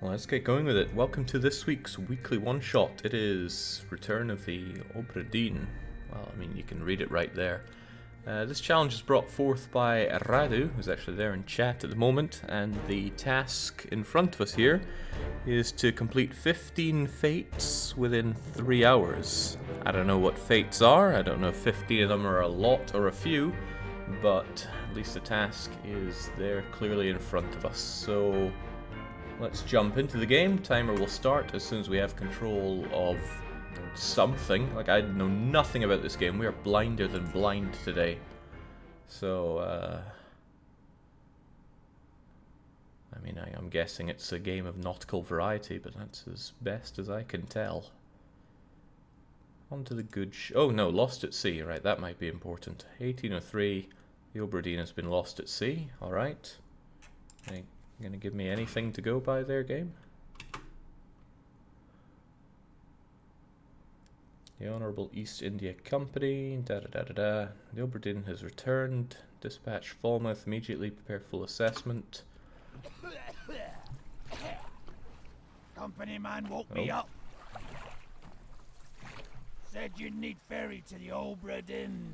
Well, let's get going with it. Welcome to this week's weekly one-shot. It is Return of the Obra Dinn. Well, I mean, you can read it right there. This challenge is brought forth by Radu, who's actually there in chat at the moment, and the task in front of us here is to complete 15 fates within 3 hours. I don't know what fates are, I don't know if 15 of them are a lot or a few, but at least the task is there clearly in front of us. So let's jump into the game. Timer will start as soon as we have control of something. Like, I know nothing about this game. We are blinder than blind today. So, I mean, I'm guessing it's a game of nautical variety, but that's as best as I can tell. On to the good oh no, lost at sea. Right, that might be important. 1803, the Obra Dinn has been lost at sea. Alright. Are you gonna give me anything to go by there, game? The Honourable East India Company, da-da-da-da-da. The Obra Dinn has returned. Dispatch Falmouth immediately, prepare full assessment. Company man woke me up. Said you'd need ferry to the Obra Dinn.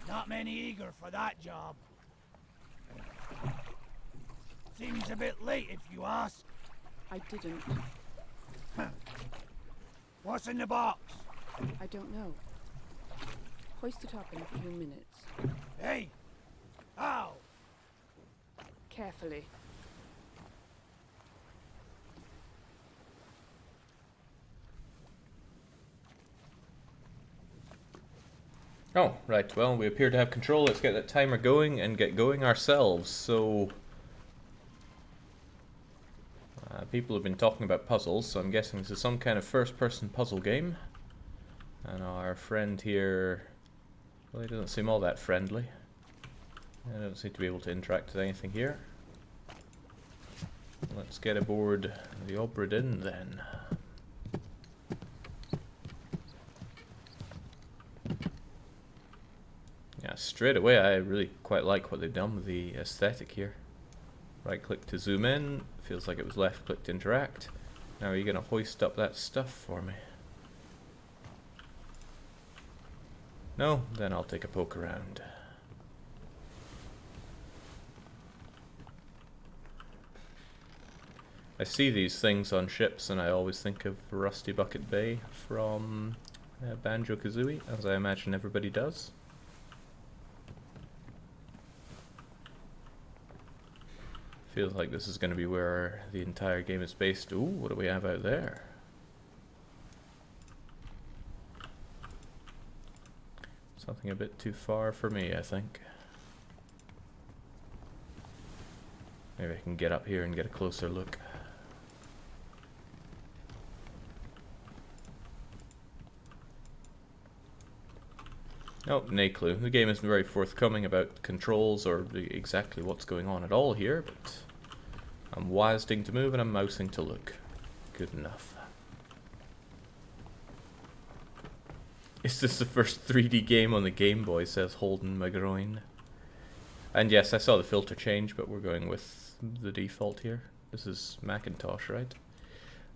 Not many eager for that job. Seems a bit late if you ask. I didn't. What's in the box? I don't know. Hoist it up in a few minutes. Hey! How? Carefully. Oh, right, well, we appear to have control. Let's get that timer going and get going ourselves. So, people have been talking about puzzles, so I'm guessing this is some kind of first-person puzzle game. And our friend here, well, he doesn't seem all that friendly. I don't seem to be able to interact with anything here. Let's get aboard the Obra Dinn then. Yeah, straight away I really quite like what they've done with the aesthetic here. Right click to zoom in, feels like it was left click to interact. Now are you going to hoist up that stuff for me? No? Then I'll take a poke around. I see these things on ships and I always think of Rusty Bucket Bay from Banjo-Kazooie, as I imagine everybody does. Feels like this is going to be where the entire game is based. Ooh, what do we have out there? Something a bit too far for me, I think. Maybe I can get up here and get a closer look. Oh, no clue. The game isn't very forthcoming about controls or exactly what's going on at all here, but I'm WASDing to move and I'm mousing to look. Good enough. Is this the first 3D game on the Game Boy, says Holden McGroin. And yes, I saw the filter change, but we're going with the default here. This is Macintosh, right?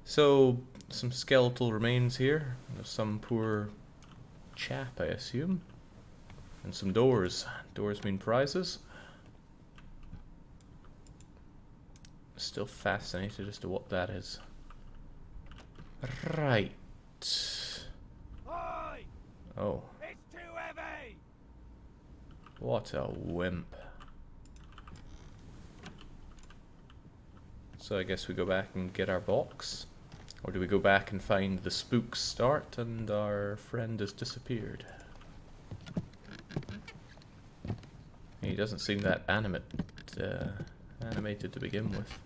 So, some skeletal remains here. There's some poor chap, I assume. And some doors. Doors mean prizes. Still fascinated as to what that is. Right. Oi! Oh. It's too heavy! What a wimp. So I guess we go back and get our box. Or do we go back and find the spooks start and our friend has disappeared? He doesn't seem that animated to begin with.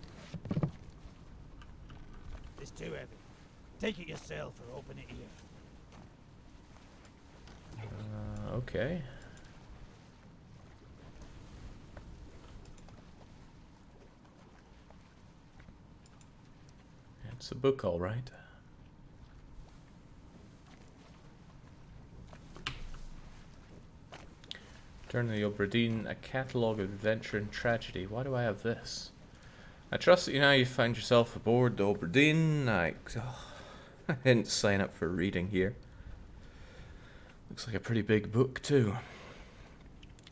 It's too heavy. Take it yourself or open it here. Okay. It's a book, all right. Return to the Obra Dinn, a catalogue of adventure and tragedy. Why do I have this? I trust that you now you've found yourself aboard the Obra Dinn. I didn't sign up for reading here. Looks like a pretty big book too.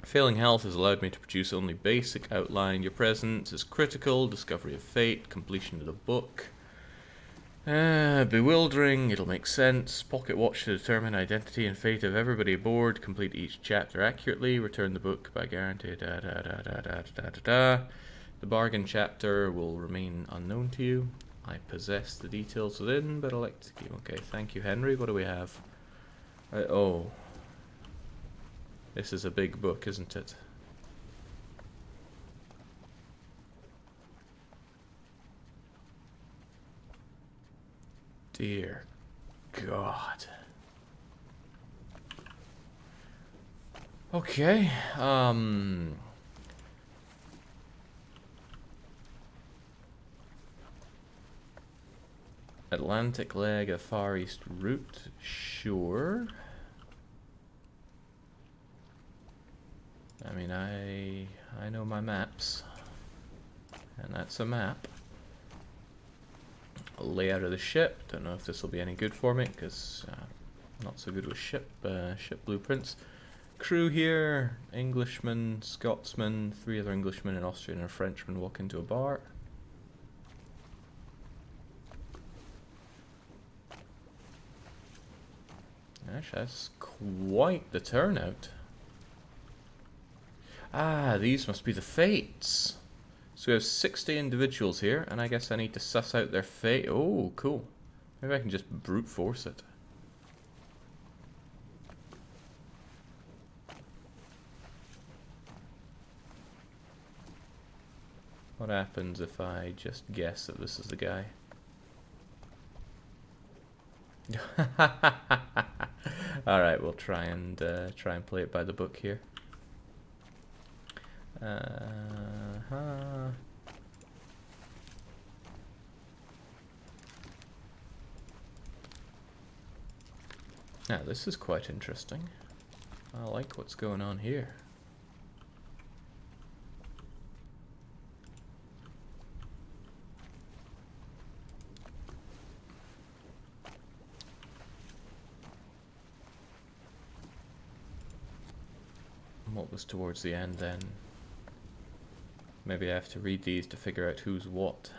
Failing health has allowed me to produce only basic outline. Your presence is critical. Discovery of fate. Completion of the book. Bewildering. It'll make sense. Pocket watch to determine identity and fate of everybody aboard. Complete each chapter accurately. Return the book by guarantee. The bargain chapter will remain unknown to you. I possess the details within, but I'll execute. Okay, thank you, Henry. What do we have? Oh. This is a big book, isn't it? Dear God. Okay, Atlantic leg of Far East route, sure. I mean, I know my maps, and that's a map. Layout of the ship. Don't know if this will be any good for me because I'm not so good with ship blueprints. Crew here: Englishman, Scotsman, 3 other Englishmen, an Austrian, and a Frenchman walk into a bar. Actually, that's quite the turnout. Ah, these must be the fates. So we have 60 individuals here, and I guess I need to suss out their fate. Oh, cool. Maybe I can just brute force it. What happens if I just guess that this is the guy? Alright, we'll try and play it by the book here. Now this is quite interesting. I like what's going on here. What was towards the end then? Maybe I have to read these to figure out who's what.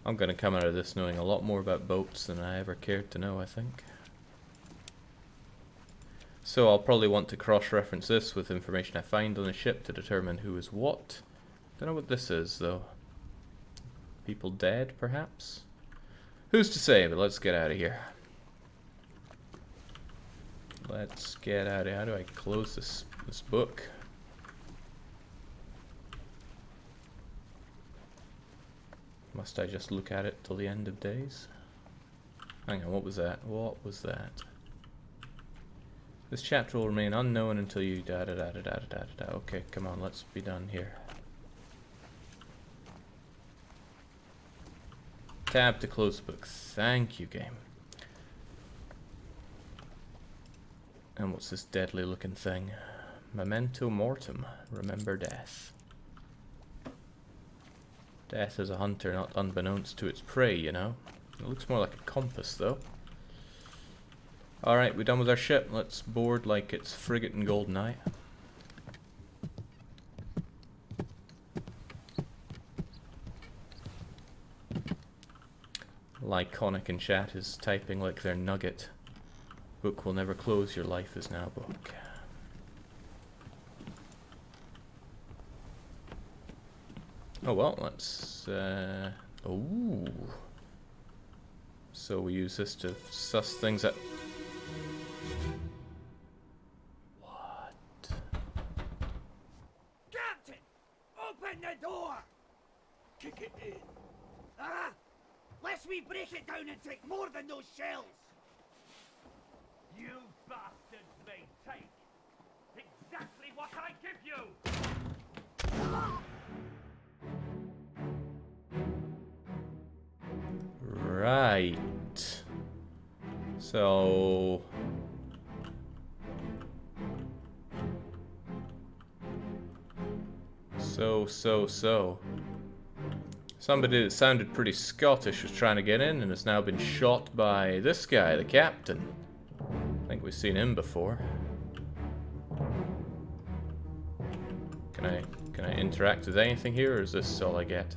I'm going to come out of this knowing a lot more about boats than I ever cared to know, I think. So I'll probably want to cross-reference this with information I find on the ship to determine who is what. Don't know what this is, though. People dead, perhaps? Who's to say, but let's get out of here. Let's get out of here. How do I close this book? Must I just look at it till the end of days? Hang on, what was that? What was that? This chapter will remain unknown until you da-da-da-da-da-da-da. Okay, come on, let's be done here. Tab to close the book. Thank you, game. And what's this deadly looking thing? Memento mortem. Remember death. Death is a hunter, not unbeknownst to its prey, you know. It looks more like a compass, though. Alright, we're done with our ship. Let's board like it's frigate and GoldenEye. Lyconic in chat is typing like their nugget. Book will never close, your life is now book. Oh well, let's ooh. So we use this to suss things out. What? Captain! Open the door! Kick it in. Ah! Lest we break it down and take more than those shells! You bastards may take exactly what I give you! Right. So So. Somebody that sounded pretty Scottish was trying to get in and has now been shot by this guy, the captain. I think we've seen him before. Can I interact with anything here, or is this all I get?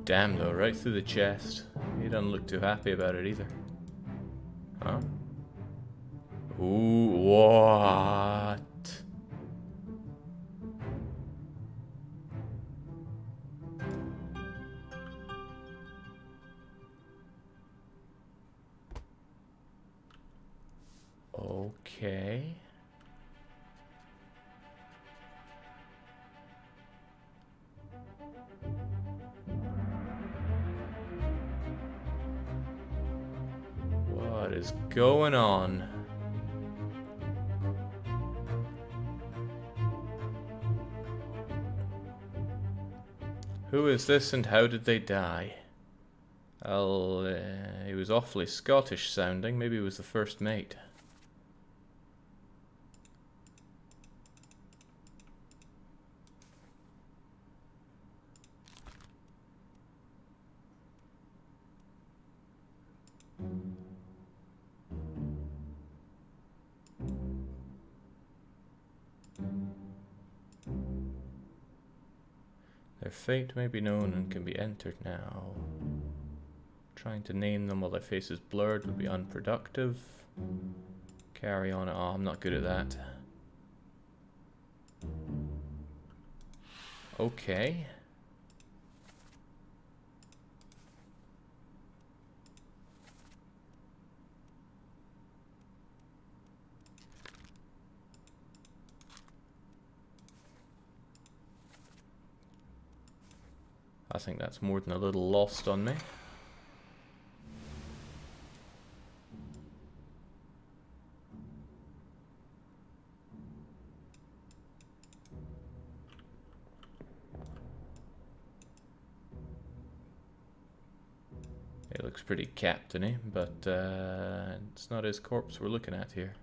Damn though, right through the chest. He doesn't look too happy about it either. Huh? Ooh, what? Okay. What is going on? Who is this and how did they die? Well, he was awfully Scottish sounding. Maybe he was the first mate. Their fate may be known and can be entered now. Trying to name them while their face is blurred would be unproductive. Carry on. Oh, I'm not good at that. Okay. I think that's more than a little lost on me. It looks pretty captainy, but it's not his corpse we're looking at here.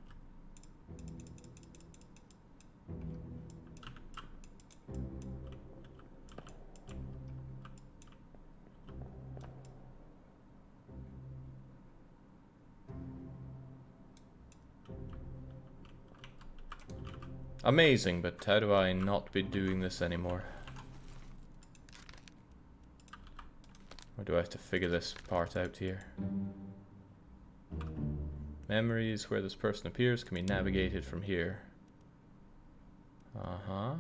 Amazing, but how do I not be doing this anymore? Or do I have to figure this part out here? Memories where this person appears can be navigated from here. Uh-huh.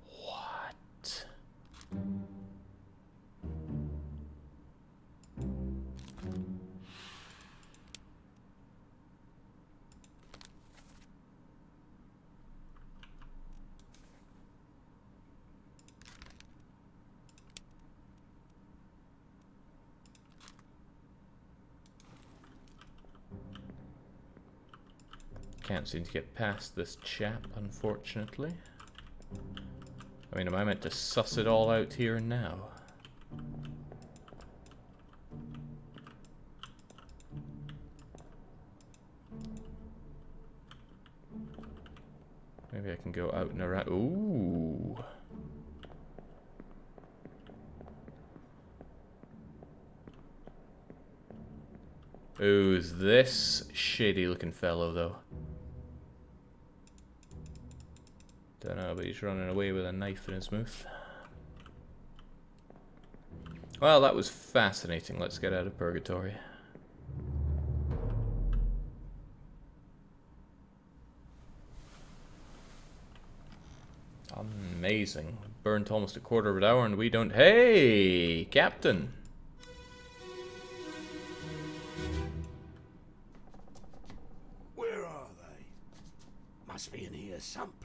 What? Can't seem to get past this chap, unfortunately. I mean, am I meant to suss it all out here and now? Maybe I can go out and around. Ooh. Who's this shady looking fellow, though? Don't know, but he's running away with a knife in his mouth. Well, that was fascinating. Let's get out of purgatory. Amazing. Burnt almost a quarter of an hour and we don't... Hey, Captain! Where are they? Must be in here someplace.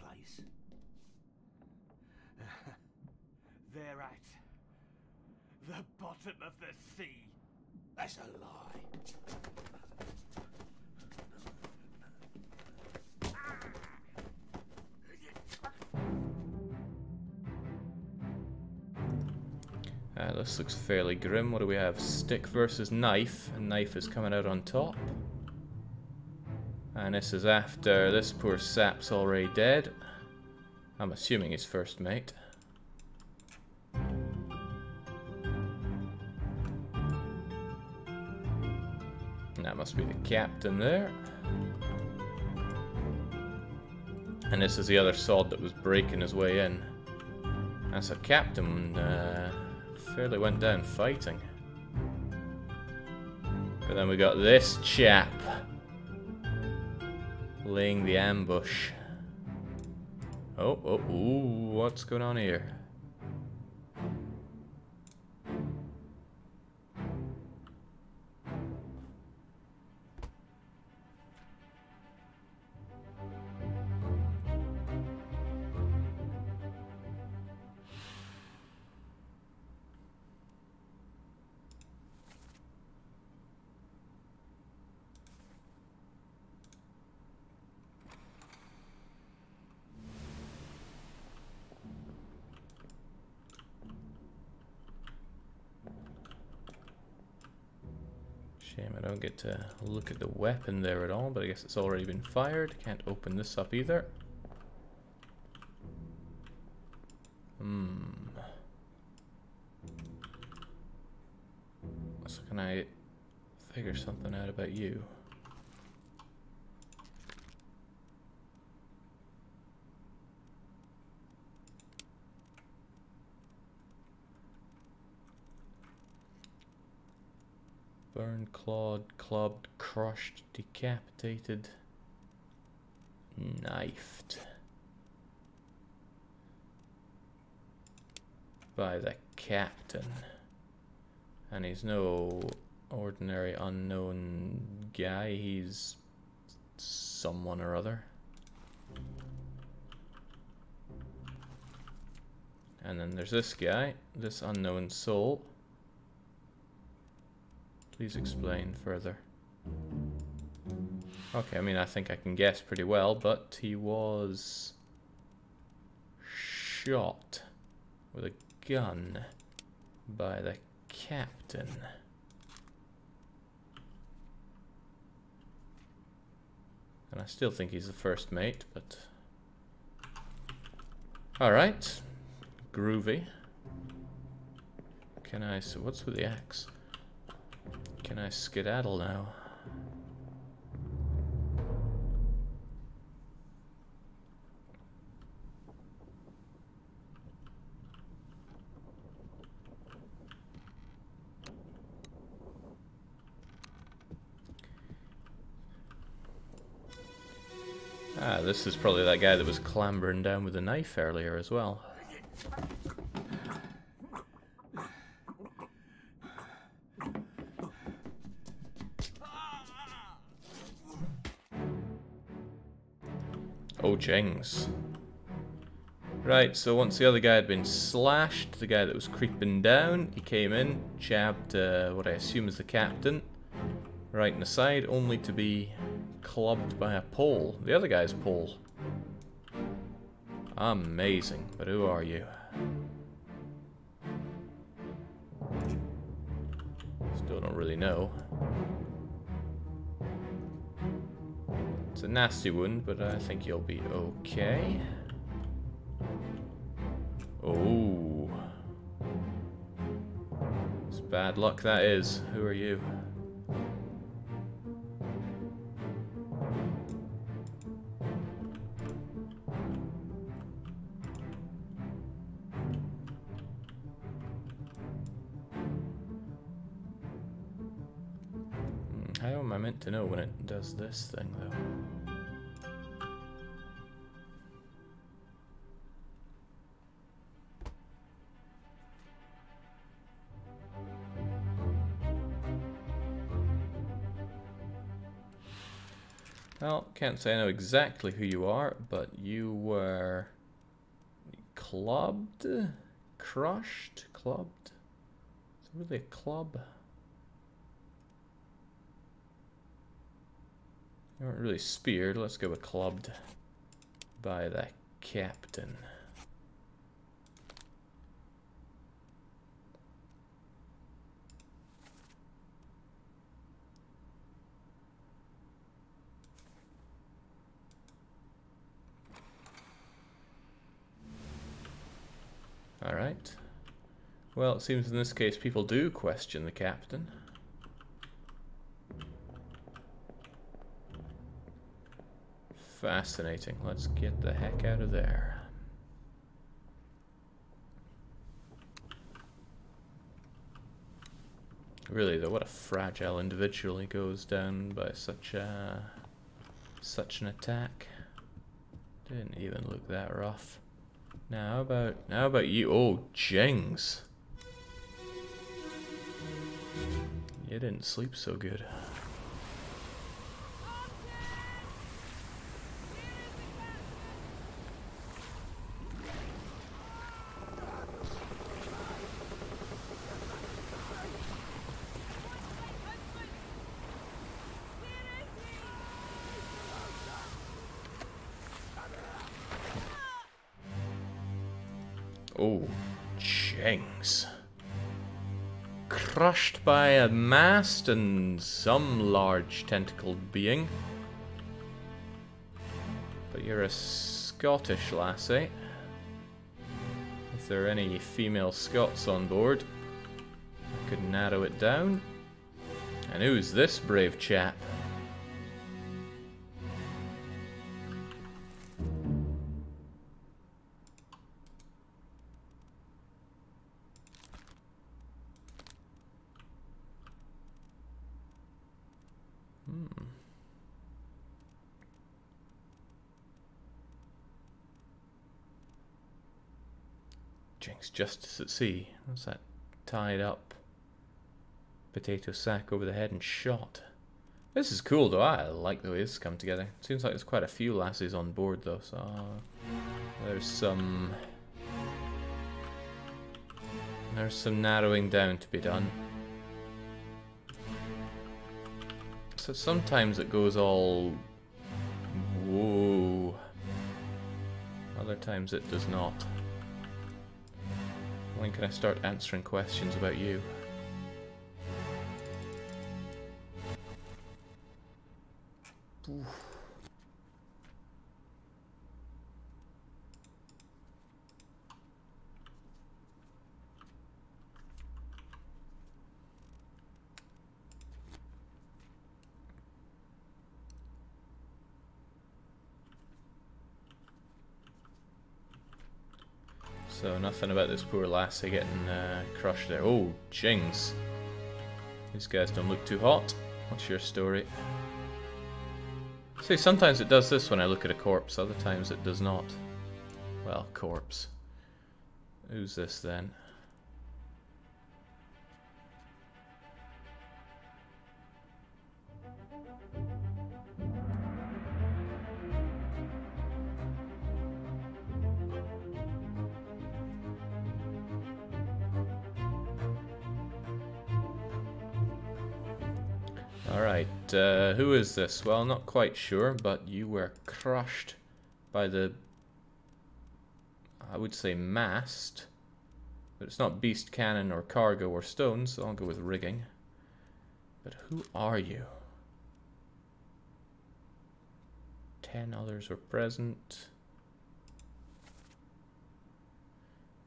They're at the bottom of the sea. That's a lie. This looks fairly grim. What do we have? Stick versus knife, and knife is coming out on top. And this is after this poor sap's already dead. I'm assuming his first mate. And that must be the captain there. And this is the other sod that was breaking his way in. That's a captain fairly went down fighting. But then we got this chap laying the ambush. Ooh, what's going on here? Shame I don't get to look at the weapon there at all, but I guess it's already been fired. Can't open this up either. So can I figure something out about you? Burned, clawed, clubbed, crushed, decapitated, knifed by the captain. And he's no ordinary unknown guy, he's someone or other. And then there's this guy, this unknown soul. Please explain further. Okay, I mean, I think I can guess pretty well, but he was shot with a gun by the captain. And I still think he's the first mate, but... Alright. Groovy. Can I... So what's with the axe? Can I skedaddle now? Ah, this is probably that guy that was clambering down with a knife earlier as well. Oh, jings. Right, so once the other guy had been slashed, the guy that was creeping down, he came in, jabbed what I assume is the captain, right in the side, only to be clubbed by a pole. The other guy's pole. Amazing, but who are you? Still don't really know. It's a nasty wound, but I think you'll be okay. Oh. It's bad luck, that is. Who are you? How am I meant to know when it does this thing, though? Well, can't say I know exactly who you are, but you were clubbed? Crushed? Clubbed? Is it really a club? You weren't really speared, let's go with clubbed by the captain. Alright. Well, it seems in this case people do question the captain. Fascinating. Let's get the heck out of there. Really though, what a fragile individual. He goes down by such an attack. Didn't even look that rough. Now how about you? Oh, Jings. You didn't sleep so good. Oh, Jings. Crushed by a mast and some large tentacled being. But you're a Scottish lassie. If there are any female Scots on board, I could narrow it down. And who's this brave chap? Jinx, justice at sea. What's that? Tied up potato sack over the head and shot. This is cool though. I like the way this has come together. Seems like there's quite a few lassies on board though, so there's some narrowing down to be done. So sometimes it goes all whoa. Other times it does not. When can I start answering questions about you? Oof. So nothing about this poor lassie getting crushed there. Oh, Jings. These guys don't look too hot. What's your story? See, sometimes it does this when I look at a corpse, other times it does not. Well, corpse. Who's this then? Alright, who is this? Well, not quite sure, but you were crushed by the, I would say, mast. But it's not beast cannon or cargo or stones, so I'll go with rigging. But who are you? 10 others were present.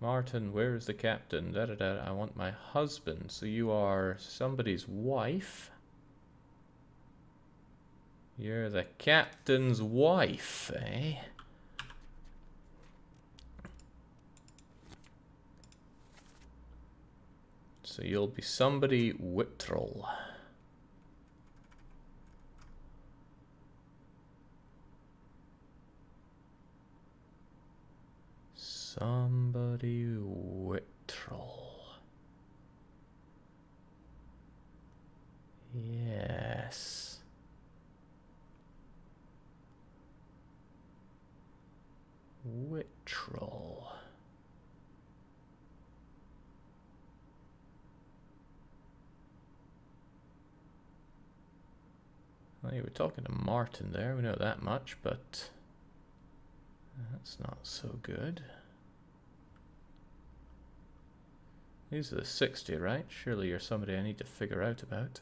Martin, where is the captain? Da da da, I want my husband. So you are somebody's wife? You're the captain's wife, eh? So you'll be somebody Whittrell. Somebody Whittrell. Yes. Whittrell. Well, you were talking to Martin there, we know that much, but that's not so good. These are the 60, right? Surely you're somebody I need to figure out about.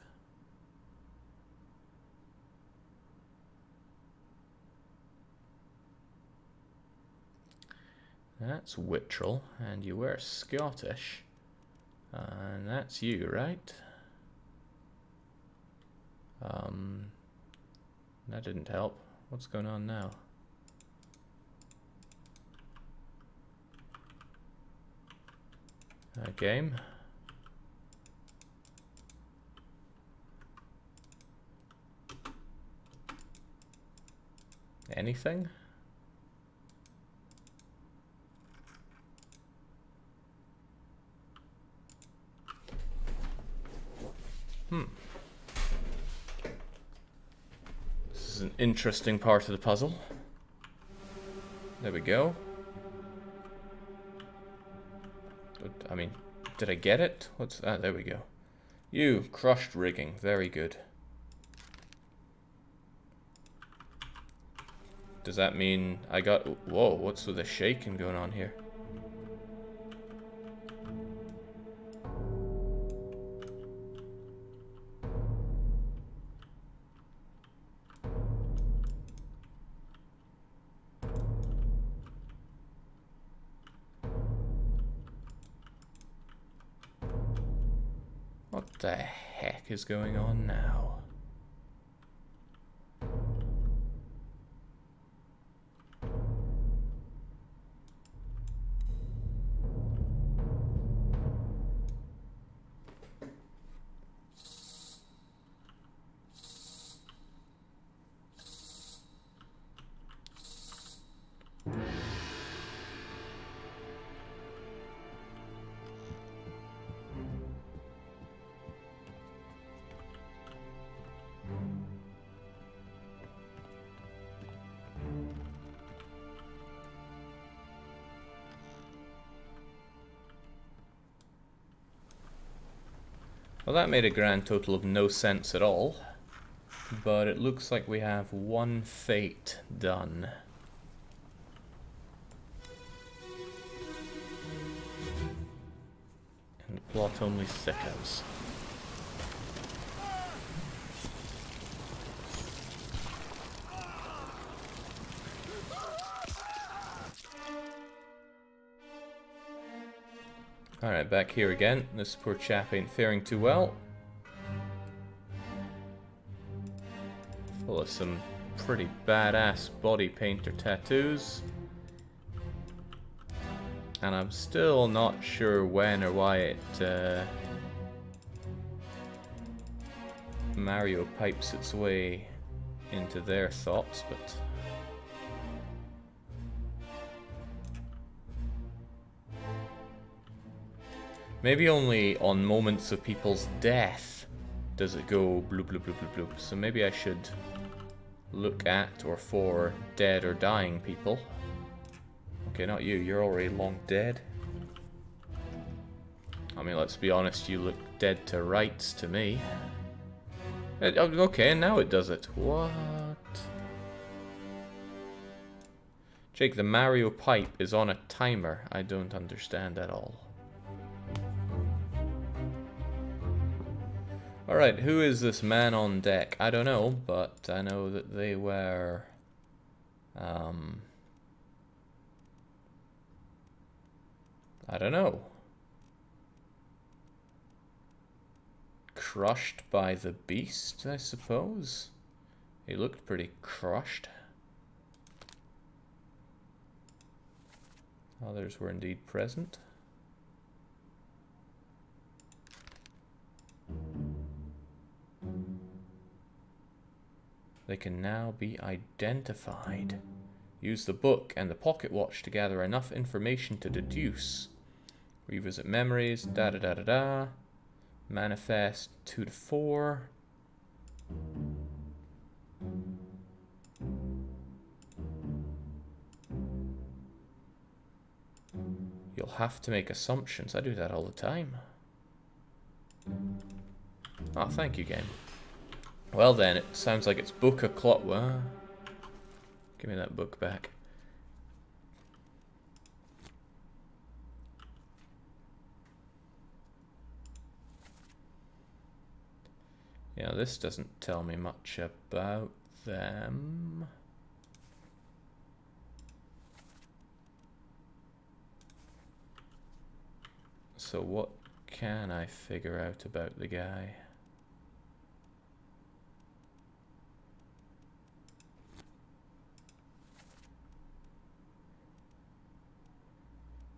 That's Whittrell, and you were Scottish. And that's you, right? That didn't help. What's going on now? Game. Anything? This is an interesting part of the puzzle. There we go. I mean, did I get it? What's that? There we go. You, crushed rigging. Very good. Does that mean I got... Whoa, what's with the shaking going on here? What the heck is going on now? Well, that made a grand total of no sense at all, but it looks like we have one fate done. And the plot only thickens. Alright, back here again. This poor chap ain't faring too well. Full of some pretty badass body paint or tattoos. And I'm still not sure when or why it Mario pipes its way into their thoughts, but maybe only on moments of people's death does it go bloop bloop bloop bloop bloop. So maybe I should look at or for dead or dying people. Okay, not you. You're already long dead. I mean, let's be honest. You look dead to rights to me. Okay, now it does it. What? Jake, the Mario pipe is on a timer. I don't understand at all. Alright, who is this man on deck? I don't know, but I know that they were... I don't know. Crushed by the beast, I suppose? He looked pretty crushed. Others were indeed present. They can now be identified. Use the book and the pocket watch to gather enough information to deduce. Revisit memories, da da da da da. Manifest 2 to 4. You'll have to make assumptions. I do that all the time. Oh, thank you, game. Well then, it sounds like it's book o'clock. Give me that book back. Yeah, this doesn't tell me much about them. So what can I figure out about the guy?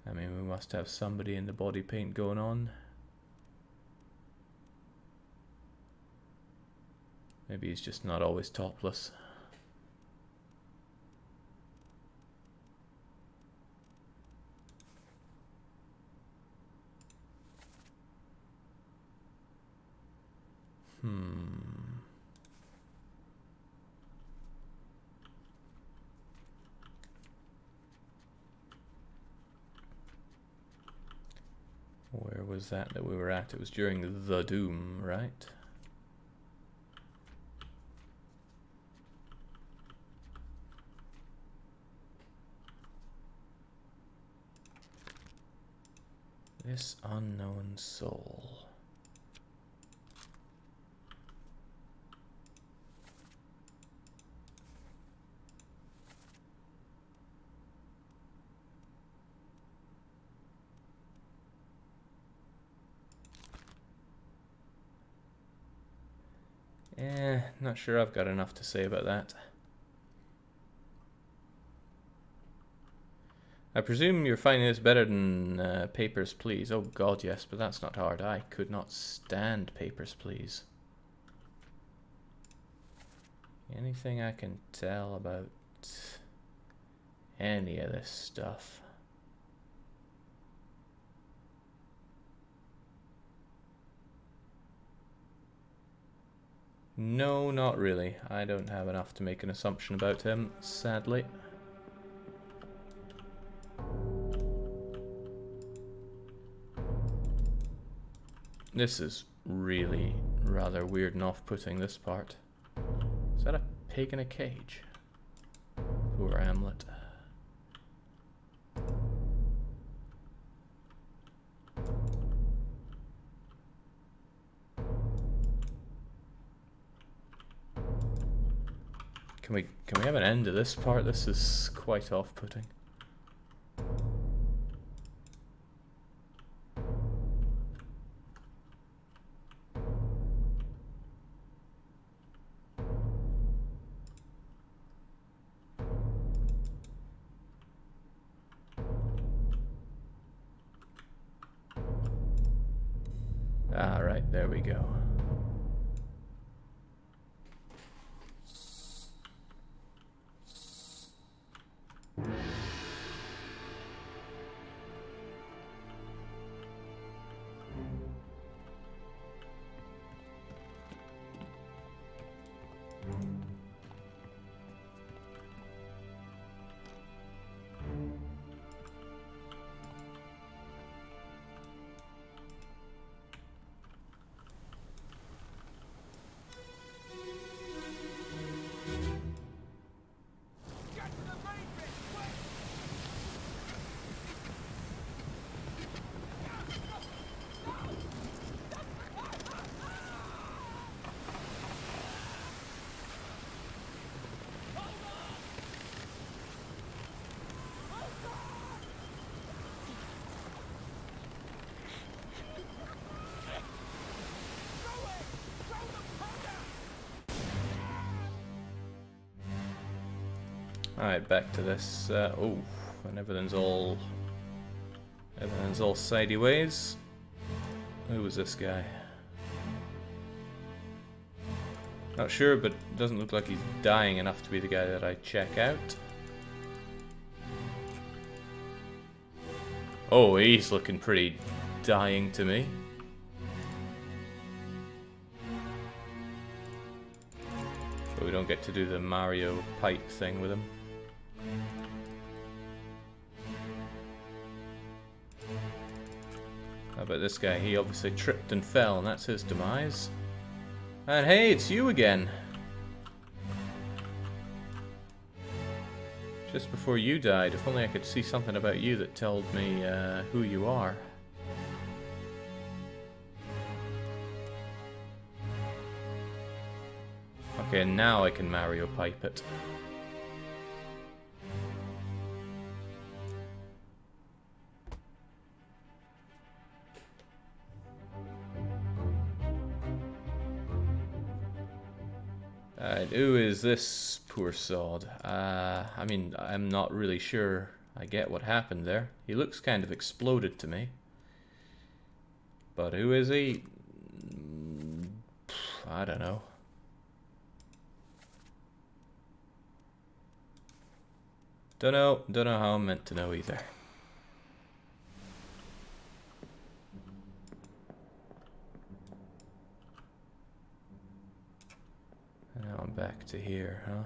I mean, we must have somebody in the body paint going on. Maybe he's just not always topless. Where was that we were at? It was during the Doom, right? This unknown soul. Not sure I've got enough to say about that. I presume you're finding this better than Papers, Please. Oh god, yes, but that's not hard. I could not stand Papers, Please. Anything I can tell about any of this stuff? No, not really. I don't have enough to make an assumption about him, sadly. This is really rather weird and off-putting, this part. Is that a pig in a cage? Poor Hamlet. Can we have an end to this part? This is quite off-putting. Ah, right, there we go. Alright, back to this. Oh, and everything's all sideways. Who was this guy? Not sure, but doesn't look like he's dying enough to be the guy that I check out. Oh, he's looking pretty dying to me. But we don't get to do the Mario pipe thing with him. How about this guy? He obviously tripped and fell, and that's his demise. And hey, it's you again! Just before you died, if only I could see something about you that told me who you are. Okay, now I can Mario pipe it. Alright, who is this poor sod? I mean, I'm not really sure I get what happened there. He looks kind of exploded to me. But who is he? I don't know. Don't know how I'm meant to know either. Now I'm back to here, huh?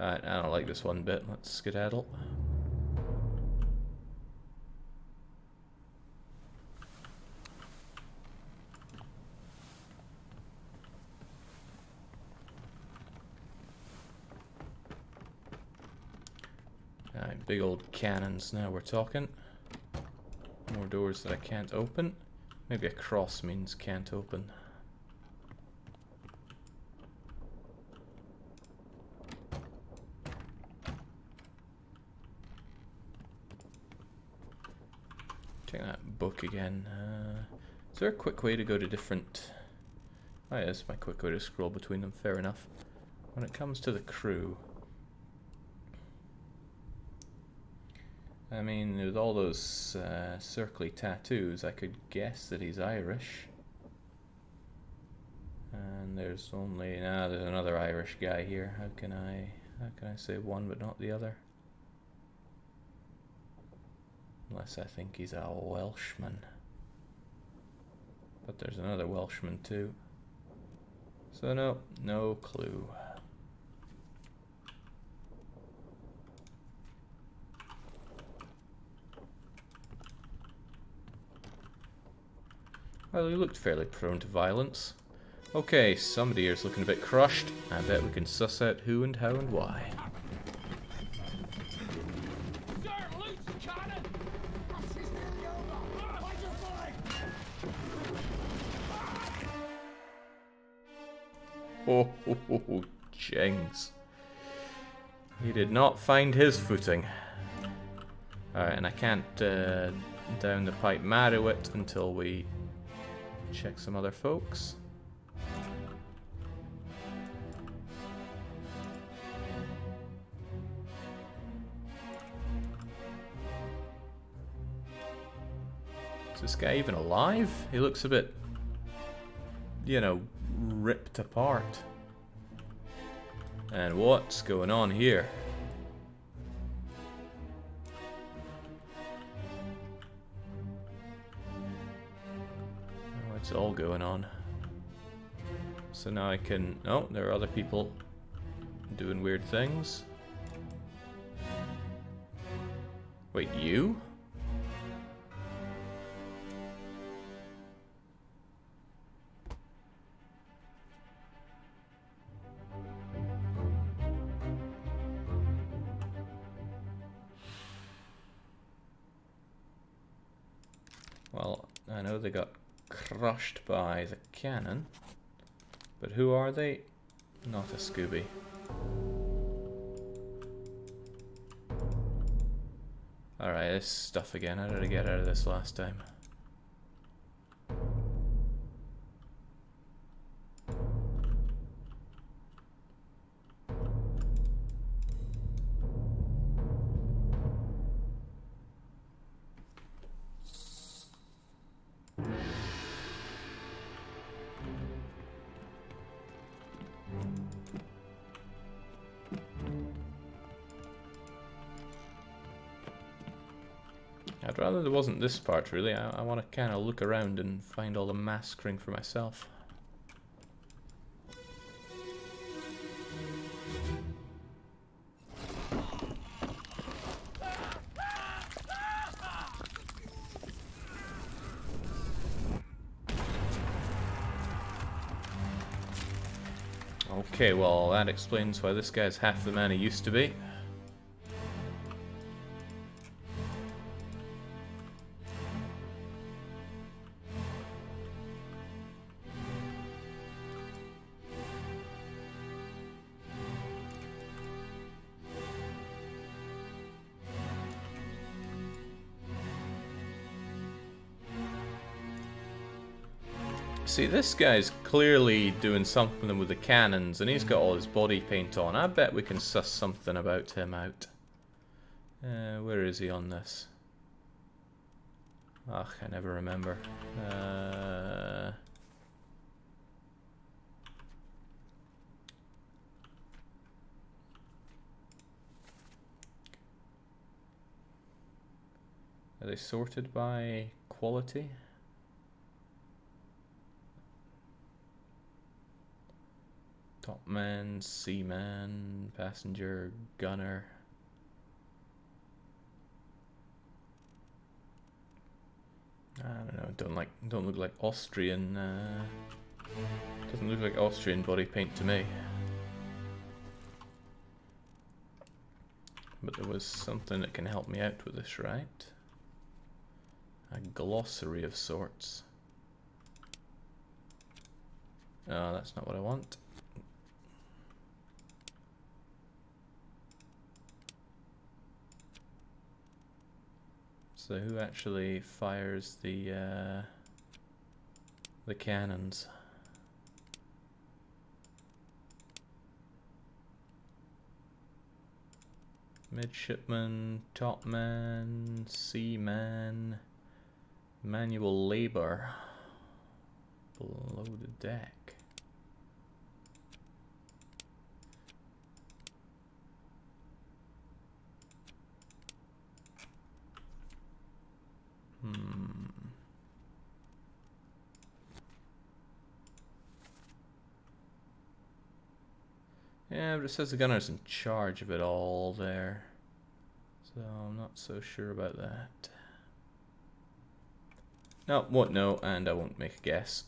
Alright, I don't like this one bit. Let's skedaddle. Alright, big old cannons now we're talking. More doors that I can't open. Maybe a cross means can't open. Check that book again. Is there a quick way to go to different... Oh, yeah, that's my quick way to scroll between them, fair enough. When it comes to the crew... I mean, with all those circly tattoos, I could guess that he's Irish. And there's only... Nah, there's another Irish guy here. How can I say one but not the other? Unless I think he's a Welshman. But there's another Welshman too. So no clue. Well, he looked fairly prone to violence. Okay, somebody here's looking a bit crushed. I bet we can suss out who and how and why. Oh, Jings. He did not find his footing. Alright, and I can't down the pipe Marrowit until we check some other folks. Is this guy even alive? He looks a bit, you know, ripped apart. And what's going on here? Oh, it's all going on. So now I can... Oh, there are other people doing weird things. Wait, you? Well, I know they got crushed by the cannon, but who are they? Not a Scooby. Alright, this stuff again. How did I get out of this last time? I'd rather there wasn't this part, really. I want to kind of look around and find all the massacring for myself. Okay, well, that explains why this guy's half the man he used to be. See, this guy's clearly doing something with the cannons, and he's got all his body paint on. I bet we can suss something about him out. Where is he on this? Ugh, I never remember. Are they sorted by quality? Topman, seaman, passenger, gunner. I don't know. Don't look like Austrian. Doesn't look like Austrian body paint to me. But there was something that can help me out with this, right? A glossary of sorts. Oh, that's not what I want. So who actually fires the cannons? Midshipman, topman, seaman, manual labor, below the deck. Yeah, but it says the gunner's in charge of it all there. So I'm not so sure about that. No, won't know, and I won't make a guess.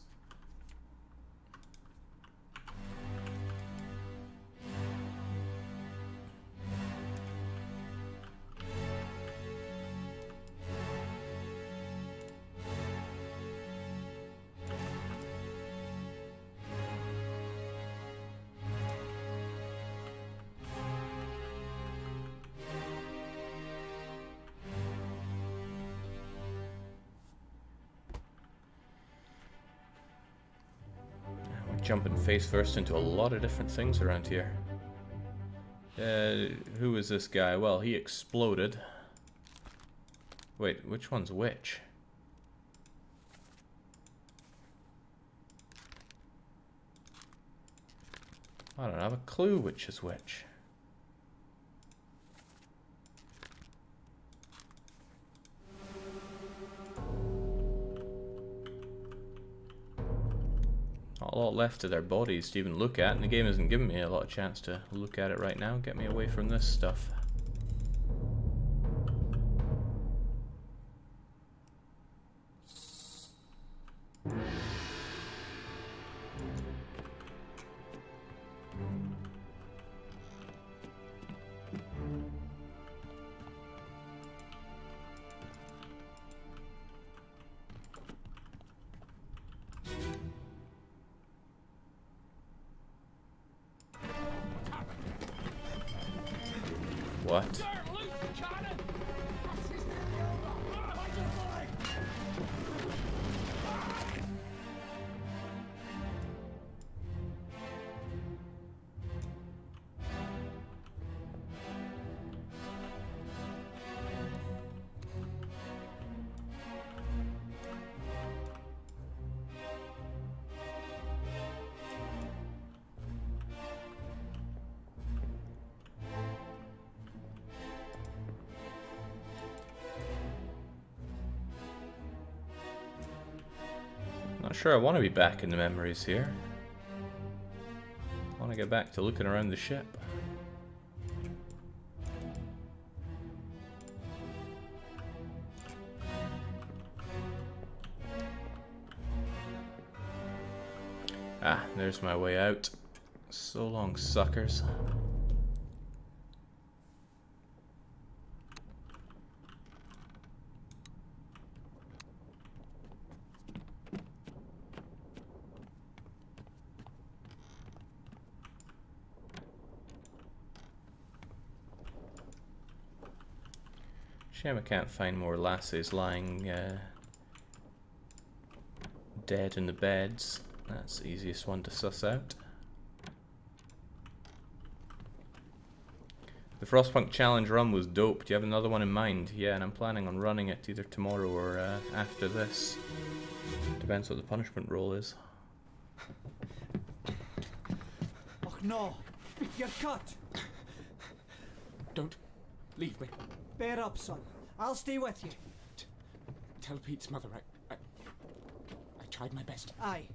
Jumping face first into a lot of different things around here. Who is this guy? Well, he exploded. Wait, which one's which? I don't have a clue which is which. Not a lot left of their bodies to even look at, and the game isn't giving me a lot of chance to look at it right now. Get me away from this stuff. What? Not sure I want to be back in the memories here. I want to get back to looking around the ship. Ah, there's my way out. So long, suckers. Shame I can't find more lassies lying dead in the beds. That's the easiest one to suss out. The Frostpunk Challenge run was dope. Do you have another one in mind? Yeah, and I'm planning on running it either tomorrow or after this. Depends what the punishment roll is. Oh no! You're cut! Don't leave me. Bear up, son. I'll stay with you. Tell Pete's mother I tried my best Aye.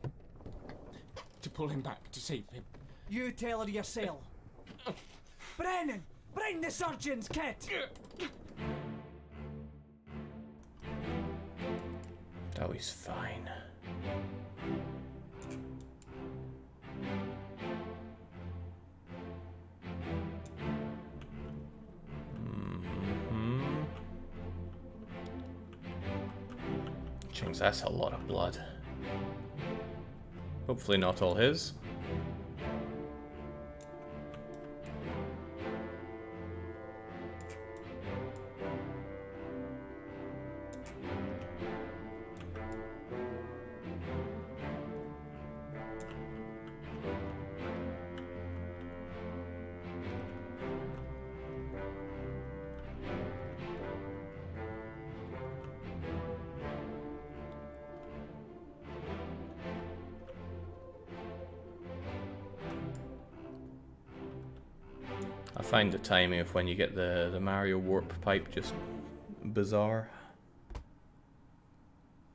to pull him back, to save him. You tell her yourself. Brennan! Bring the surgeon's kit! Oh, he's fine. Jeez, that's a lot of blood. Hopefully not all his. I find the timing of when you get the Mario warp pipe just bizarre.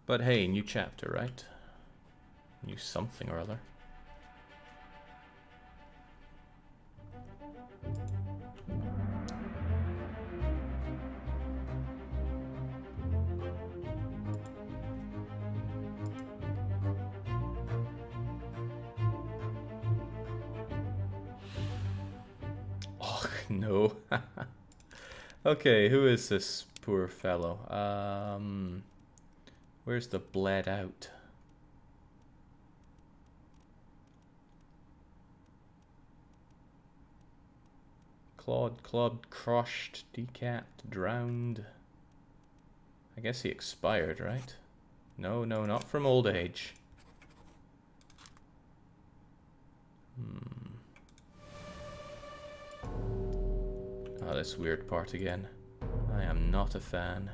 But hey, new chapter, right? New something or other. No. Okay, who is this poor fellow? Where's the bled out? Clawed, clubbed, crushed, decapped, drowned. I guess he expired, right? No, no, not from old age. Oh, this weird part again. I am not a fan.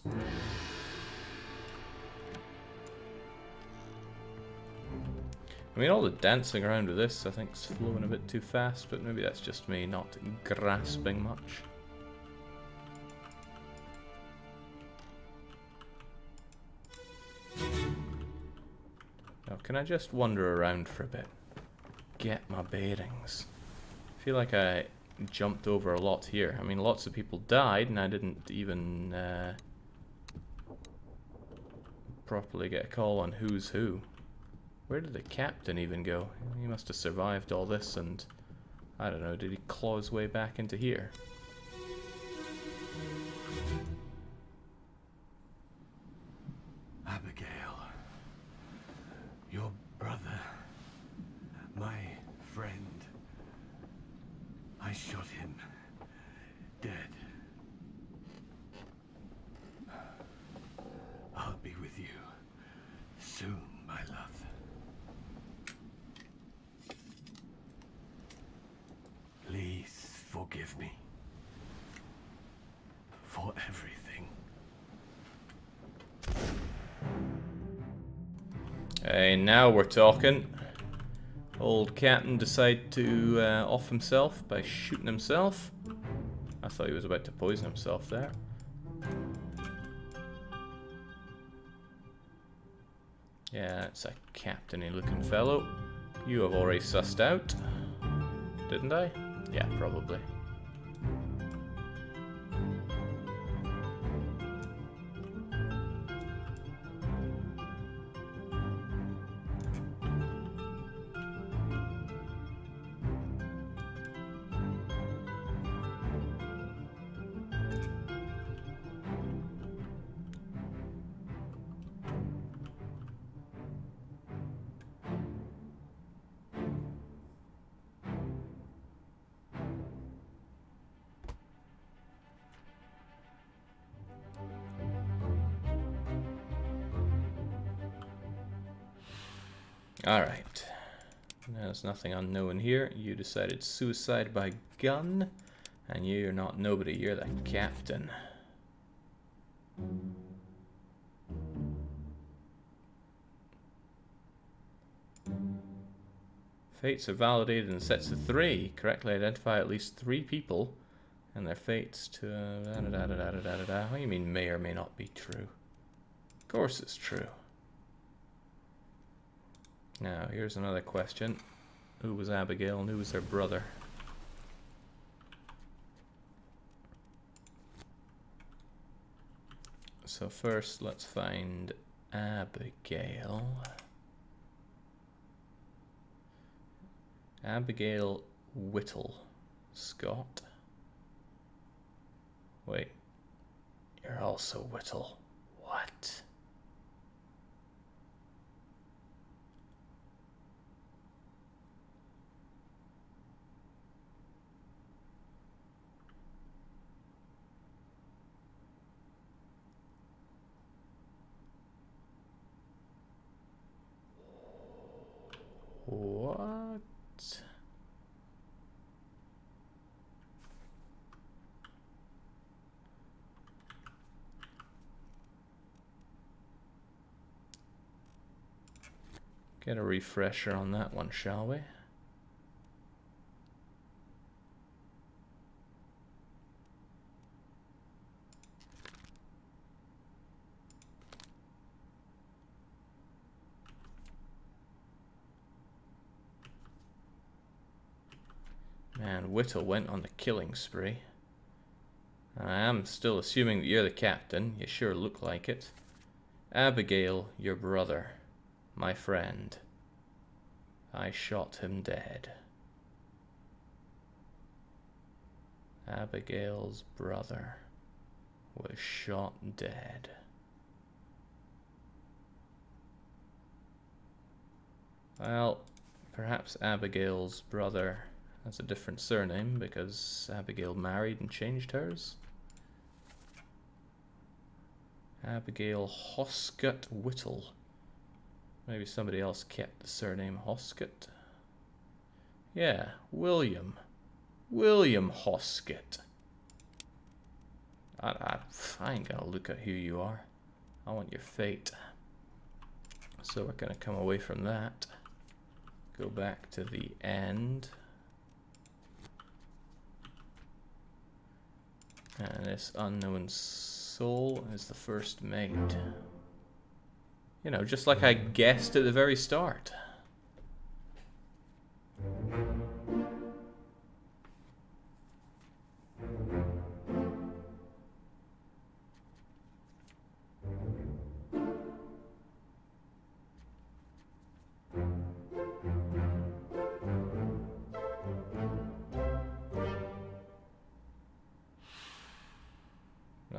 I mean, all the dancing around with this, I think, is flowing a bit too fast, but maybe that's just me not grasping much. Now, can I just wander around for a bit? Get my bearings. I feel like I jumped over a lot here. I mean, lots of people died, and I didn't even properly get a call on who's who. Where did the captain even go? He must have survived all this, and I don't know, did he claw his way back into here? Abigail, your brother, my friend, I shot him dead. I'll be with you soon, my love. Please forgive me for everything. Hey, now we're talking. Old captain decided to off himself by shooting himself. I thought he was about to poison himself there. Yeah, it's a captain-y looking fellow. You have already sussed out. Didn't I? Yeah, probably. Alright. There's nothing unknown here. You decided suicide by gun. And you're not nobody, you're the captain. Fates are validated in sets of 3. Correctly identify at least 3 people and their fates to... What do you mean may or may not be true? Of course it's true. Now, here's another question. Who was Abigail and who was her brother? So first, let's find Abigail. Abigail Whittle Scott. Wait, you're also Whittle. What? What? Get a refresher on that one, shall we? Man, Whittle went on the killing spree. I am still assuming that you're the captain. You sure look like it. Abigail, your brother. My friend. I shot him dead. Abigail's brother was shot dead. Well, perhaps Abigail's brother has a different surname because Abigail married and changed hers. Abigail Hoscut Whittle. Maybe somebody else kept the surname Hoscut. Yeah, William. William Hoscut. I ain't gonna look at who you are. I want your fate. So we're gonna come away from that. Go back to the end. And this unknown soul is the first mate. You know, just like I guessed at the very start.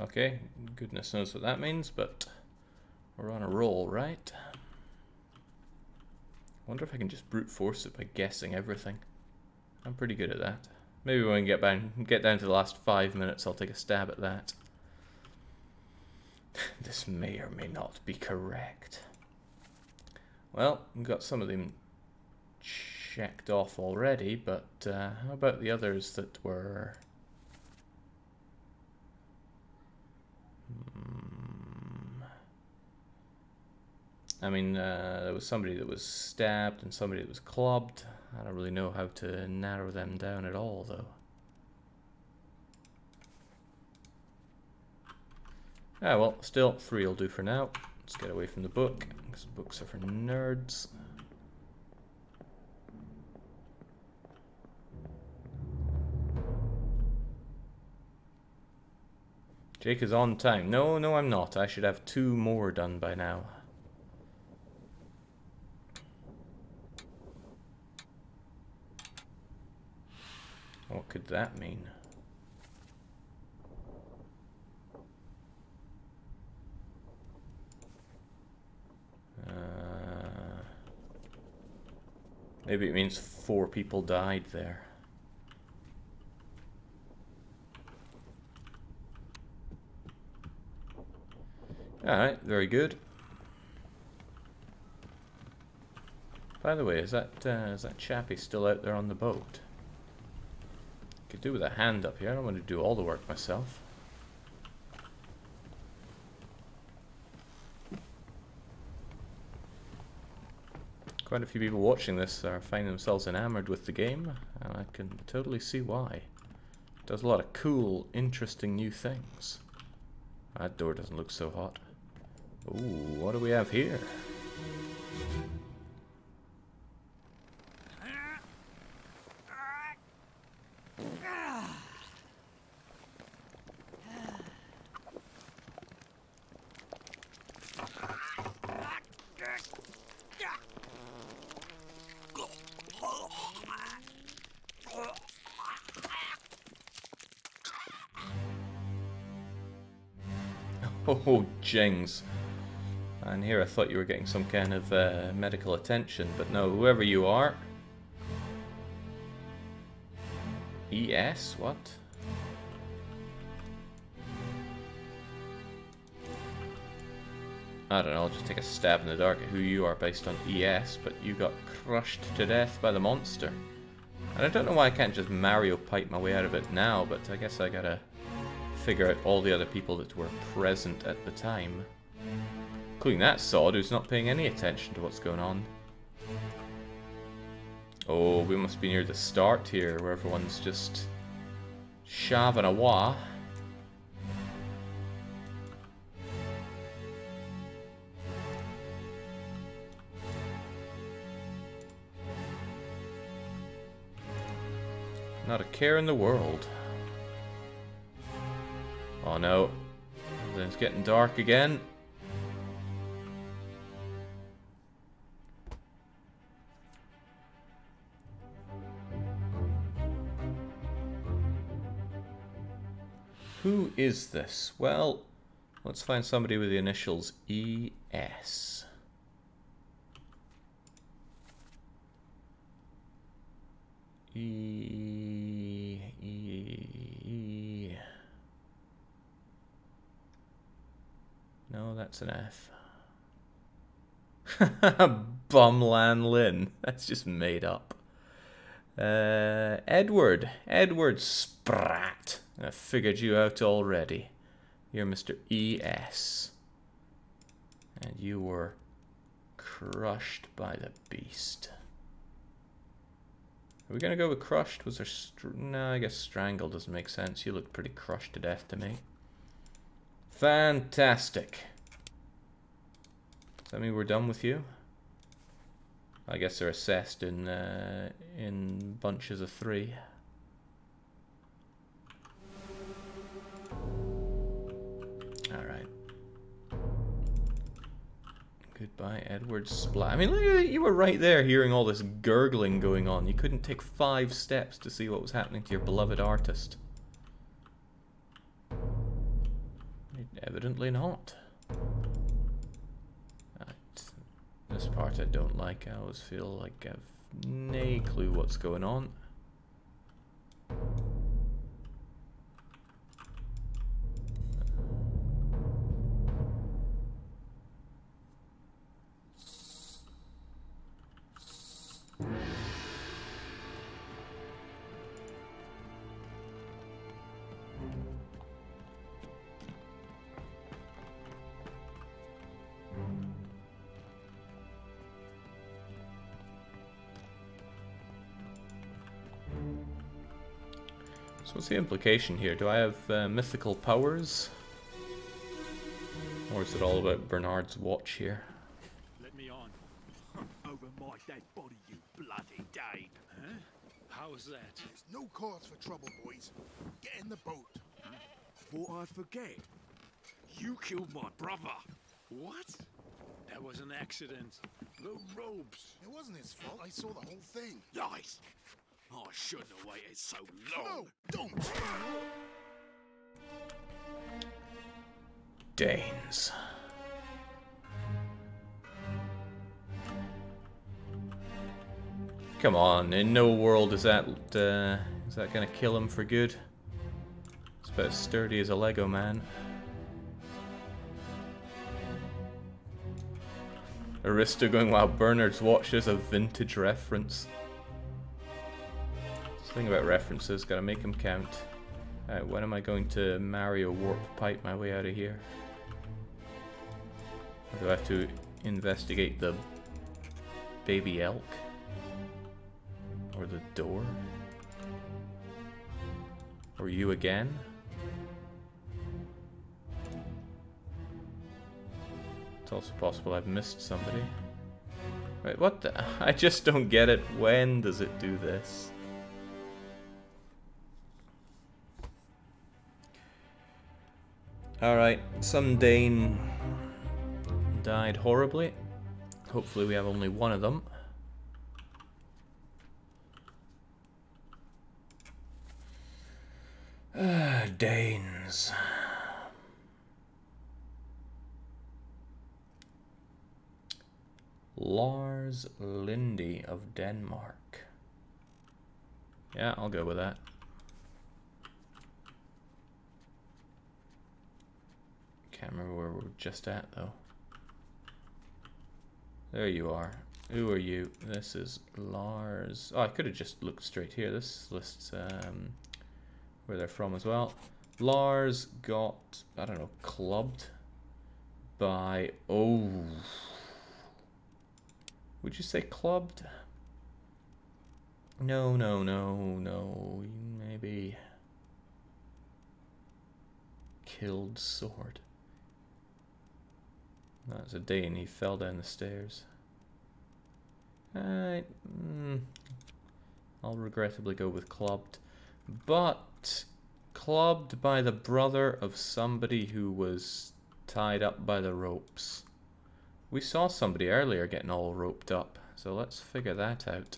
Okay, goodness knows what that means, but we're on a roll, right? Wonder if I can just brute force it by guessing everything. I'm pretty good at that. Maybe when we get down to the last 5 minutes, I'll take a stab at that. This may or may not be correct. Well, we've got some of them checked off already, but how about the others that were... I mean, there was somebody that was stabbed and somebody that was clubbed. I don't really know how to narrow them down at all, though. Ah, well, still, 3 will do for now. Let's get away from the book, because books are for nerds. Jake is on time. No, I'm not. I should have 2 more done by now. What could that mean? Maybe it means 4 people died there. Alright, very good. By the way, is that chappie still out there on the boat? Could do with a hand up here. I don't want to do all the work myself. Quite a few people watching this are finding themselves enamored with the game, and I can totally see why. It does a lot of cool, interesting new things. That door doesn't look so hot. Ooh, what do we have here? Oh, jings. And here I thought you were getting some kind of medical attention, but no, whoever you are. ES? What? I don't know, I'll just take a stab in the dark at who you are based on ES, but you got crushed to death by the monster. And I don't know why I can't just Mario pipe my way out of it now, but I guess I gotta figure out all the other people that were present at the time. Including that sod who's not paying any attention to what's going on. Oh, we must be near the start here, where everyone's just shaving a wah. Not a care in the world. Oh no, then it's getting dark again. Who is this? Well, let's find somebody with the initials ES. E. No, that's an F. Bumlan Lin. That's just made up. Edward Sprat. I figured you out already. You're Mr. ES. And you were crushed by the beast. Are we gonna go with crushed? Was there no, I guess strangled doesn't make sense. You look pretty crushed to death to me. Fantastic. Does that mean we're done with you? I guess they're assessed in bunches of 3. All right. Goodbye, Edward Splat. I mean, look, you were right there hearing all this gurgling going on. You couldn't take 5 steps to see what was happening to your beloved artist. Evidently not. Right. This part I don't like. I always feel like I've no clue what's going on. So what's the implication here? Do I have mythical powers? Or is it all about Bernard's watch here? Let me on. Over my dead body, you bloody Dane. Huh? How's that? There's no cause for trouble, boys. Get in the boat. Thought I'd forget. You killed my brother. What? That was an accident. The robes. It wasn't his fault. I saw the whole thing. Nice. I shouldn't have waited so long. No, don't. Danes. Come on, in no world is that gonna kill him for good. It's about as sturdy as a Lego man. Arista going while Bernard's watches a vintage reference. This thing about references, gotta make them count. Alright, when am I going to Mario warp pipe my way out of here? Or do I have to investigate the baby elk? Or the door? Or you again? It's also possible I've missed somebody. Right, what the? I just don't get it. When does it do this? Alright, some Dane died horribly. Hopefully we have only one of them. Danes. Lars Lindy of Denmark. Yeah, I'll go with that. Can't remember where we're just at though. There you are. Who are you? This is Lars. Oh, I could have just looked straight here. This lists where they're from as well. Lars got, I don't know, clubbed by, oh, would you say clubbed? No, no, no, no, maybe killed sword. That's a Dane, he fell down the stairs. I'll regrettably go with clubbed. But clubbed by the brother of somebody who was tied up by the ropes. We saw somebody earlier getting all roped up, so let's figure that out.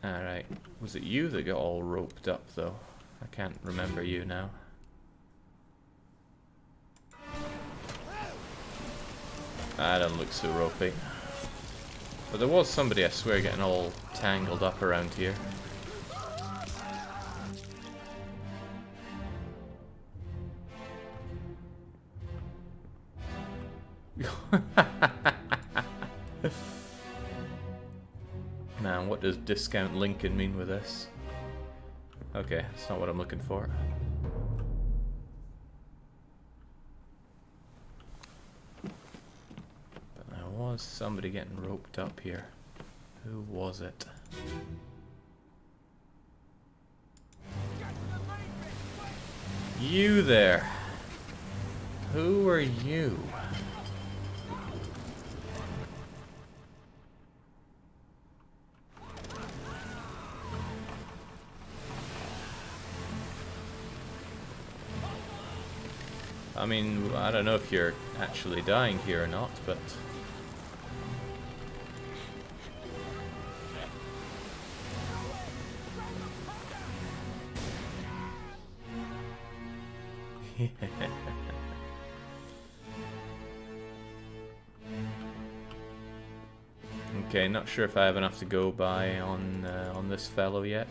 Alright, was it you that got all roped up though? I can't remember you now. I don't look so ropey. But there was somebody, I swear, getting all tangled up around here. Man, what does discount Lincoln mean with this? Okay, that's not what I'm looking for. But there was somebody getting roped up here. Who was it? You there! Who are you? I mean, I don't know if you're actually dying here or not, but... Okay, not sure if I have enough to go by on this fellow yet.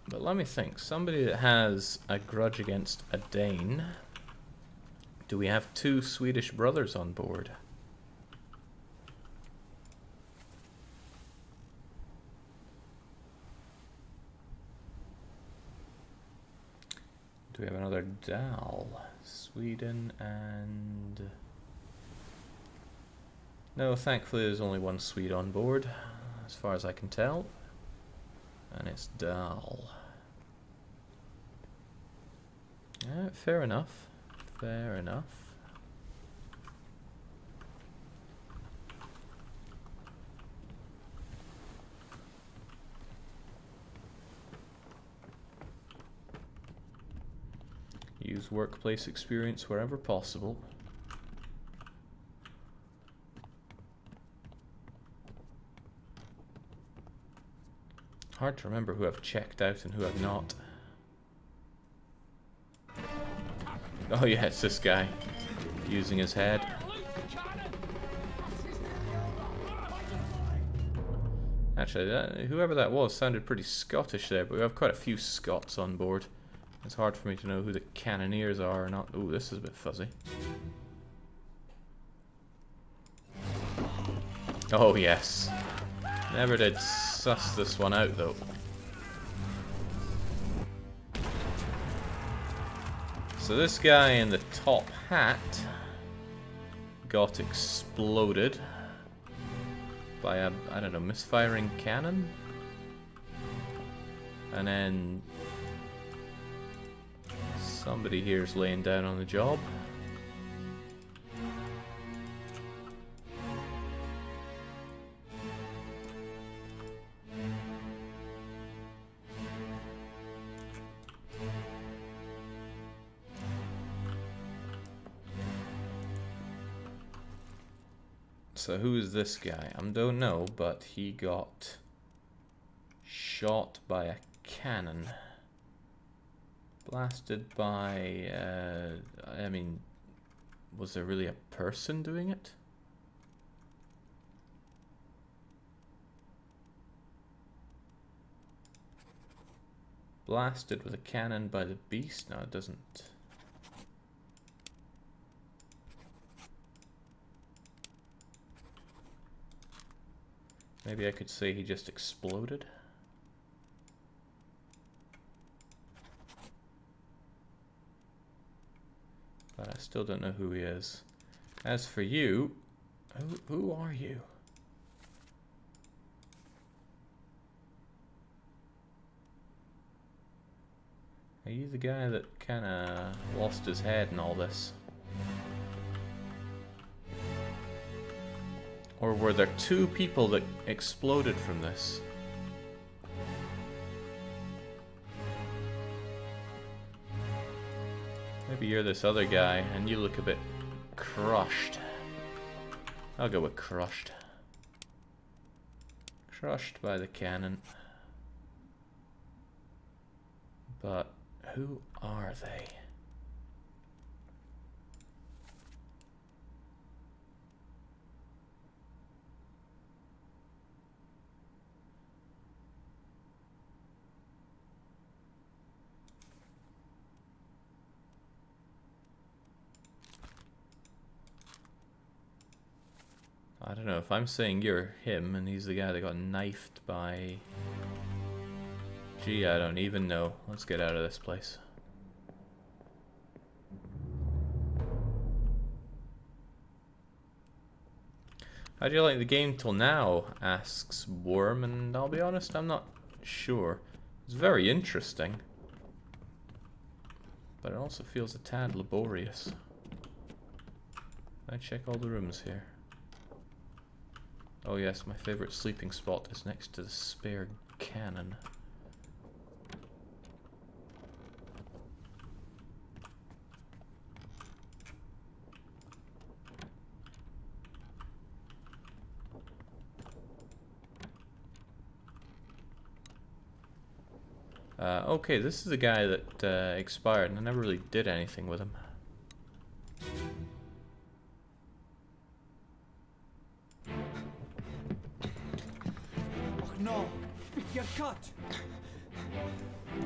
But let me think. Somebody that has a grudge against a Dane. Do we have 2 Swedish brothers on board? Do we have another Dal? Sweden and... No, thankfully there's only 1 Swede on board, as far as I can tell. And it's Dal. Yeah, fair enough. Fair enough. Use workplace experience wherever possible. Hard to remember who I've checked out and who I've not. Oh yeah, it's this guy. Using his head. Actually, whoever that was sounded pretty Scottish there, but we have quite a few Scots on board. It's hard for me to know who the cannoneers are or not. Ooh, this is a bit fuzzy. Oh yes. Never did suss this one out though. So this guy in the top hat got exploded by a, I don't know, misfiring cannon? And then somebody here's laying down on the job. So who is this guy? I don't know, but he got shot by a cannon. Blasted by, I mean, was there really a person doing it? Blasted with a cannon by the beast? No, it doesn't. Maybe I could say he just exploded. But I still don't know who he is. As for you, who are you? Are you the guy that kinda lost his head and all this? Or were there two people that exploded from this? Maybe you're this other guy and you look a bit crushed. I'll go with crushed. Crushed by the cannon. But who are they? I don't know, if I'm saying you're him and he's the guy that got knifed by... Gee, I don't even know. Let's get out of this place. How do you like the game till now? Asks Worm, and I'll be honest, I'm not sure. It's very interesting. But it also feels a tad laborious. I check all the rooms here. Oh yes, my favorite sleeping spot is next to the spare cannon. Okay, this is the guy that expired, and I never really did anything with him. Oh no, you're cut.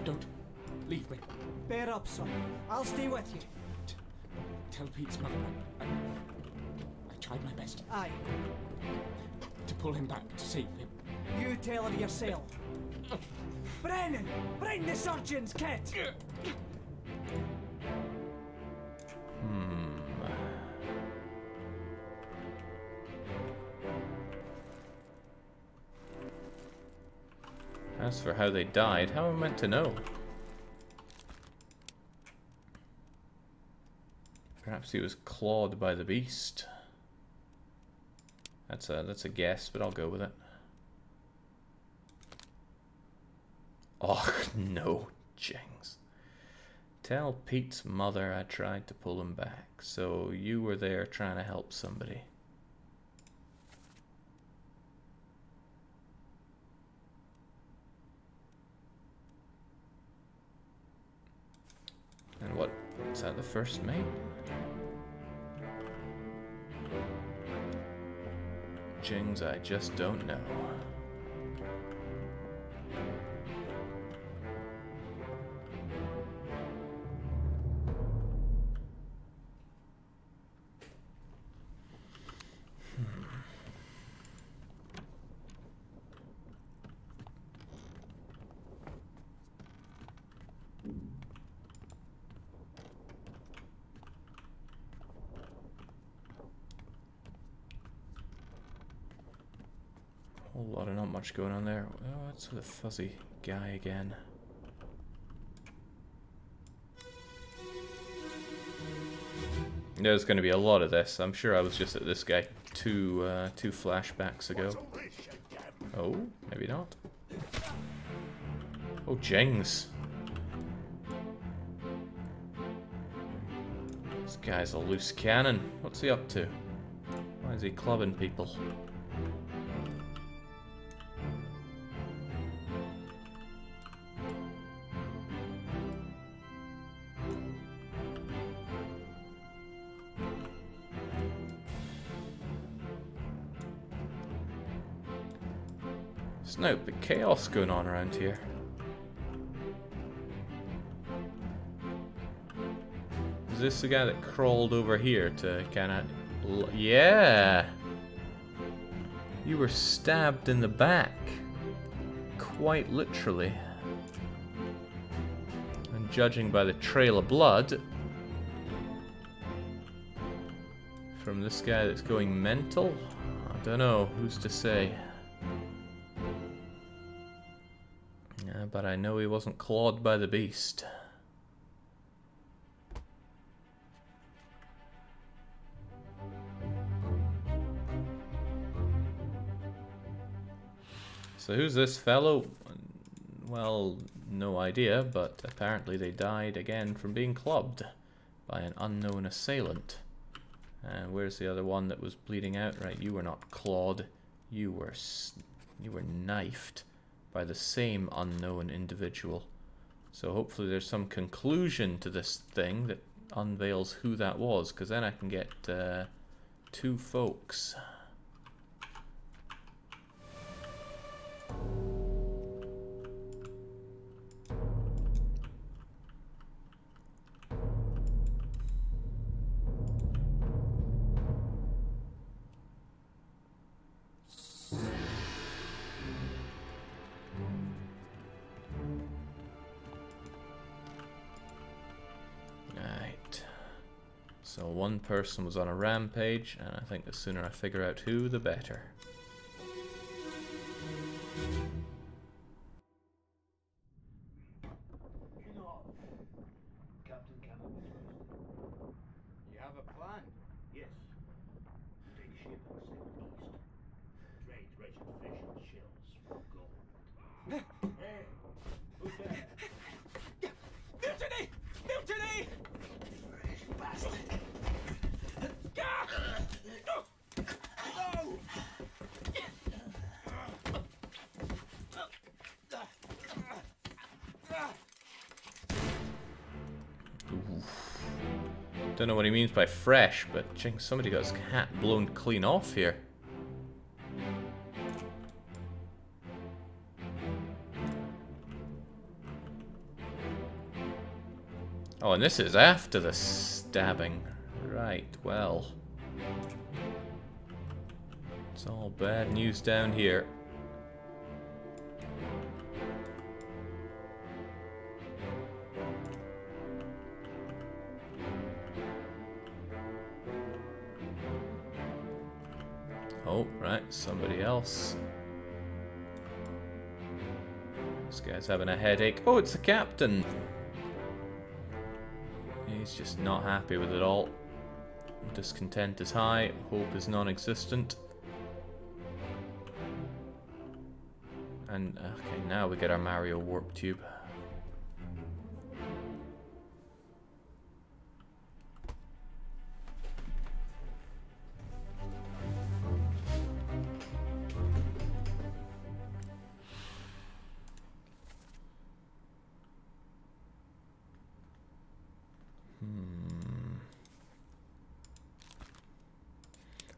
Don't leave me. Bear up, son. I'll stay with you. Tell Pete's mother I tried my best Aye, to pull him back, to save him. you tell her yourself. Brennan, bring the surgeon's kit. As for how they died, how am I meant to know? Perhaps he was clawed by the beast. That's a guess, but I'll go with it. Oh no, Jings. Tell Pete's mother I tried to pull him back. So you were there trying to help somebody. And what? Is that the first mate? Jings, I just don't know. Whole lot of not much going on there. Oh, it's the fuzzy guy again. There's going to be a lot of this. I'm sure I was just at this guy two flashbacks ago. Oh, maybe not. Oh, Jings. This guy's a loose cannon. What's he up to? Why is he clubbing people? There's no big chaos going on around here. Is this the guy that crawled over here to kind of... Yeah! You were stabbed in the back. Quite literally. And judging by the trail of blood... from this guy that's going mental? I don't know, who's to say? Yeah, but I know he wasn't clawed by the beast. So who's this fellow? Well, no idea, but apparently they died again from being clubbed by an unknown assailant. And where's the other one that was bleeding out? Right, you were not clawed. You were knifed by the same unknown individual. So hopefully there's some conclusion to this thing that unveils who that was, because then I can get two folks. So one person was on a rampage, and I think the sooner I figure out who, the better. Captain Campbell. You have a plan? Yes. Take ship and sail east. Trade rich in fish and shells for gold. Hey, who's there? Mutiny! Mutiny! Fresh bastard! Don't know what he means by fresh, but somebody got his hat blown clean off here. Oh, and this is after the stabbing. Right, well. It's all bad news down here. Oh, right, somebody else. This guy's having a headache. Oh, it's the captain! He's just not happy with it all. Discontent is high, hope is non-existent. And, okay, now we get our Mario warp tube.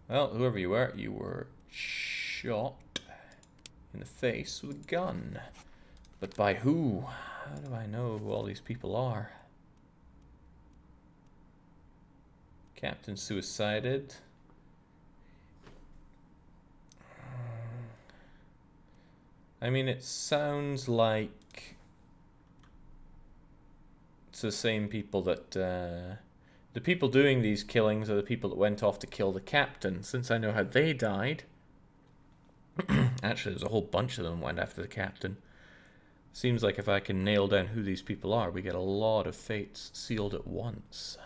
Well, whoever you were shot in the face with a gun. But by who? How do I know who all these people are? Captain suicided. I mean, it sounds like it's the same people that... the people doing these killings are the people that went off to kill the captain, since I know how they died. Actually, there's a whole bunch of them went after the captain. Seems like if I can nail down who these people are, we get a lot of fates sealed at once.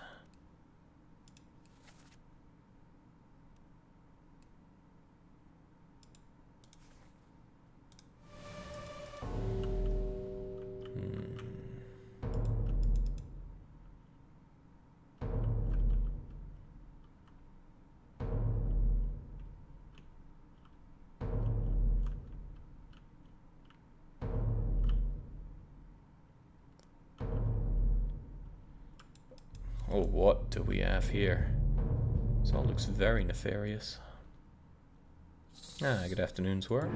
Oh, what do we have here? This all looks very nefarious. Ah, good afternoon, swear.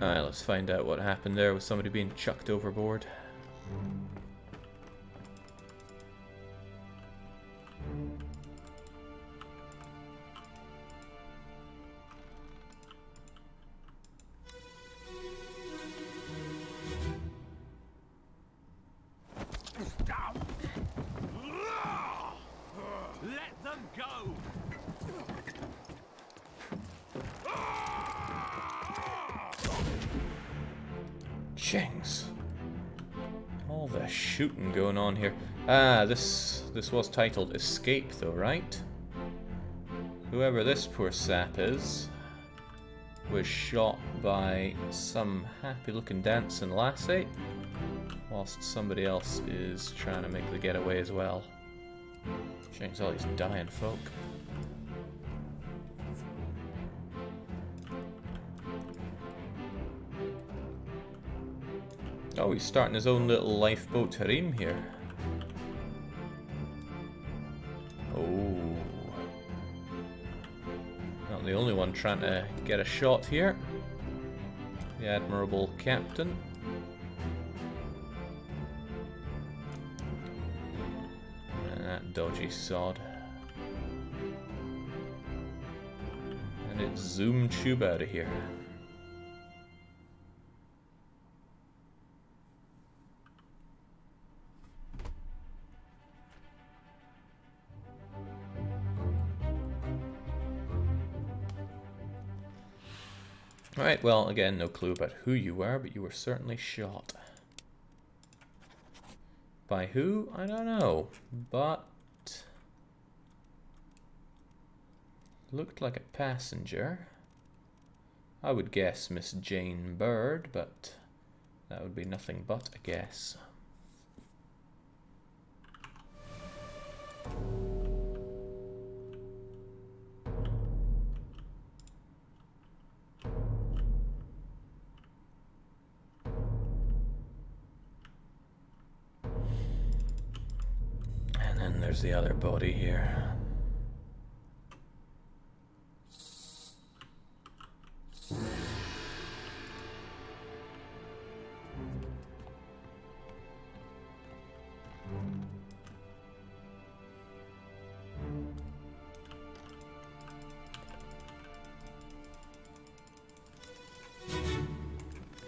Alright, let's find out what happened there with somebody being chucked overboard. Let them go! Jinx. All the shooting going on here. Ah, this was titled Escape though, right? Whoever this poor sap is was shot by some happy looking dancing lassie, whilst somebody else is trying to make the getaway as well. Jinx, all these dying folk. Oh, he's starting his own little lifeboat harem here. Oh. Not the only one trying to get a shot here. The admirable captain. And that dodgy sod. And it's zoom tube out of here. Right, well, again, no clue about who you were, but you were certainly shot. By who? I don't know, but looked like a passenger. I would guess Miss Jane Bird, but that would be nothing but a guess. There's the other body here.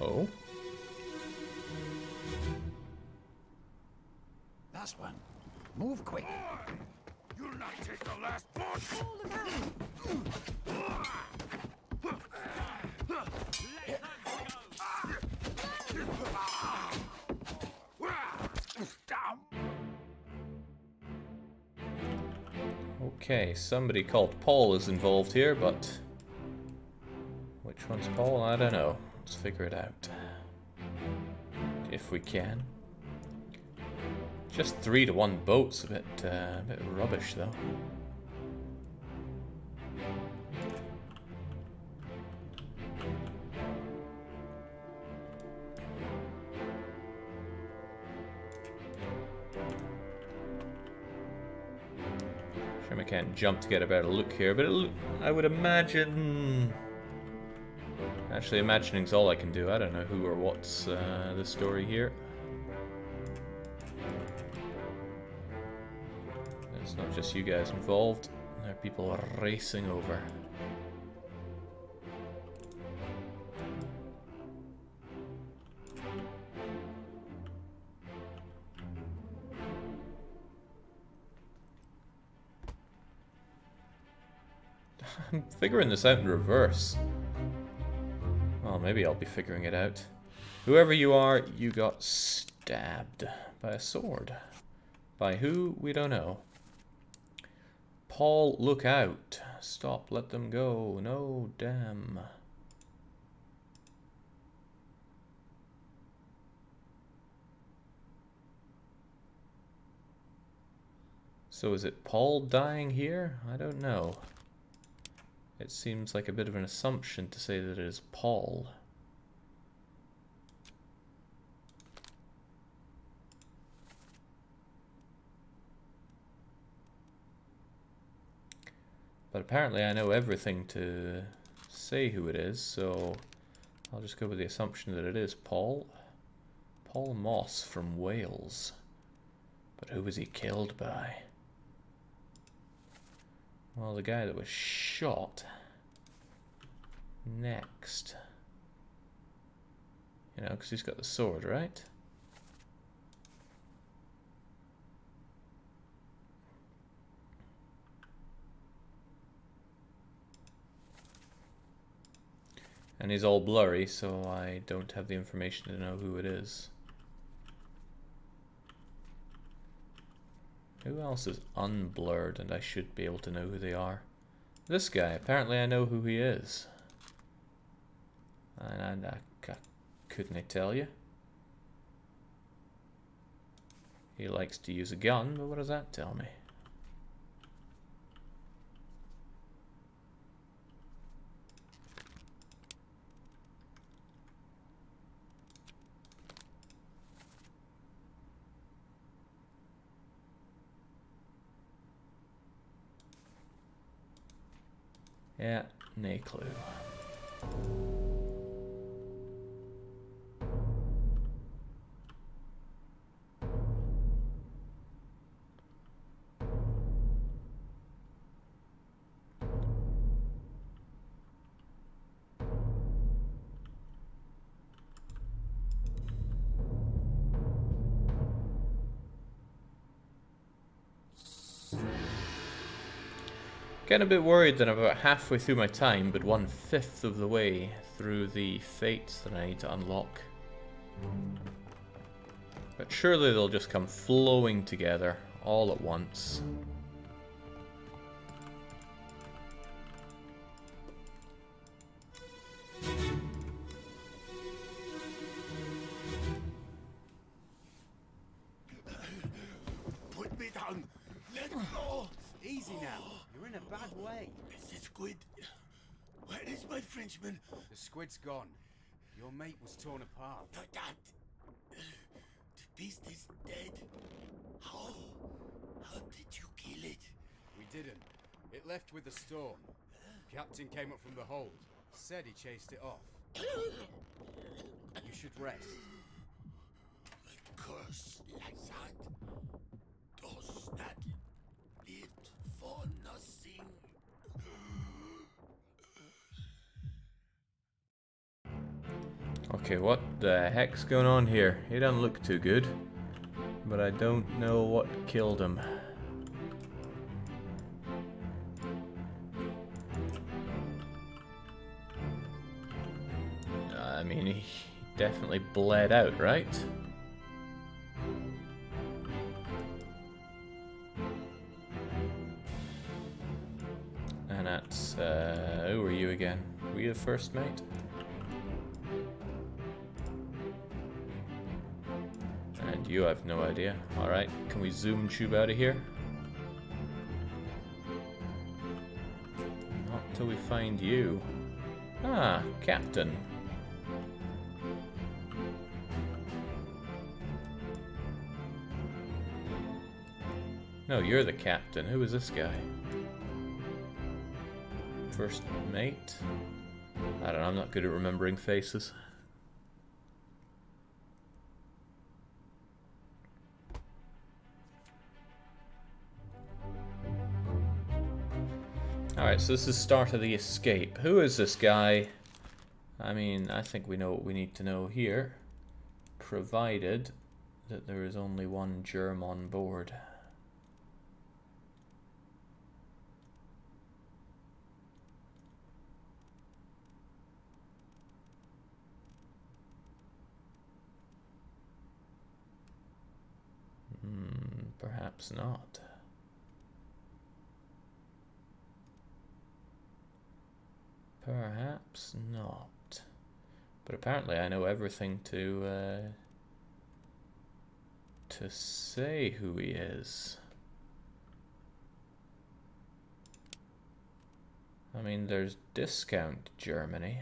Oh. That's one. Move quick. You'll not take the last punch. Okay, somebody called Paul is involved here, but which one's Paul? I don't know. Let's figure it out. If we can. Just 3-to-1 boats, a bit rubbish though. Shame I can't jump to get a better look here, but I would imagine... Actually, imagining's all I can do. I don't know who or what's the story here. It's not just you guys involved. There are people racing over. I'm figuring this out in reverse. Well, maybe I'll be figuring it out. Whoever you are, you got stabbed by a sword. By who? We don't know. Paul, look out. Stop, let them go. No, damn. So is it Paul dying here? I don't know. It seems like a bit of an assumption to say that it is Paul. But apparently I know everything to say who it is, so I'll just go with the assumption that it is Paul. Paul Moss from Wales. But who was he killed by? Well, the guy that was shot next. You know, because he's got the sword, right? And he's all blurry, so I don't have the information to know who it is. Who else is unblurred and I should be able to know who they are? This guy, apparently I know who he is. And I couldn't tell you. He likes to use a gun, but what does that tell me? Yeah, no clue. Getting a bit worried that I'm about halfway through my time, but 1/5 of the way through the fates that I need to unlock. But surely they'll just come flowing together all at once. Put me down. Let go. Easy now. You're in a bad way. It's the squid. Where is my Frenchman? The squid's gone. Your mate was torn apart. The cat. The beast is dead. How? How did you kill it? We didn't. It left with the storm. Captain came up from the hold. Said he chased it off. You should rest. A curse like that does not live for nothing. Okay, what the heck's going on here? He doesn't look too good, but I don't know what killed him. I mean, he definitely bled out, right? And that's, who are you again? Were you the first mate? And you have no idea. Alright, can we zoom tube out of here? Not till we find you. Ah, Captain. No, you're the captain. Who is this guy? First mate? I don't know, I'm not good at remembering faces. Alright, so this is the start of the escape. Who is this guy? I mean, I think we know what we need to know here. Provided that there is only one germ on board. Perhaps not. Perhaps not. But apparently I know everything to say who he is. I mean, there's discount Germany.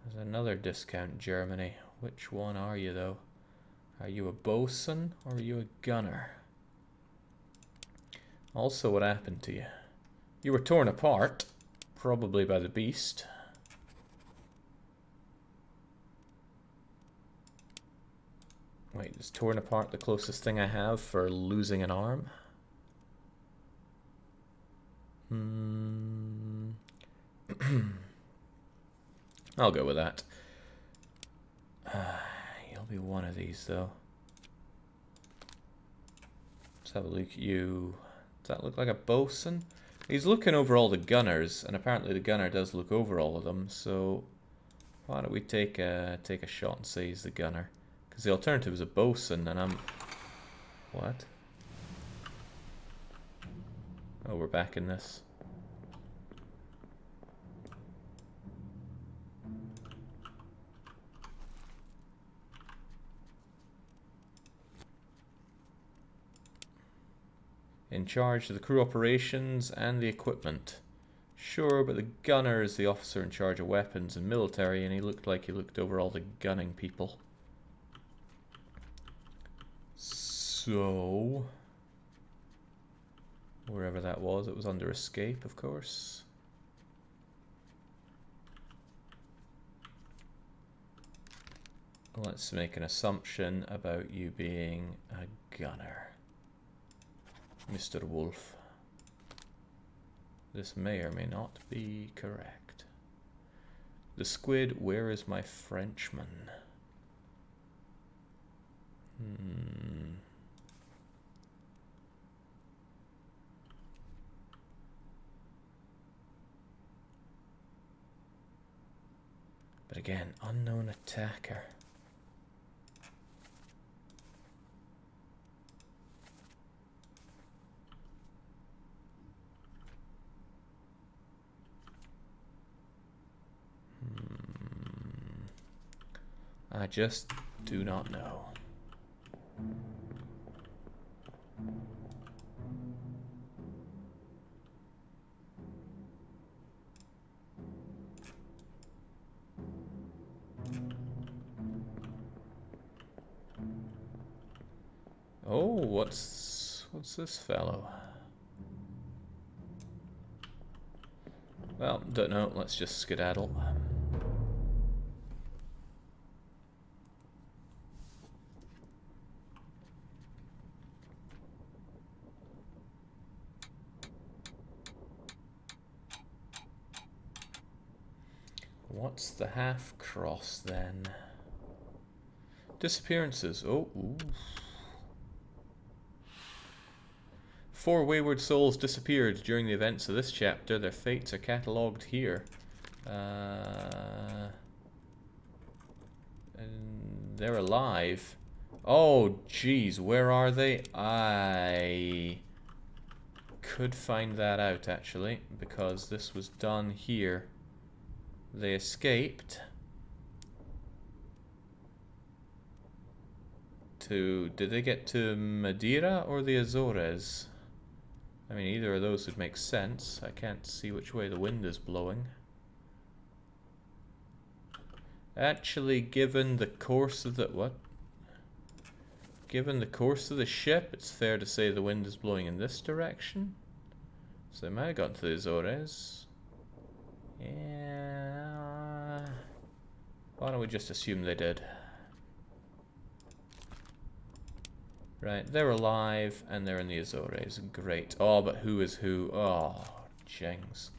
There's another discount Germany. Which one are you, though? Are you a bosun or are you a gunner? Also, what happened to you? You were torn apart, probably by the beast. Wait, is torn apart the closest thing I have for losing an arm? I'll go with that. You'll be one of these, though. Let's have a look at you. Does that look like a bosun? He's looking over all the gunners, and apparently the gunner does look over all of them, so why don't we take a shot and say he's the gunner? Because the alternative is a bosun, and I'm... What? Oh, we're back in this. In charge of the crew operations and the equipment. Sure, but the gunner is the officer in charge of weapons and military, and he looked like he looked over all the gunning people. So... wherever that was, it was under escape, of course. Let's make an assumption about you being a gunner. Mr. Wolf. This may or may not be correct. The squid, where is my Frenchman? But again, unknown attacker. I just do not know. Oh, what's this fellow? Well, don't know. Let's just skedaddle. What's the half-cross, then? Disappearances. Oh, ooh. 4 wayward souls disappeared during the events of this chapter. Their fates are catalogued here. And they're alive. Oh, jeez, where are they? I could find that out, actually, because this was done here. They escaped to... Did they get to Madeira or the Azores? I mean, either of those would make sense. I can't see which way the wind is blowing. Actually, given the course of the... What? given the course of the ship, it's fair to say the wind is blowing in this direction. So they might have gotten to the Azores. Yeah. Why don't we just assume they did? Right, they're alive and they're in the Azores. Great. Oh, but who is who? Oh, jings.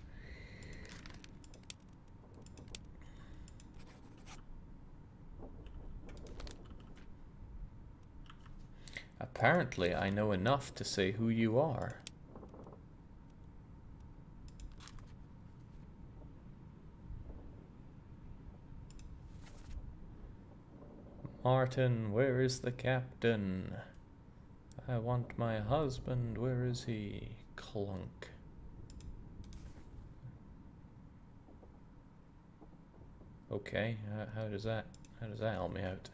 Apparently, I know enough to say who you are. Martin, where is the captain? I want my husband, where is he? Clunk. Okay, how does that help me out?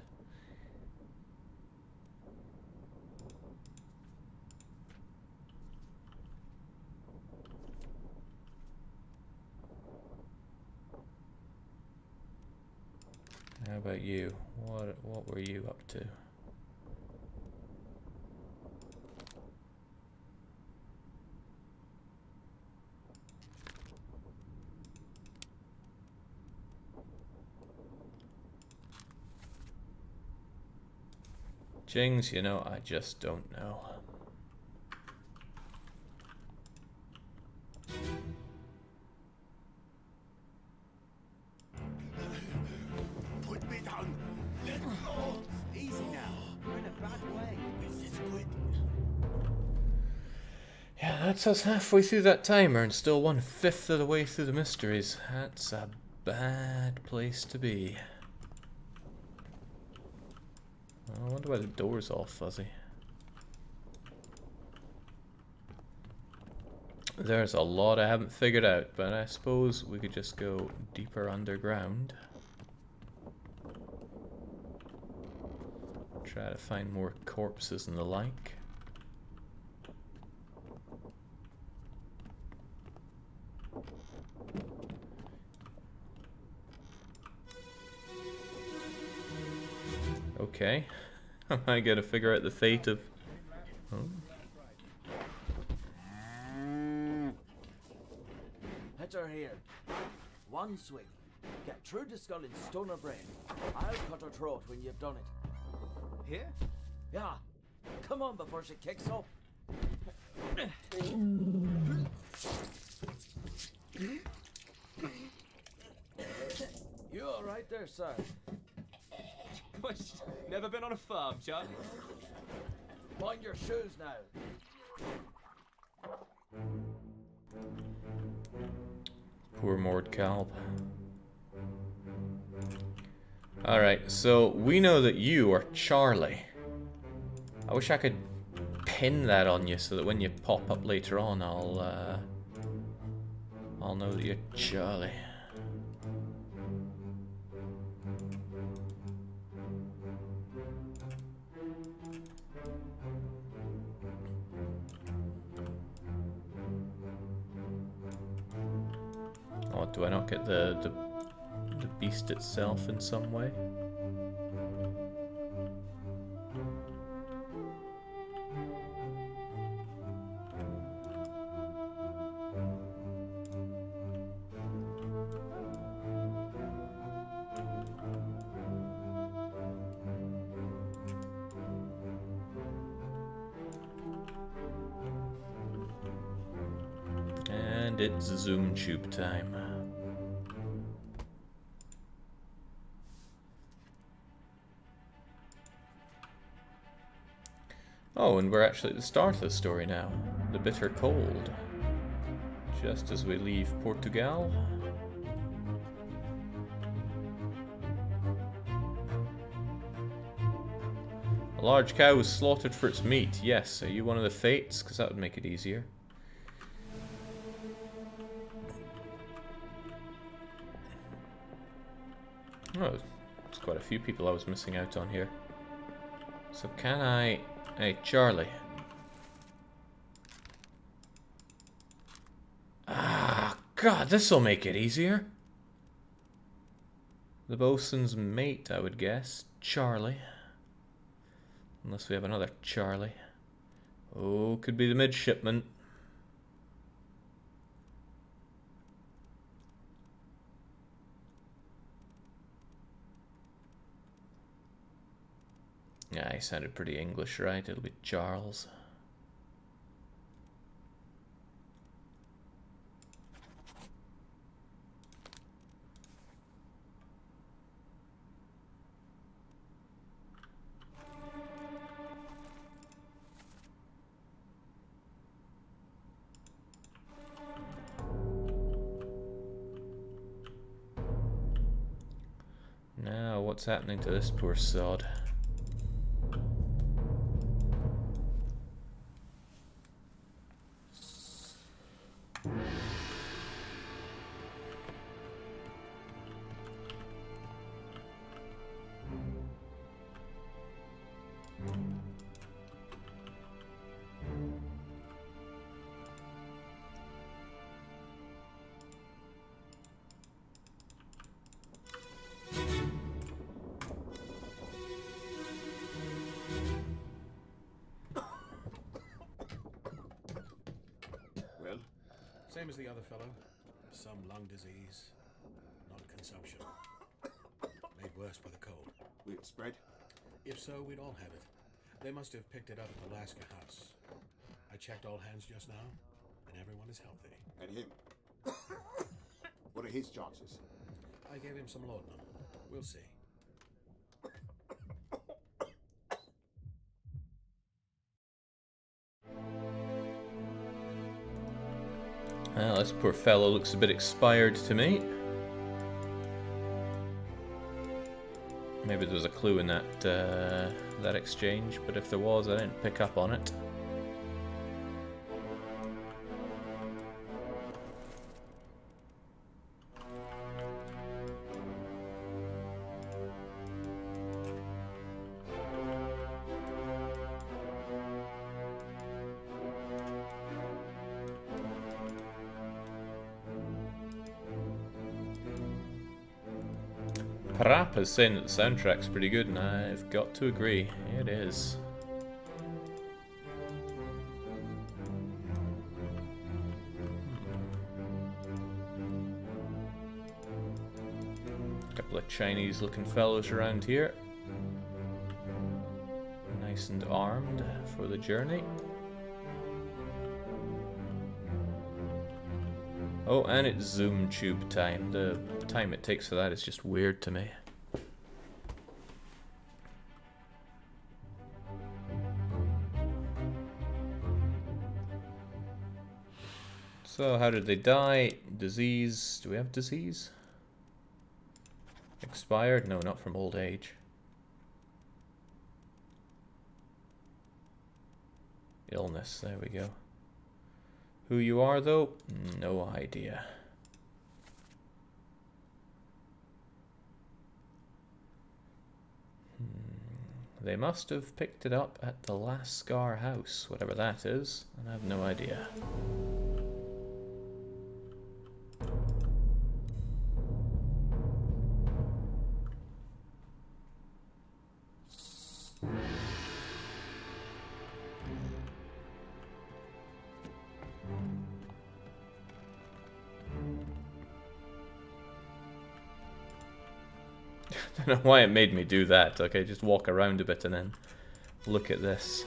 How about you? What were you up to? Jings, you know, I just don't know. Put me down. Let go. Easy now. We're in a bad way. This is good. Yeah, that's us halfway through that timer and still 1/5 of the way through the mysteries. That's a bad place to be. I wonder why the door's all fuzzy. There's a lot I haven't figured out, but I suppose we could just go deeper underground. Try to find more corpses and the like. Okay. I gotta figure out the fate of... Oh. Hit her here. One swing. Get through the skull and stone her brain. I'll cut her throat when you've done it. Here? Yeah. Come on before she kicks up. You all right there, sir? Never been on a farm, Charlie? Mind your shoes now. Poor Mordkalb. Alright, so we know that you are Charlie. I wish I could pin that on you so that when you pop up later on, I'll know that you're Charlie. Oh, do I not get the beast itself in some way? And it's Zoom Tube time. Oh, and we're actually at the start of the story now. The bitter cold. Just as we leave Portugal. A large cow was slaughtered for its meat. Yes, are you one of the fates? Because that would make it easier. Oh, there's quite a few people I was missing out on here. So can I... Hey, Charlie. Ah, God, this'll make it easier. The bosun's mate, I would guess. Charlie. Unless we have another Charlie. Oh, could be the midshipman. Yeah, he sounded pretty English, right? It'll be Charles. Now, what's happening to this poor sod? Well? Same as the other fellow. Some lung disease. Not consumption. Made worse by the cold. Will it spread? If so, we'd all have it. They must have picked it up at the Alaska house. I checked all hands just now, and everyone is healthy. And him? What are his chances? I gave him some laudanum. We'll see. Well, this poor fellow looks a bit expired to me. Maybe there was a clue in that that exchange, but if there was, I didn't pick up on it. Parappa's saying that the soundtrack's pretty good, and I've got to agree. It is. A couple of Chinese-looking fellows around here. Nice and armed for the journey. Oh, and it's zoom tube time. The time it takes for that is just weird to me. So, how did they die? Disease. Do we have disease? Expired? No, not from old age. Illness. There we go. Who you are, though? No idea. They must have picked it up at the Lascar house, whatever that is, and I have no idea. I don't know why it made me do that. Okay, just walk around a bit and then look at this.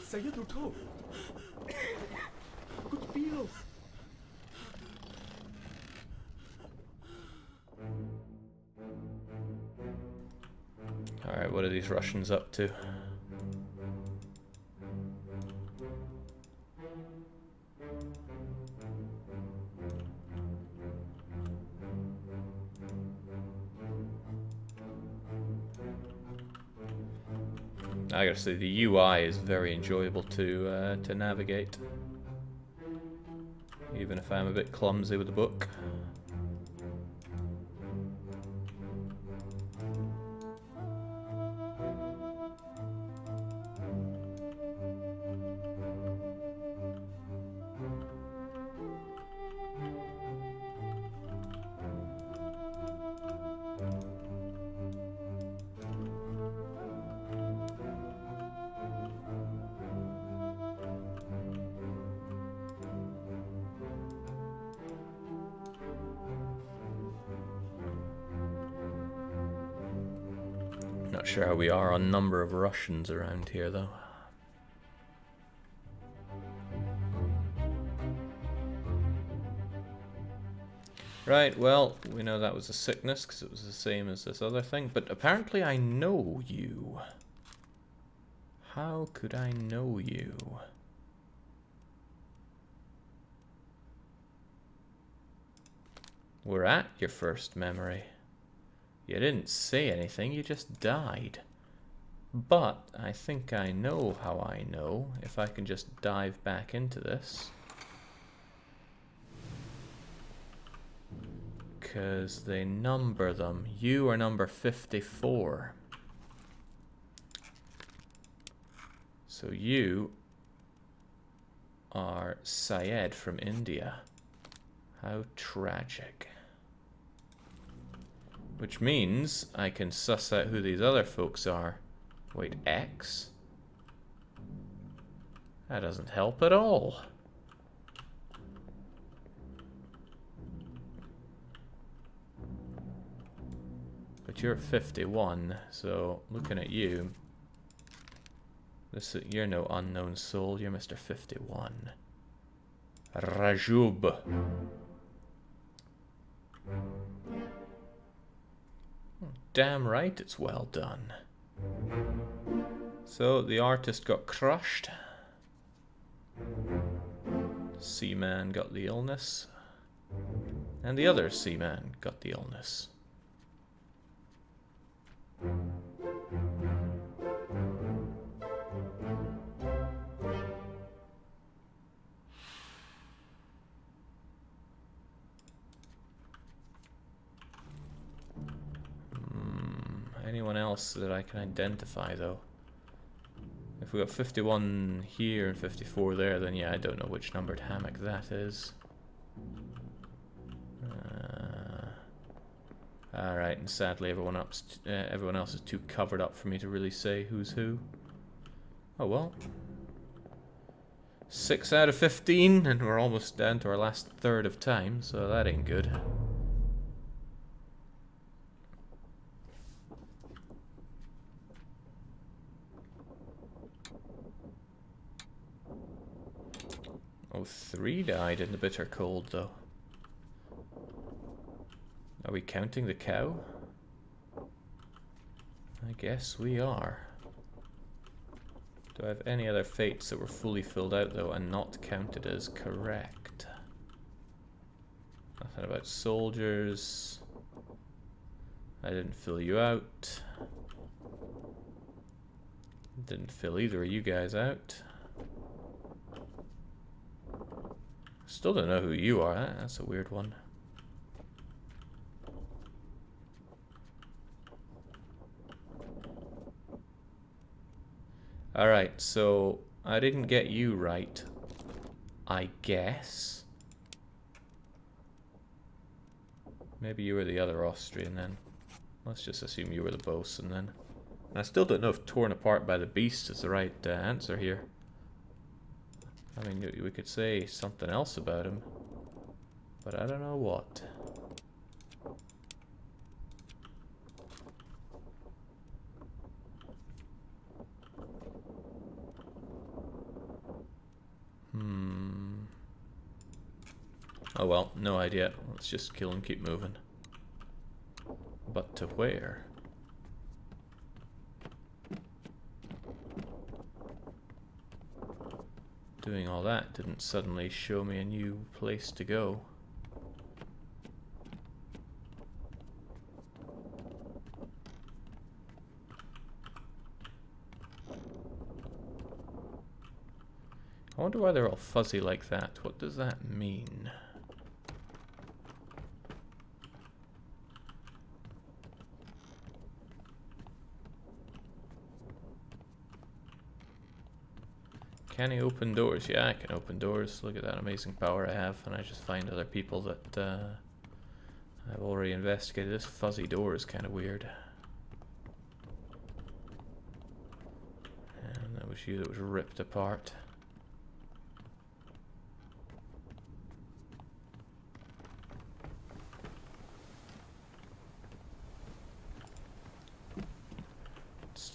Saya tutup. Aku terpilih. Alright, what are these Russians up to? I gotta say, the UI is very enjoyable to navigate, even if I'm a bit clumsy with the book. Not sure how we are on number of Russians around here, though. Right, well, we know that was a sickness because it was the same as this other thing, but apparently I know you. How could I know you? We're at your first memory. You didn't say anything, you just died. But I think I know how I know, if I can just dive back into this. Because they number them. You are number 54. So you are Syed from India. How tragic. Which means I can suss out who these other folks are. Wait, X? That doesn't help at all. But you're 51, so looking at you, you're no unknown soul, you're Mr. 51. Rajub. Damn right it's well done. So the artist got crushed. Seaman got the illness. And the other seaman got the illness. Anyone else that I can identify, though? If we got 51 here and 54 there, then yeah, I don't know which numbered hammock that is. Alright, and sadly everyone else is too covered up for me to really say who's who. Oh well. 6 out of 15, and we're almost down to our last third of time, so that ain't good. Oh, 3 died in the bitter cold, though. Are we counting the cow? I guess we are. Do I have any other fates that were fully filled out, though, and not counted as correct? Nothing about soldiers. I didn't fill you out. Didn't fill either of you guys out. Still don't know who you are. That's a weird one. Alright, so I didn't get you right, I guess. Maybe you were the other Austrian then. Let's just assume you were the bosun then. And I still don't know if torn apart by the beast is the right answer here. I mean, we could say something else about him, but I don't know what. Oh well, no idea. Let's just kill and keep moving. But to where? Doing all that didn't suddenly show me a new place to go. I wonder why they're all fuzzy like that. What does that mean? Can he open doors? Yeah, I can open doors. Look at that amazing power I have, and I just find other people that I've already investigated. This fuzzy door is kind of weird. And that was you that was ripped apart.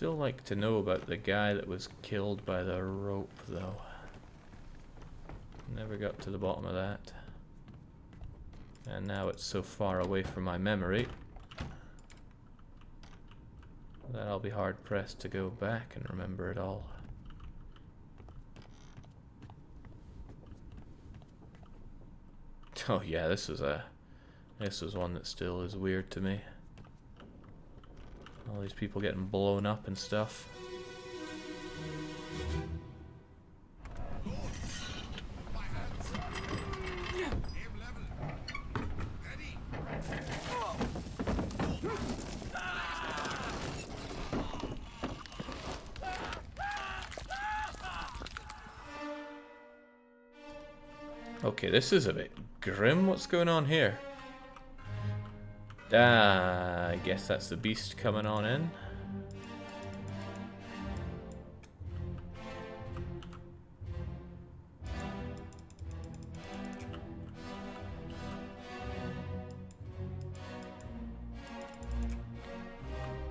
Still like to know about the guy that was killed by the rope, though. Never got to the bottom of that. And now it's so far away from my memory that I'll be hard pressed to go back and remember it all. Oh yeah, this was one that still is weird to me. All these people getting blown up and stuff. Okay, this is a bit grim. What's going on here? I guess that's the beast coming on in.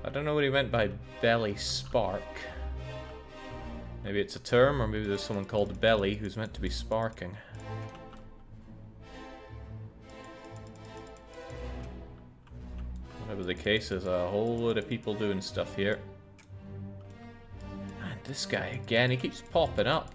I don't know what he meant by belly spark. Maybe it's a term, or maybe there's someone called Belly who's meant to be sparking. Whatever the case, there's a whole load of people doing stuff here. And this guy again, he keeps popping up.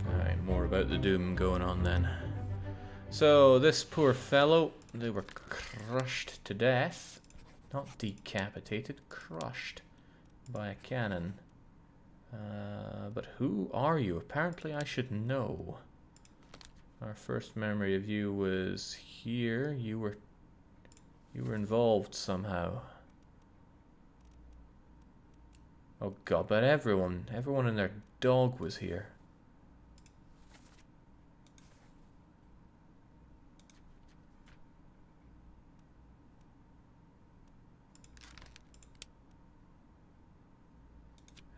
Alright, more about the doom going on then. So, this poor fellow, they were crushed to death. Not decapitated, crushed by a cannon. But who are you? Apparently I should know. Our first memory of you was here. You were involved somehow. Oh god, but everyone and their dog was here.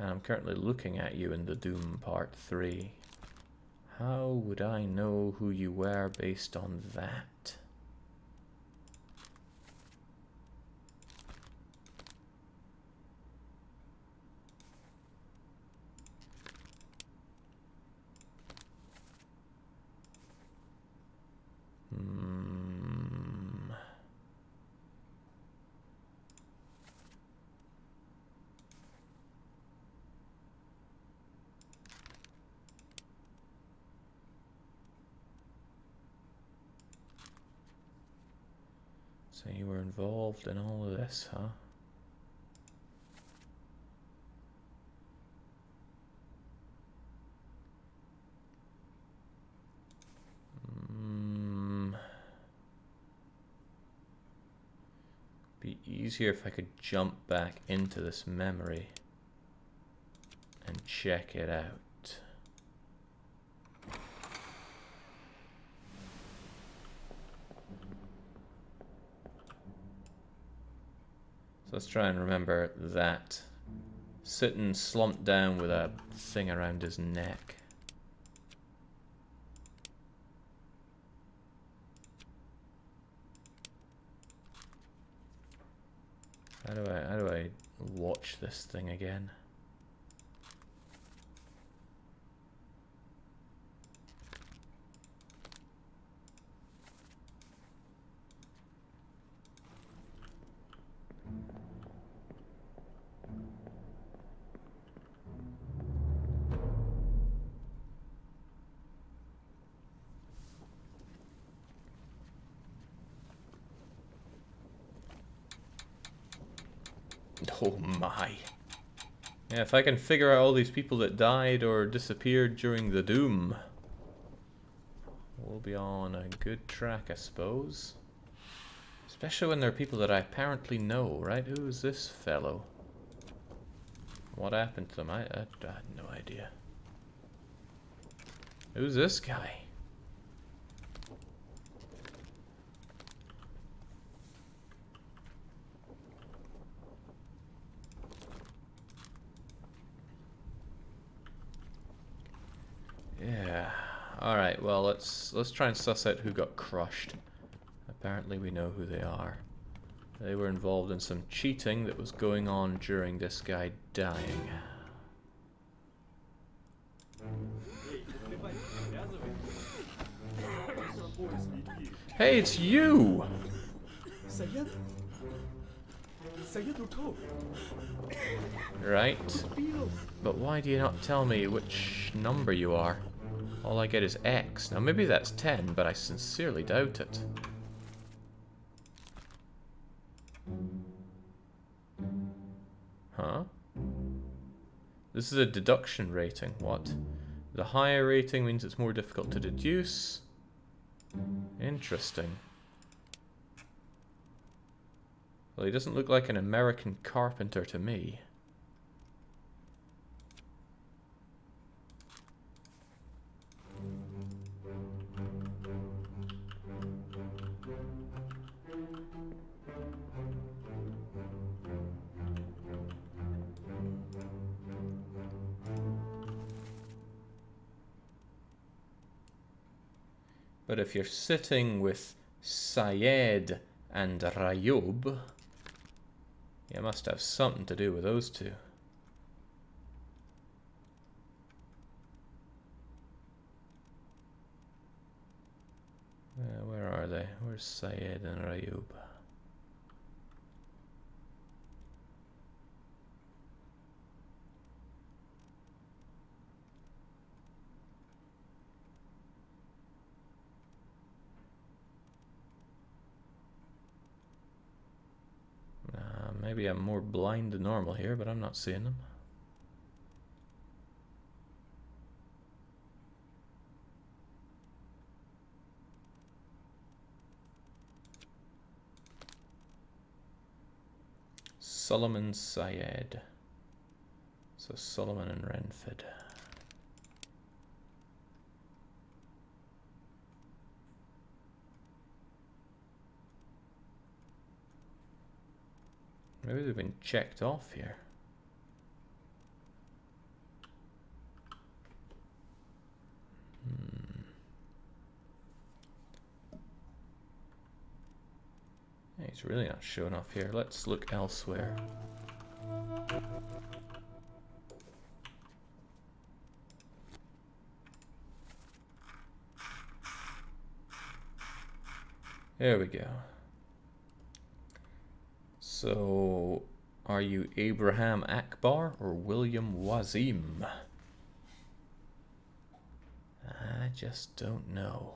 And I'm currently looking at you in the Doom Part 3. How would I know who you were based on that? So you were involved in all of this, huh? Be easier if I could jump back into this memory and check it out. So let's try and remember that. Sitting slumped down with a thing around his neck. How do I watch this thing again? Oh my. Yeah, if I can figure out all these people that died or disappeared during the Doom, we'll be on a good track, I suppose. Especially when there are people that I apparently know, right? Who is this fellow? What happened to them? I had no idea. Who's this guy? let's try and suss out who got crushed. Apparently we know who they are. They were involved in some cheating that was going on during this guy dying. Hey, it's you! Right. But why do you not tell me which number you are? All I get is X. Now maybe that's 10, but I sincerely doubt it. Huh? This is a deduction rating. What? The higher rating means it's more difficult to deduce. Interesting. Well, he doesn't look like an American carpenter to me. But if you're sitting with Syed and Rayub, you must have something to do with those two. Where are they? Where's Syed and Rayub? Maybe I'm more blind than normal here, but I'm not seeing them. Solomon Syed. So Solomon and Renford. Maybe they've been checked off here. Yeah, he's really not showing off here. Let's look elsewhere. There we go. So, are you Abraham Akbar or William Wazim? I just don't know.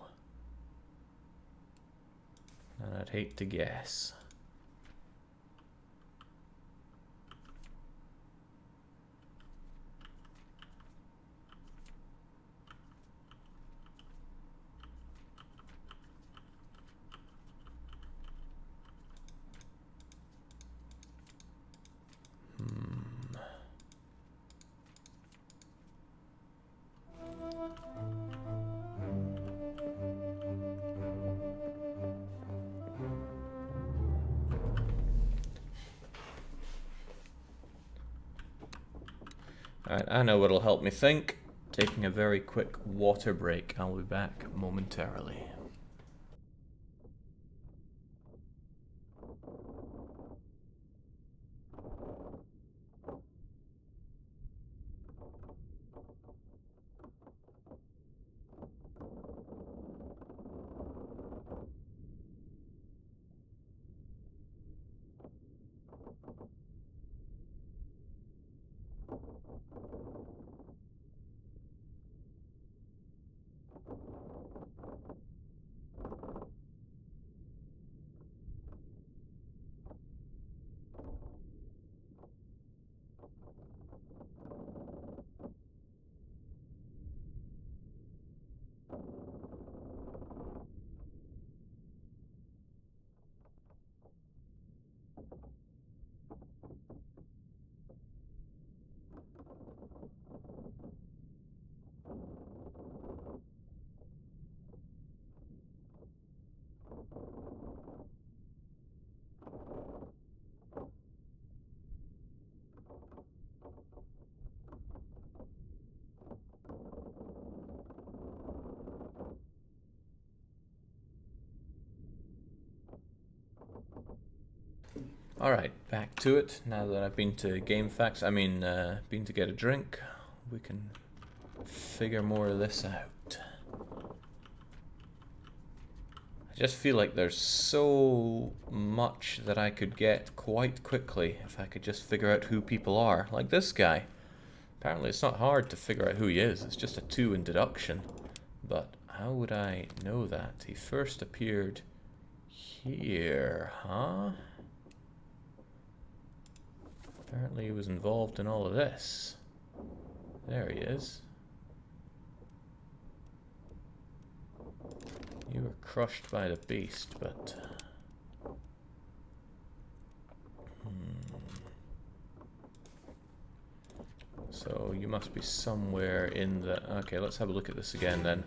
And I'd hate to guess. Alright, I know what'll help me think. Taking a very quick water break. I'll be back momentarily. Alright, back to it. Now that I've been to been to get a drink, we can figure more of this out. I just feel like there's so much that I could get quite quickly if I could just figure out who people are. Like this guy. Apparently it's not hard to figure out who he is, it's just a 2 in deduction. But how would I know that? He first appeared here, huh? Apparently he was involved in all of this. There he is. You were crushed by the beast, but... So you must be somewhere in the... Okay, let's have a look at this again then.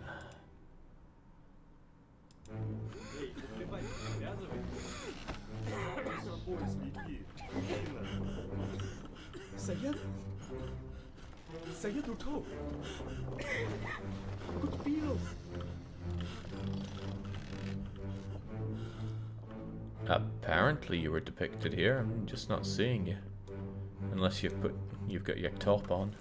Apparently you were depicted here. I'm just not seeing you. Unless you've got your top on.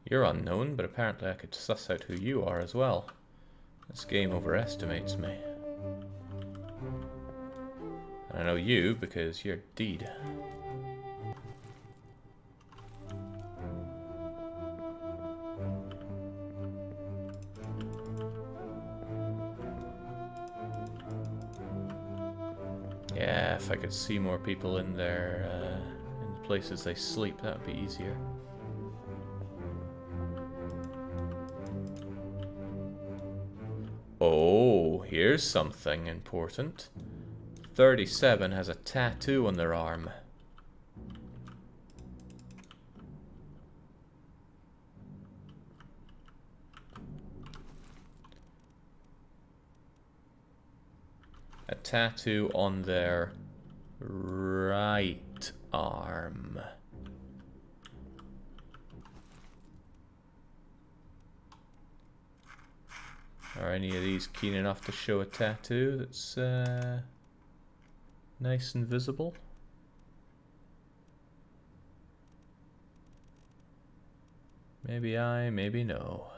You're unknown, but apparently I could suss out who you are as well. This game overestimates me. And I know you because you're Deed. Yeah, if I could see more people in there, in the places they sleep, that would be easier. Oh, here's something important. 37 has a tattoo on their arm. A tattoo on their right arm. Are any of these keen enough to show a tattoo that's nice and visible? Maybe I, maybe no.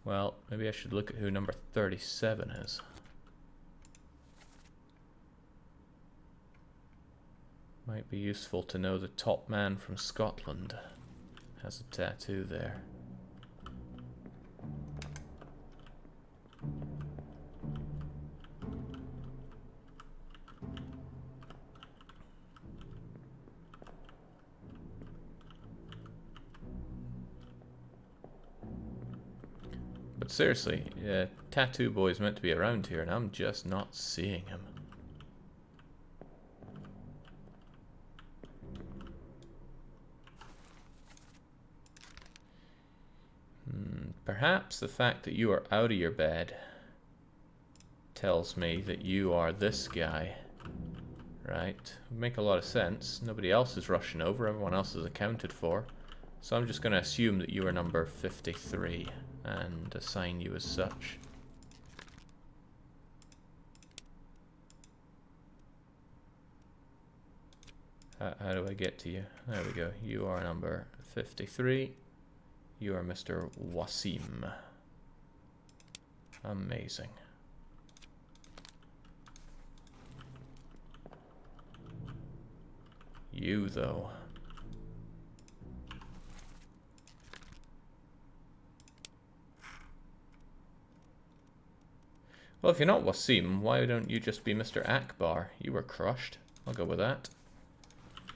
Well, maybe I should look at who number 37 is. Might be useful to know the top man from Scotland has a tattoo there. But seriously, Tattoo Boy's meant to be around here and I'm just not seeing him. Perhaps the fact that you are out of your bed tells me that you are this guy. Right? Would make a lot of sense. Nobody else is rushing over, everyone else is accounted for. So I'm just going to assume that you are number 53 and assign you as such. How do I get to you? There we go. You are number 53. You are Mr. Wasim. Amazing. You, though. Well, if you're not Wasim, why don't you just be Mr. Akbar? You were crushed. I'll go with that.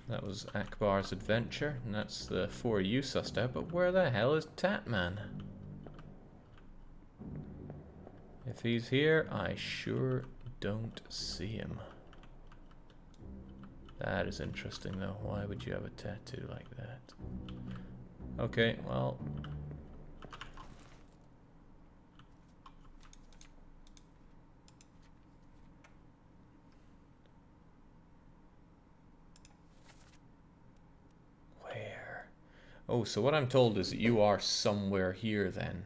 That was Akbar's adventure, and that's the 4 you sussed out, but where the hell is Tatman? If he's here, I sure don't see him. That is interesting though. Why would you have a tattoo like that? Okay, well... Where? Oh, so what I'm told is that you are somewhere here then.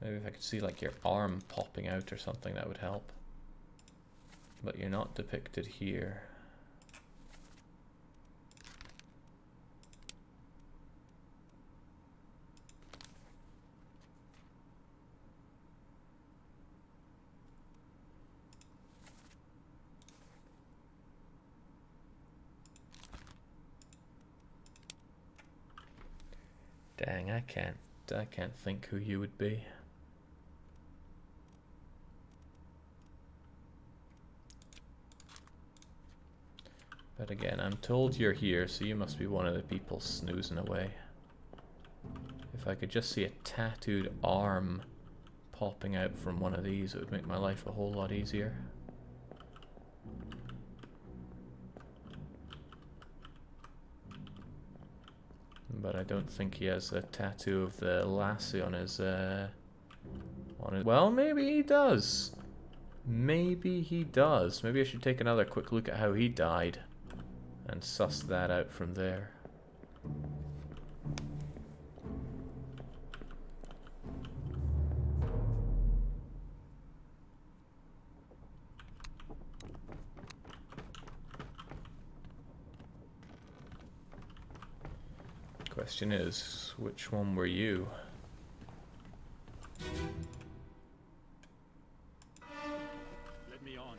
Maybe if I could see like your arm popping out or something, that would help. But you're not depicted here. Dang, I can't think who you would be. But again, I'm told you're here, so you must be one of the people snoozing away. If I could just see a tattooed arm popping out from one of these, it would make my life a whole lot easier. But I don't think he has a tattoo of the lassie on his, well, maybe he does. Maybe he does. Maybe I should take another quick look at how he died and suss that out from there. Question is, which one were you? Let me on.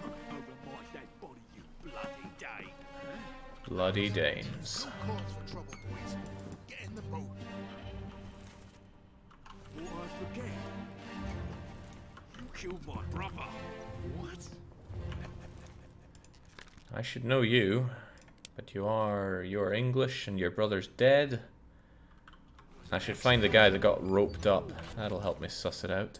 Over my dead body, you bloody Dane. Bloody Danes. Cause for trouble, boys. Get in the boat. Thought I'd forget. You killed my brother. What? I should know you, but you're English and your brother's dead. I should find the guy that got roped up. That'll help me suss it out.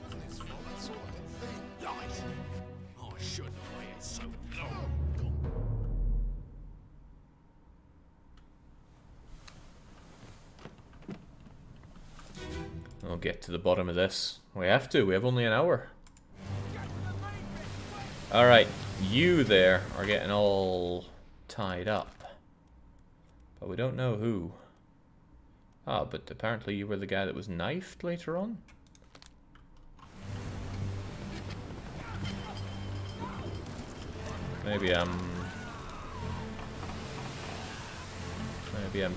Wasn't his fault, that sort of thing. Lies. I shouldn't have waited so long. We'll get to the bottom of this. We have to. We have only an hour. Alright, you there are getting all tied up. But we don't know who. Ah, but apparently you were the guy that was knifed later on? Maybe I'm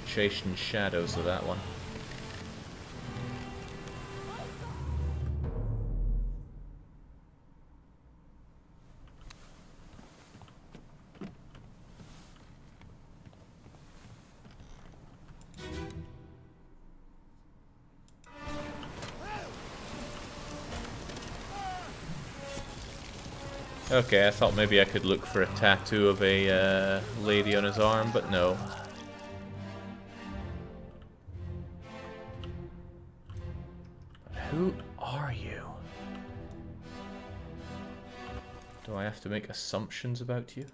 chasing shadows of that one. Okay, I thought maybe I could look for a tattoo of a lady on his arm, but no. But who are you? Do I have to make assumptions about you?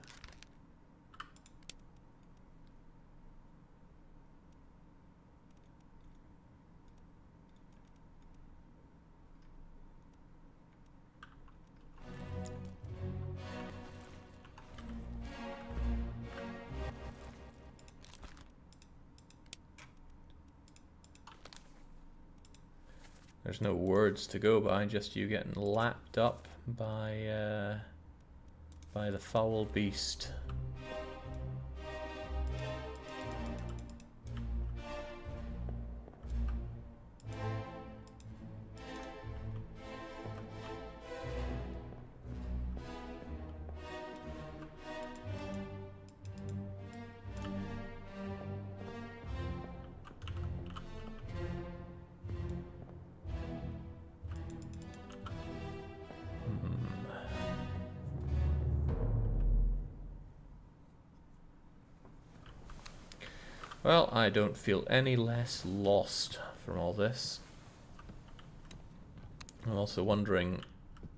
There's no words to go by, just you getting lapped up by the foul beast. Well, I don't feel any less lost from all this. I'm also wondering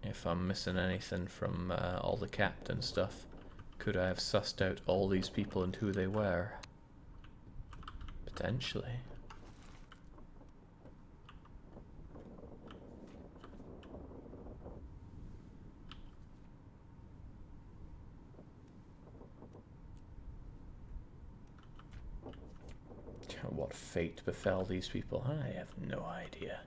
if I'm missing anything from all the captain stuff. Could I have sussed out all these people and who they were? Potentially. What fate befell these people? I have no idea.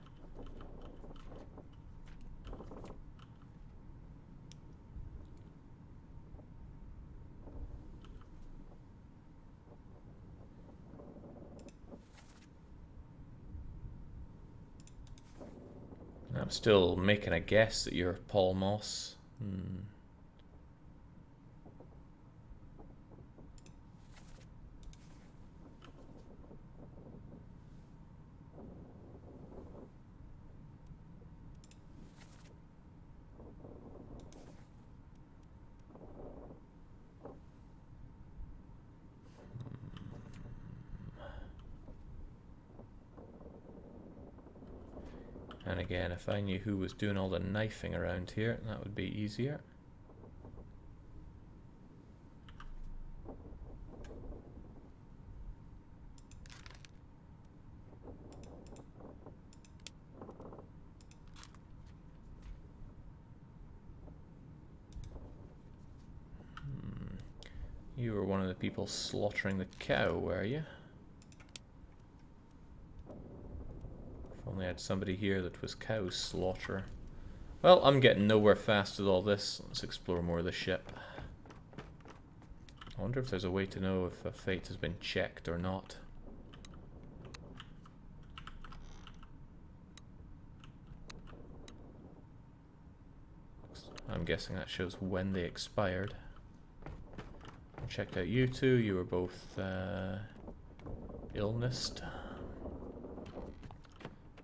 I'm still making a guess that you're Paul Moss. And again, if I knew who was doing all the knifing around here, that would be easier. You were one of the people slaughtering the cow, were you? If only I had somebody here that was cow slaughterer. Well, I'm getting nowhere fast with all this. Let's explore more of the ship. I wonder if there's a way to know if a fate has been checked or not. I'm guessing that shows when they expired. I checked out you two. You were both illnessed.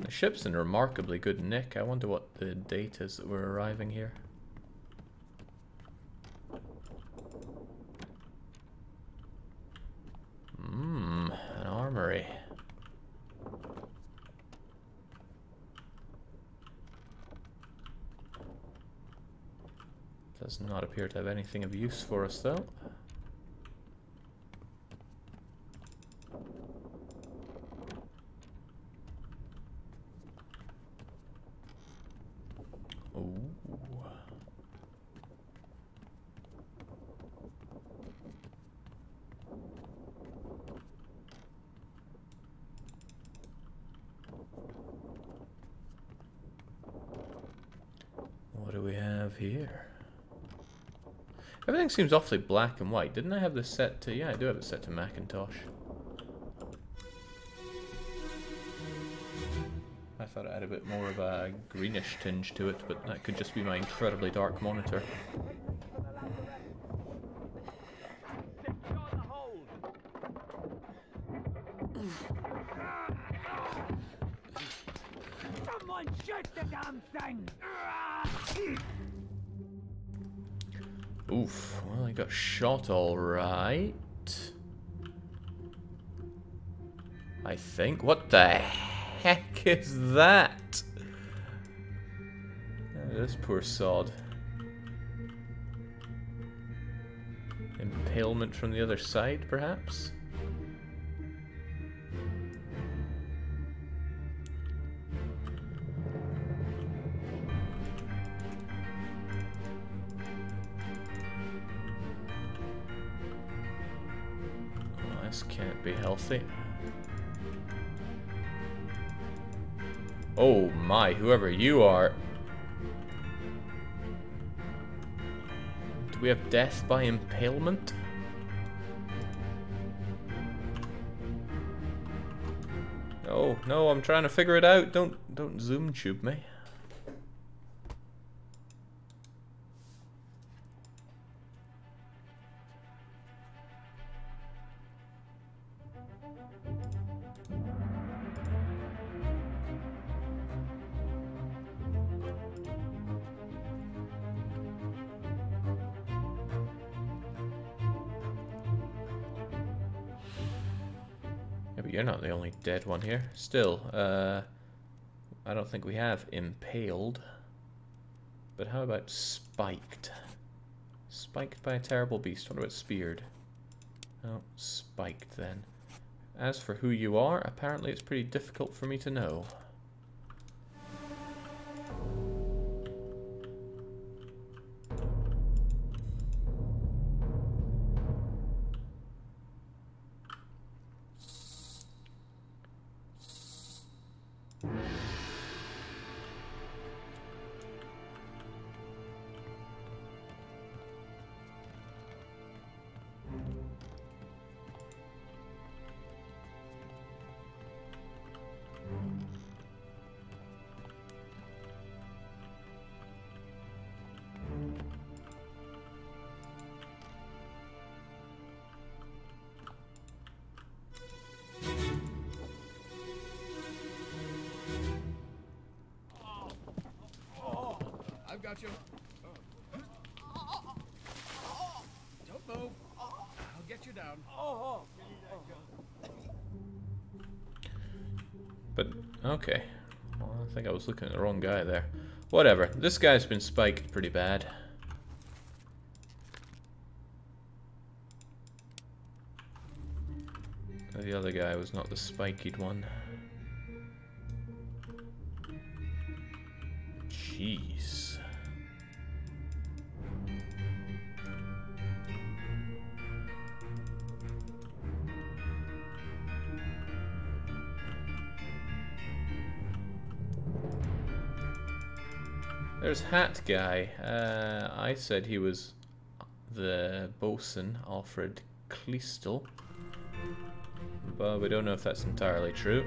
The ship's in remarkably good nick. I wonder what the date is that we're arriving here. An armory. Does not appear to have anything of use for us, though. What do we have here? Everything seems awfully black and white. Didn't I have this set to... Yeah, I do have it set to Macintosh. I thought it had a bit more of a greenish tinge to it, but that could just be my incredibly dark monitor. Someone shoot the damn thing! Oof, well, I got shot all right. I think. What the heck is that? This poor sod. Impalement from the other side, perhaps? This can't be healthy. Oh my, whoever you are. Do we have death by impalement? Oh no, I'm trying to figure it out. Don't zoom tube me. Yeah, but you're not the only dead one here. Still, I don't think we have impaled. But how about spiked? Spiked by a terrible beast. What about speared? Oh, spiked then. As for who you are, apparently it's pretty difficult for me to know. I've got you. Don't move. I'll get you down. But, okay. Well, I think I was looking at the wrong guy there. Whatever. This guy's been spiked pretty bad. The other guy was not the spikied one. Jeez. There's Hat Guy. I said he was the bosun, Alfred Kleistel. But we don't know if that's entirely true.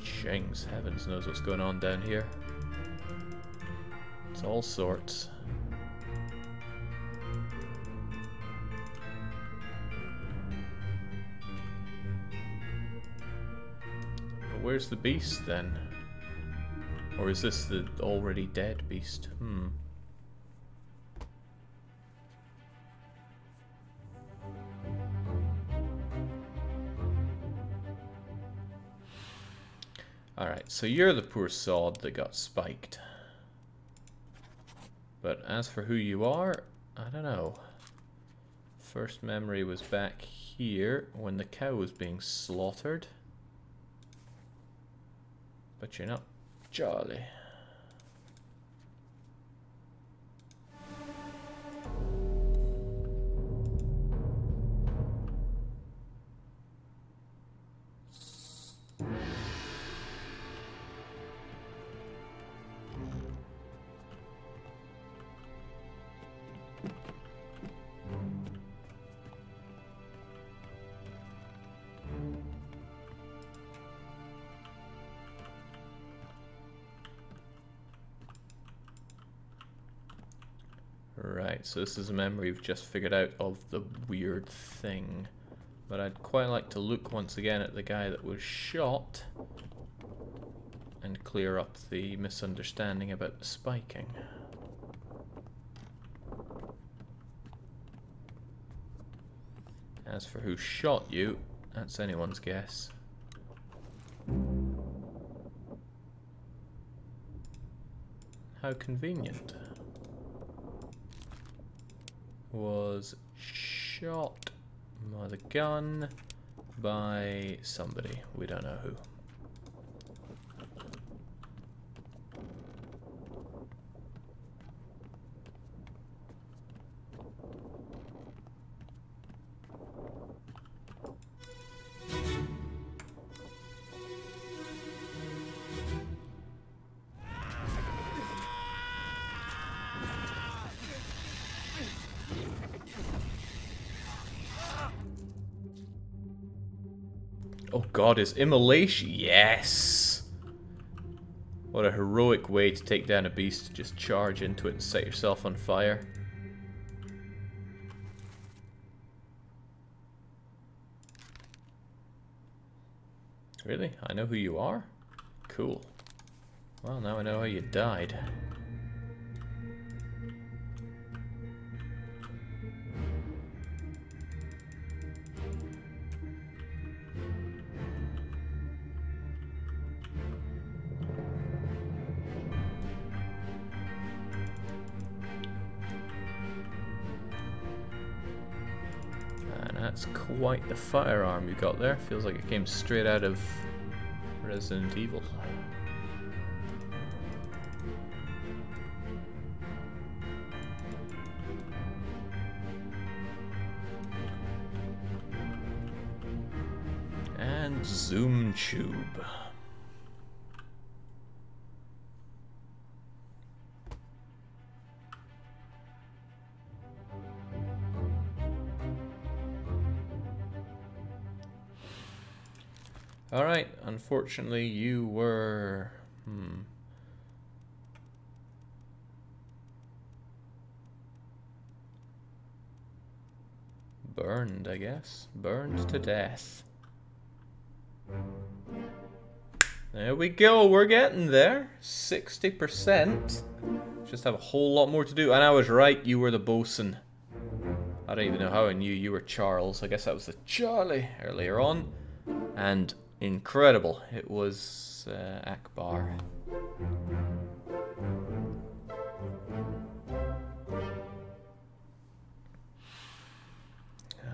Jings, heavens knows what's going on down here. It's all sorts. But where's the beast then? Or is this the already dead beast? Alright, so you're the poor sod that got spiked. But as for who you are, I don't know. First memory was back here when the cow was being slaughtered. But you're not Charlie. Right, so this is a memory we've just figured out of the weird thing. But I'd quite like to look once again at the guy that was shot and clear up the misunderstanding about the spiking. As for who shot you, that's anyone's guess. How convenient. Was shot by the gun by somebody. We don't know who. Oh god, is immolation? Yes! What a heroic way to take down a beast. Just charge into it and set yourself on fire. Really? I know who you are? Cool. Well, now I know how you died. That's quite the firearm you got there. Feels like it came straight out of Resident Evil. And zoom tube. Alright, unfortunately you were... burned, I guess. Burned to death. There we go, we're getting there. 60%. Just have a whole lot more to do. And I was right, you were the bosun. I don't even know how I knew you were Charles. I guess that was the Charlie earlier on. And incredible, it was Akbar.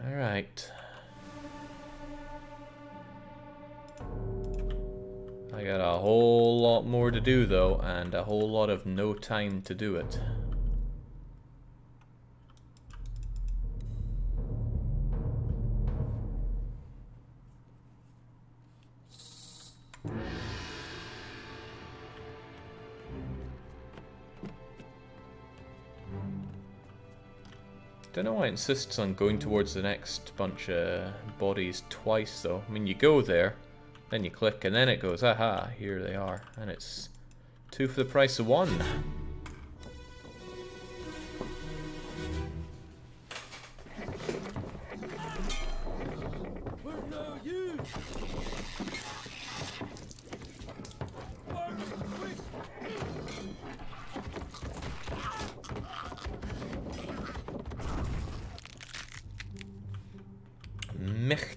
Alright. I got a whole lot more to do though, and a whole lot of no time to do it. Don't know why it insists on going towards the next bunch of bodies twice though. I mean, you go there, then you click, and then it goes, aha, here they are. And it's 2 for the price of 1.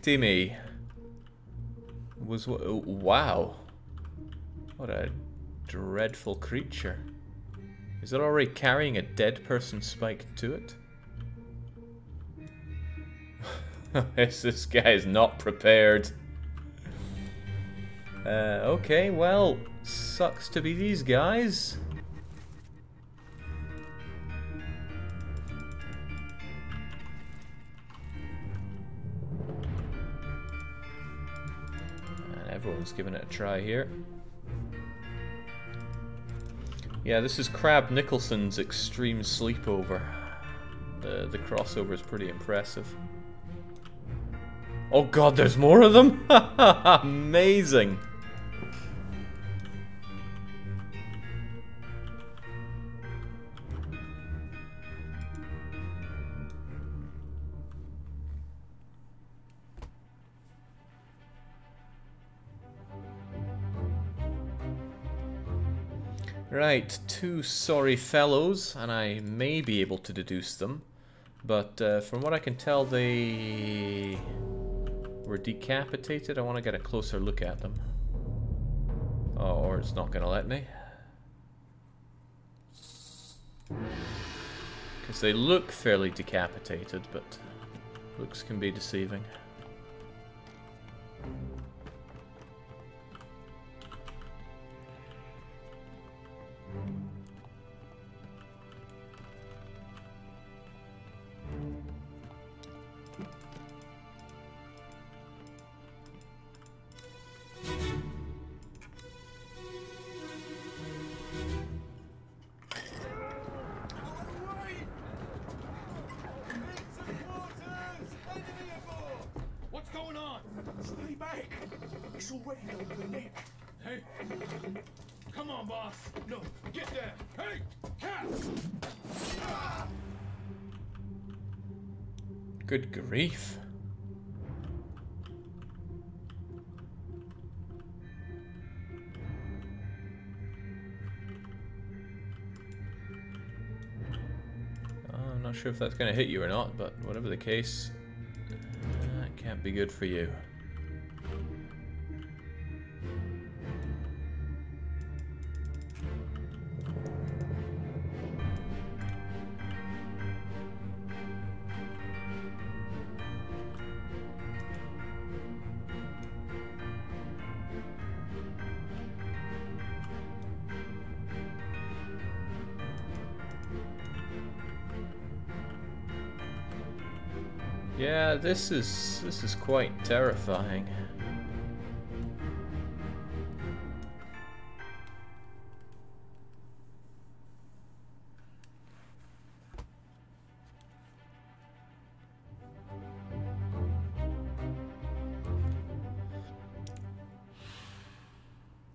Me was what? Oh, wow, what a dreadful creature. Is it already carrying a dead person spiked to it? This guy is not prepared. Okay, well, sucks to be these guys. Everyone's giving it a try here. Yeah, this is Crab Nicholson's Extreme Sleepover. The crossover is pretty impressive. Oh god, there's more of them? Amazing! Right, 2 sorry fellows, and I may be able to deduce them, but from what I can tell they were decapitated. I want to get a closer look at them. Oh, or it's not going to let me. Because they look fairly decapitated, but looks can be deceiving. Stay back! It's already over the neck. Hey! Come on, boss! No, get there! Hey! Cat! Ah! Good grief. I'm not sure if that's going to hit you or not, but whatever the case, that can't be good for you. Yeah, this is quite terrifying.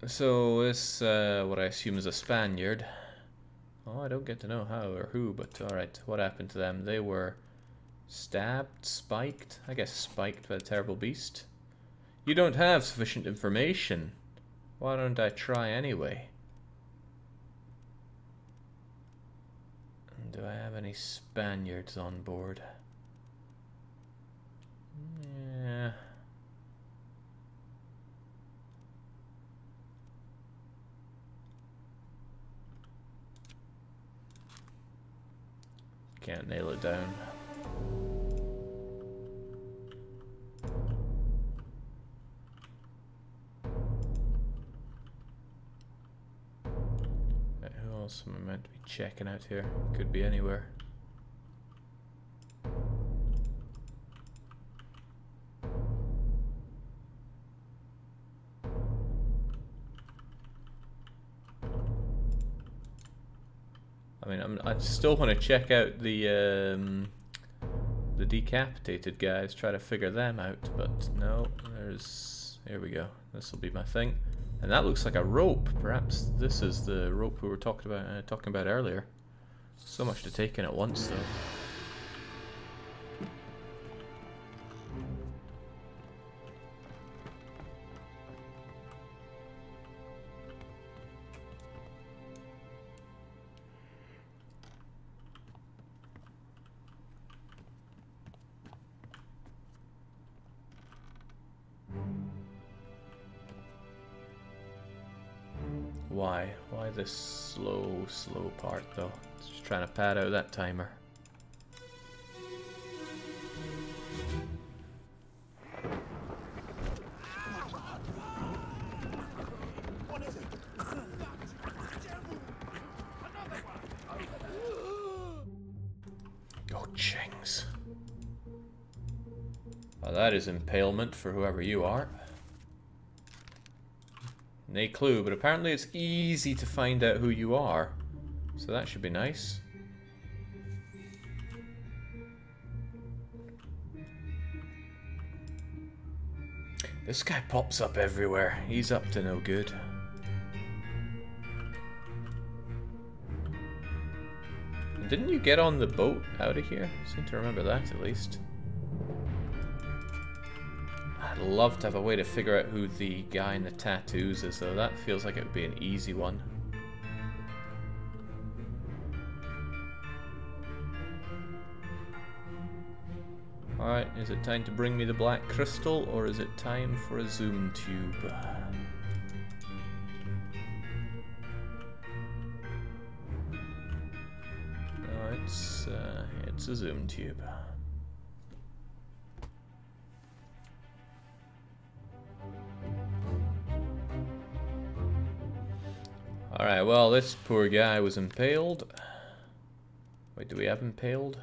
So this, what I assume is a Spaniard. Oh, I don't get to know how or who, but alright, what happened to them? They were stabbed, spiked? I guess spiked by the terrible beast. You don't have sufficient information. Why don't I try anyway? Do I have any Spaniards on board? Yeah. Can't nail it down. Right, who else am I meant to be checking out here? Could be anywhere. I mean, I still want to check out the decapitated guys, try to figure them out, but no, here we go. This will be my thing. And that looks like a rope. Perhaps this is the rope we were talking about earlier. So much to take in at once, though. Why? Why this slow part though? It's just trying to pad out that timer. Oh, chings. Well, that is impalement for whoever you are. No clue, but apparently it's easy to find out who you are. So that should be nice. This guy pops up everywhere. He's up to no good. And didn't you get on the boat out of here? I seem to remember that at least. I'd love to have a way to figure out who the guy in the tattoos is, though. That feels like it would be an easy one. Alright, is it time to bring me the black crystal, or is it time for a zoom tube? No, it's a zoom tube. Alright, well, this poor guy was impaled. Wait, do we have impaled?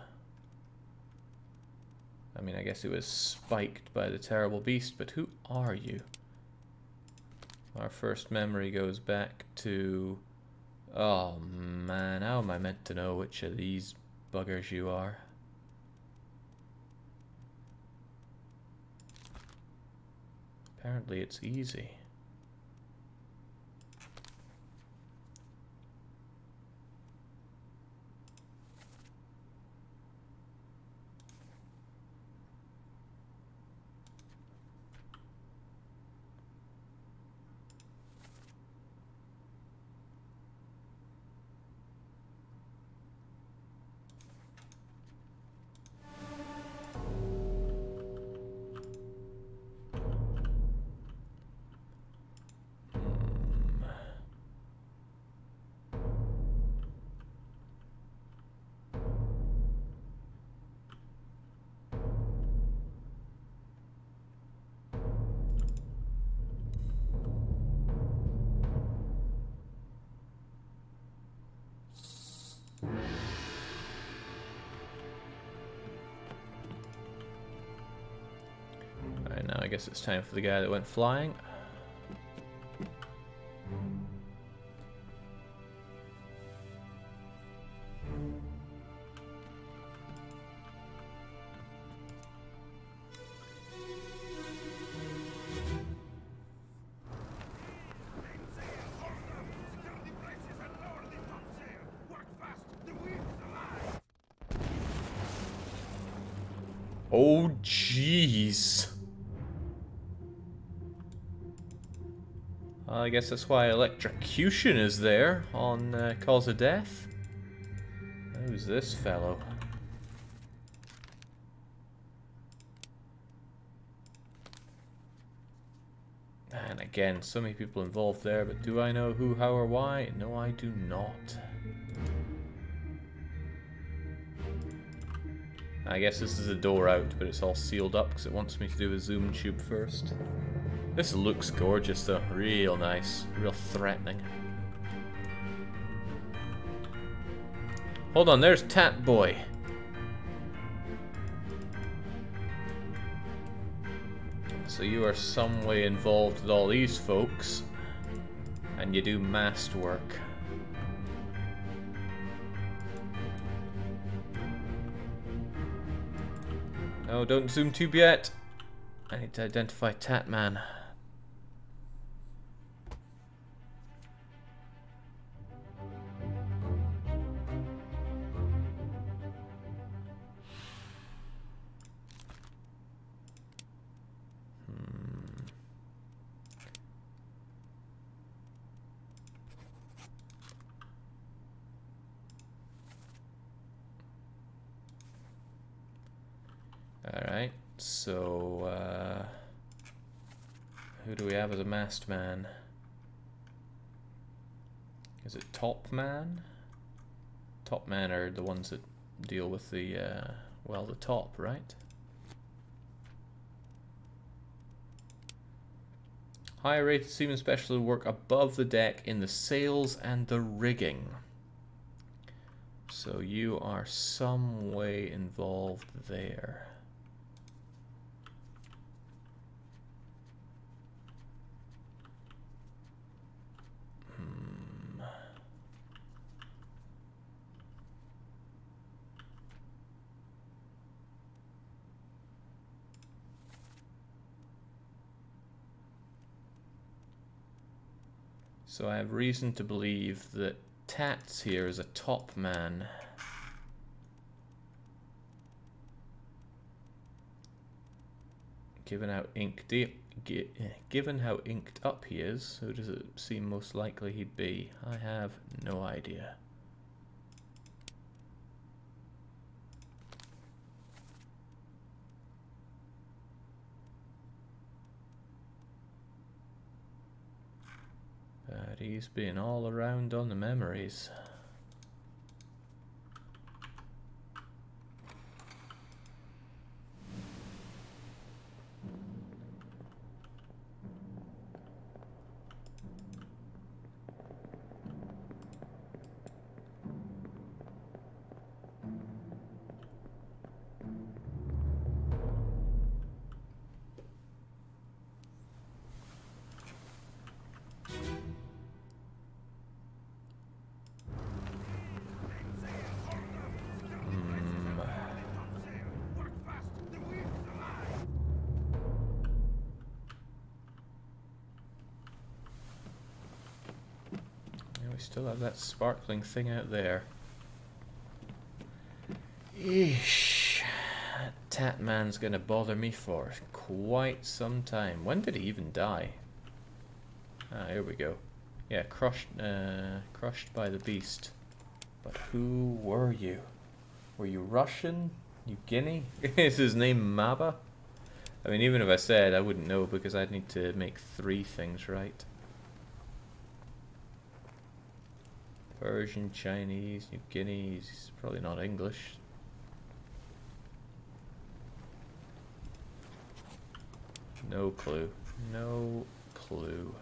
I mean, I guess he was spiked by the terrible beast, but who are you? Our first memory goes back to... Oh man, how am I meant to know which of these buggers you are? Apparently it's easy. I guess it's time for the guy that went flying. Oh, jeez. I guess that's why electrocution is there on cause of death. Who's this fellow? And again, so many people involved there, but do I know who, how, or why? No, I do not. I guess this is a door out, but it's all sealed up because it wants me to do a zoom tube first. This looks gorgeous though, real nice, real threatening. Hold on, there's Tat Boy. So you are some way involved with all these folks, and you do mast work. No, don't zoom tube yet. I need to identify Tatman. Alright, so who do we have as a mast man? Is it top man? Top man are the ones that deal with the, well, the top, right? Higher rated seaman specialists who work above the deck in the sails and the rigging. So you are some way involved there. So I have reason to believe that Tats here is a top man. Given how given how inked up he is, who does it seem most likely he'd be? I have no idea. But he's been all around on the memories. We still have that sparkling thing out there. Eesh. That Tatman's gonna bother me for quite some time. When did he even die? Ah, here we go. Yeah, crushed by the beast. But who were you? Were you Russian? New Guinea? Is his name Maba? I mean, even if I said, I wouldn't know because I'd need to make 3 things right. Persian, Chinese, New Guinea, he's probably not English. No clue. No clue.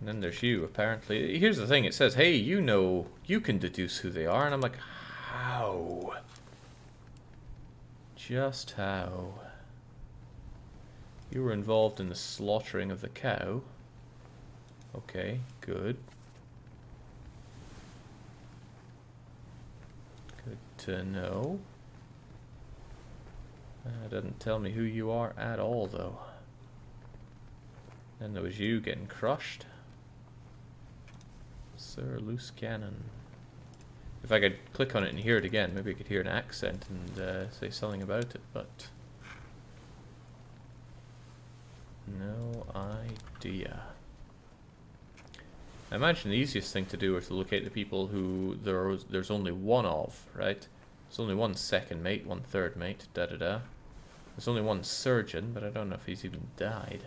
And then there's you, apparently. Here's the thing, it says, hey, you know, you can deduce who they are. And I'm like, how? Just how? You were involved in the slaughtering of the cow. Okay, good. Good to know. Doesn't tell me who you are at all, though. Then there was you getting crushed. Sir Loose Cannon. If I could click on it and hear it again, maybe I could hear an accent and say something about it, but... no idea. I imagine the easiest thing to do is to locate the people who there's only one of, right? There's only one second mate, one third mate, da-da-da. There's only one surgeon, but I don't know if he's even died.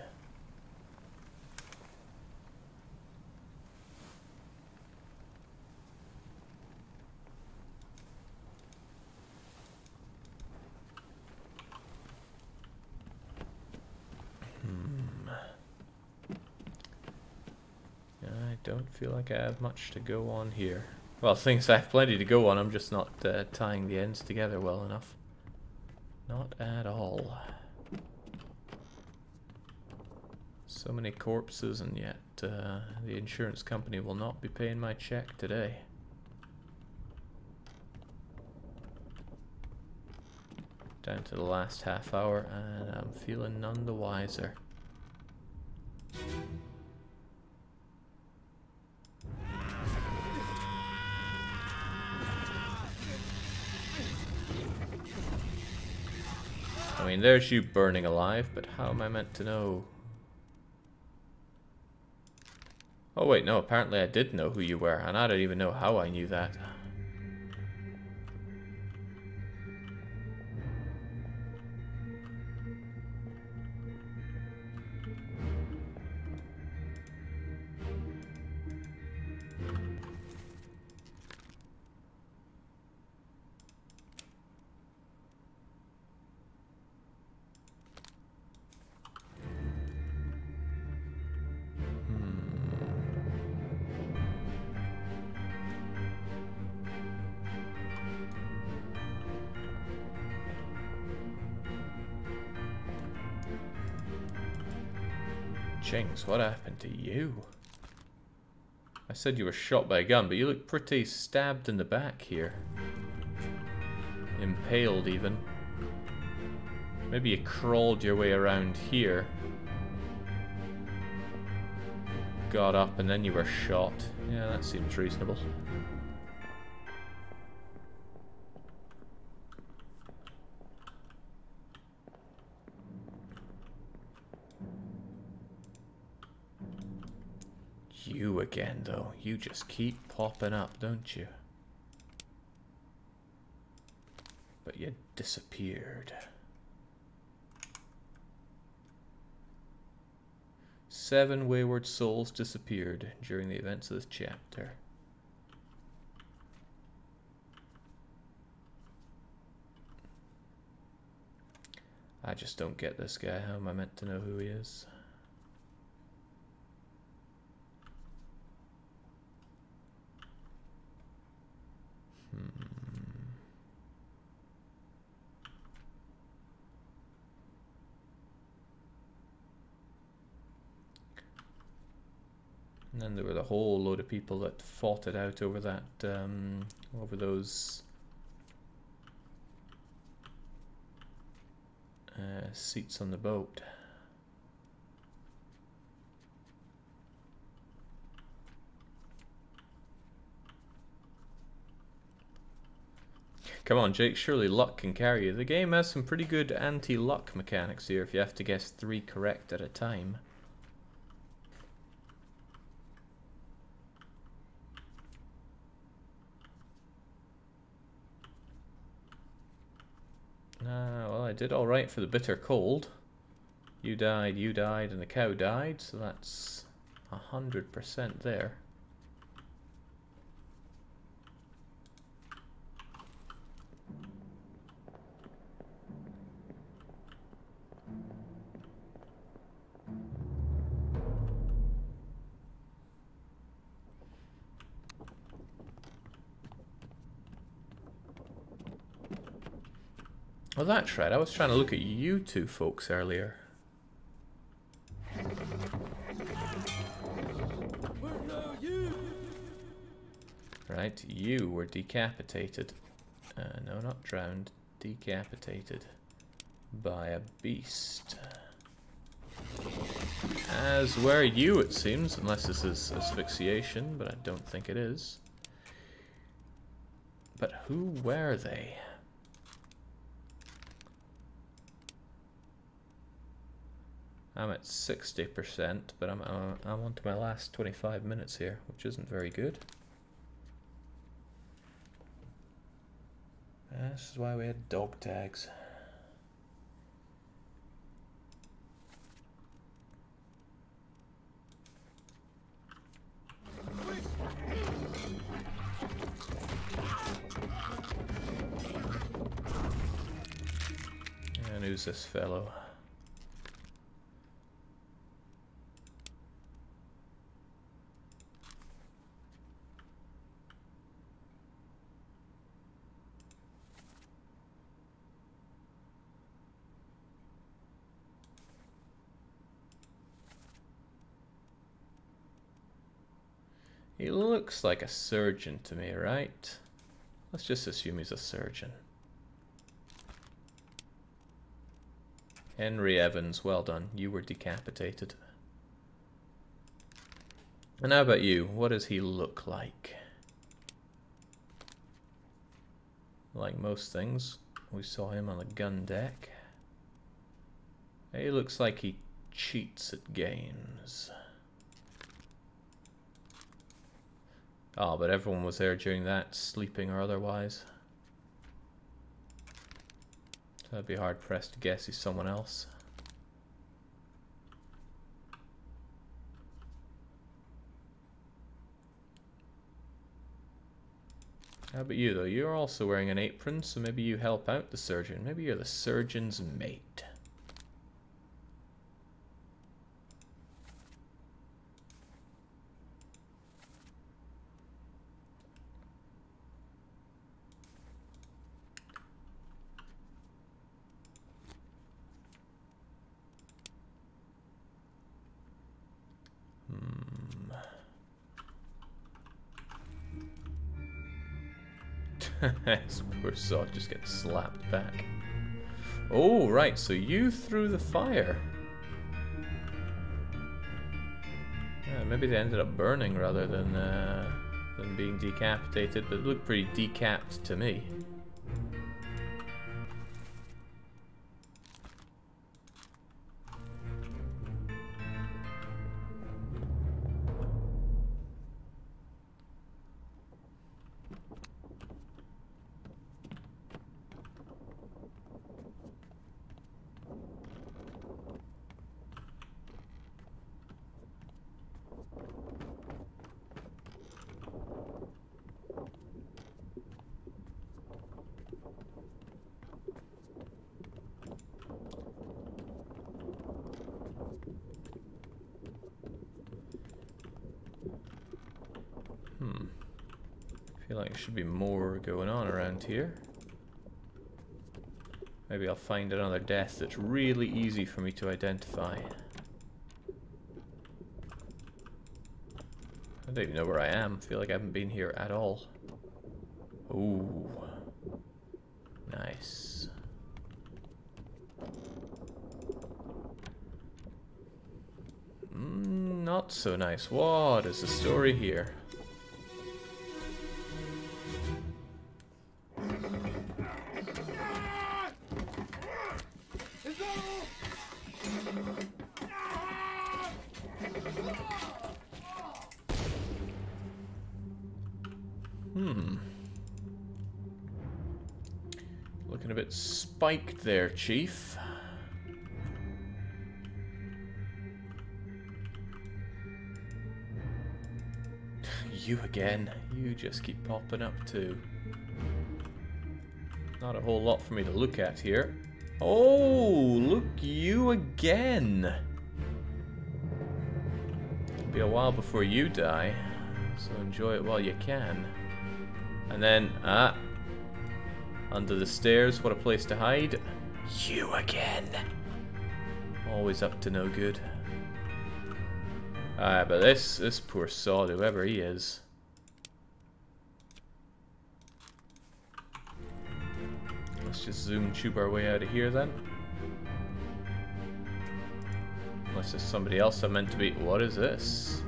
I don't feel like I have much to go on here. Well, things I have plenty to go on, I'm just not tying the ends together well enough. Not at all. So many corpses, and yet the insurance company will not be paying my check today. Down to the last half hour, and I'm feeling none the wiser. I mean, there's you burning alive, but how am I meant to know? Oh wait, no, apparently I did know who you were, and I don't even know how I knew that. Jinx, what happened to you? I said you were shot by a gun, but you look pretty stabbed in the back here. Impaled even. Maybe you crawled your way around here. Got up and then you were shot. Yeah, that seems reasonable. You again, though. You just keep popping up, don't you? But you disappeared. 7 wayward souls disappeared during the events of this chapter. I just don't get this guy. How am I meant to know who he is? And then there were the whole load of people that fought it out over that, over those seats on the boat. Come on, Jake, surely luck can carry you. The game has some pretty good anti-luck mechanics here if you have to guess 3 correct at a time. Well, I did alright for the bitter cold. You died, and the cow died, so that's 100% there. Oh, that's right. I was trying to look at you two folks earlier. Right, you were decapitated. No, not drowned. Decapitated by a beast. As were you, it seems, unless this is asphyxiation, but I don't think it is. But who were they? I'm at 60%, but I'm on to my last 25 minutes here, which isn't very good. This is why we had dog tags. And who's this fellow? He looks like a surgeon to me, right? Let's just assume he's a surgeon. Henry Evans, well done. You were decapitated. And how about you? What does he look like? Like most things, we saw him on the gun deck. He looks like he cheats at games. Oh, but everyone was there during that, sleeping or otherwise. So I'd be hard pressed to guess he's someone else. How about you though? You're also wearing an apron, so maybe you help out the surgeon. Maybe you're the surgeon's mate. This poor sod just gets slapped back. Oh, right, so you threw the fire. Yeah, maybe they ended up burning rather than being decapitated, but it looked pretty decapped to me. I feel like there should be more going on around here. Maybe I'll find another death that's really easy for me to identify. I don't even know where I am. I feel like I haven't been here at all. Ooh. Nice. Not so nice. What is the story here? Looking a bit spiked there, Chief. You again. You just keep popping up too. Not a whole lot for me to look at here. Oh, look, you again. It'll be a while before you die, so enjoy it while you can. And then, Under the stairs, what a place to hide. You again. Always up to no good. But this poor sod, whoever he is. Let's just zoom tube our way out of here then. Unless there's somebody else I'm meant to be. What is this?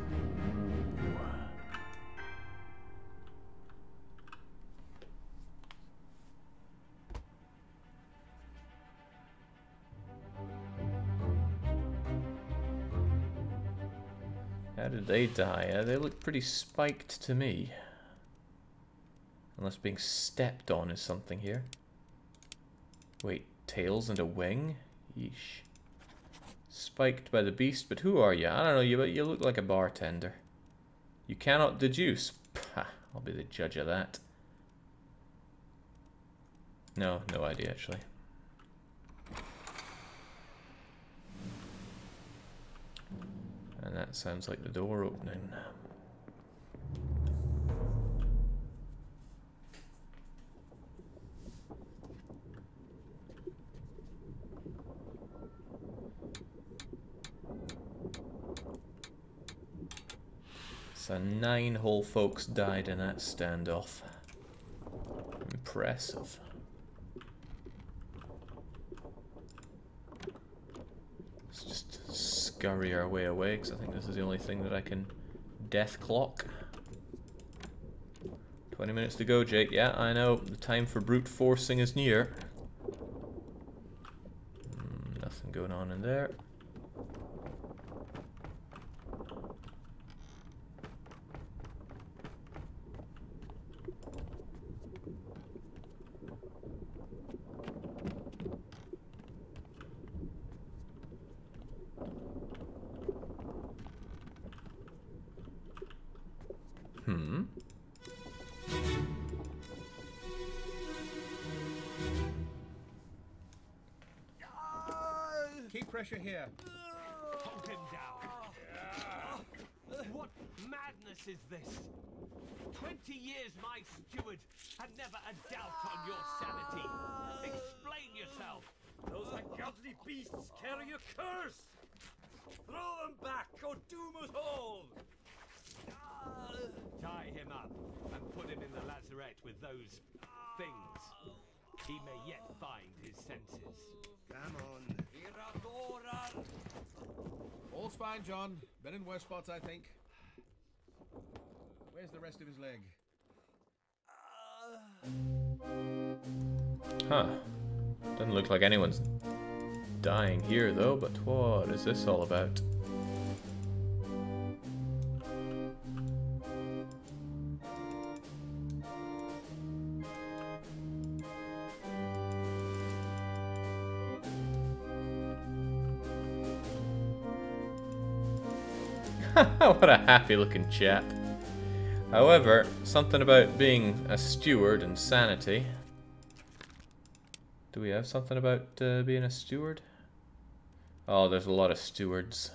How did they die? They look pretty spiked to me. Unless being stepped on is something here. Wait, tails and a wing? Yeesh. Spiked by the beast, but who are you? I don't know you, but you look like a bartender. You cannot deduce. Pah, I'll be the judge of that. No idea actually. And that sounds like the door opening. So 9 whole folks died in that standoff. Impressive. Let's just scurry our way away, because I think this is the only thing that I can death clock. 20 minutes to go, Jake. Yeah, I know. The time for brute forcing is near. Nothing going on in there. Keep pressure here. Hold him down. What madness is this? 20 years my steward had never a doubt on your sanity. Explain yourself. Those ungodly beasts carry a curse! Throw them back or doom us all! Tie him up and put him in the lazarette with those things. He may yet find his senses. Come on. All's fine, John. Been in worse spots, I think. Where's the rest of his leg? Huh. Doesn't look like anyone's dying here though, but what is this all about? What a happy looking chap. However, something about being a steward and sanity. Do we have something about being a steward? Oh, there's a lot of stewards.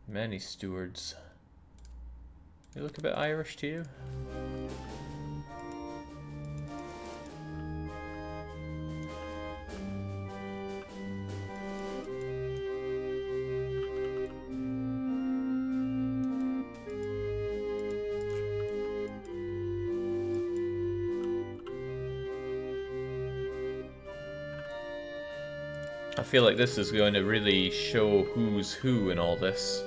Many stewards. You look a bit Irish to you? I feel like this is going to really show who's who in all this.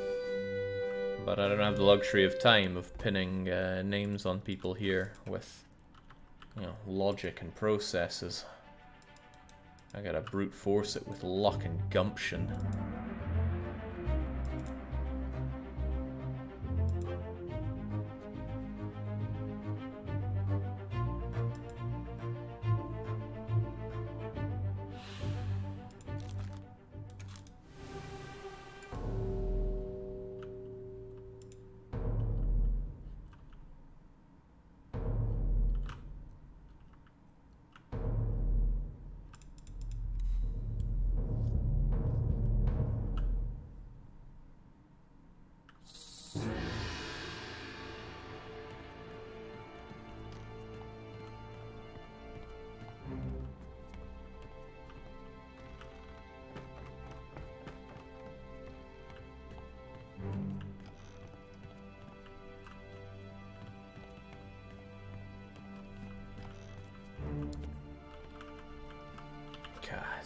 But I don't have the luxury of time of pinning names on people here with, you know, logic and processes. I gotta brute force it with luck and gumption.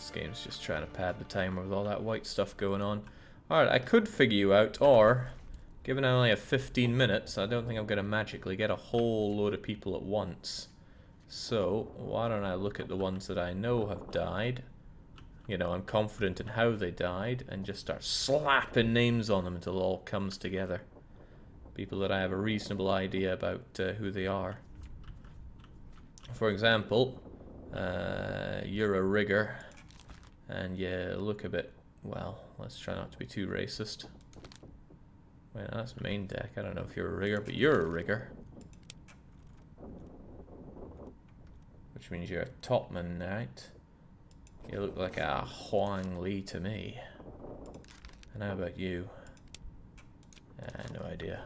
This game's just trying to pad the timer with all that white stuff going on. Alright, I could figure you out, or, given I only have 15 minutes, I don't think I'm going to magically get a whole load of people at once. So, why don't I look at the ones that I know have died, you know, I'm confident in how they died, and just start slapping names on them until it all comes together. People that I have a reasonable idea about who they are. For example, you're a rigger, and you look a bit, well, let's try not to be too racist. Wait, that's main deck. I don't know if you're a rigger, but you're a rigger. Which means you're a topman, right? You look like a Huang Li to me. And how about you? No idea.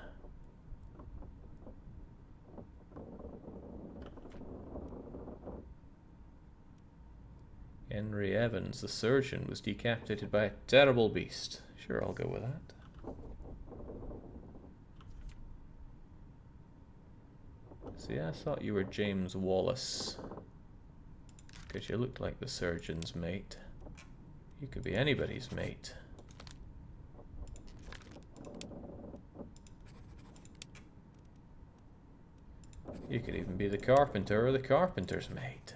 Henry Evans, the surgeon, was decapitated by a terrible beast. Sure, I'll go with that. See, I thought you were James Wallace. Because you looked like the surgeon's mate. You could be anybody's mate. You could even be the carpenter or the carpenter's mate.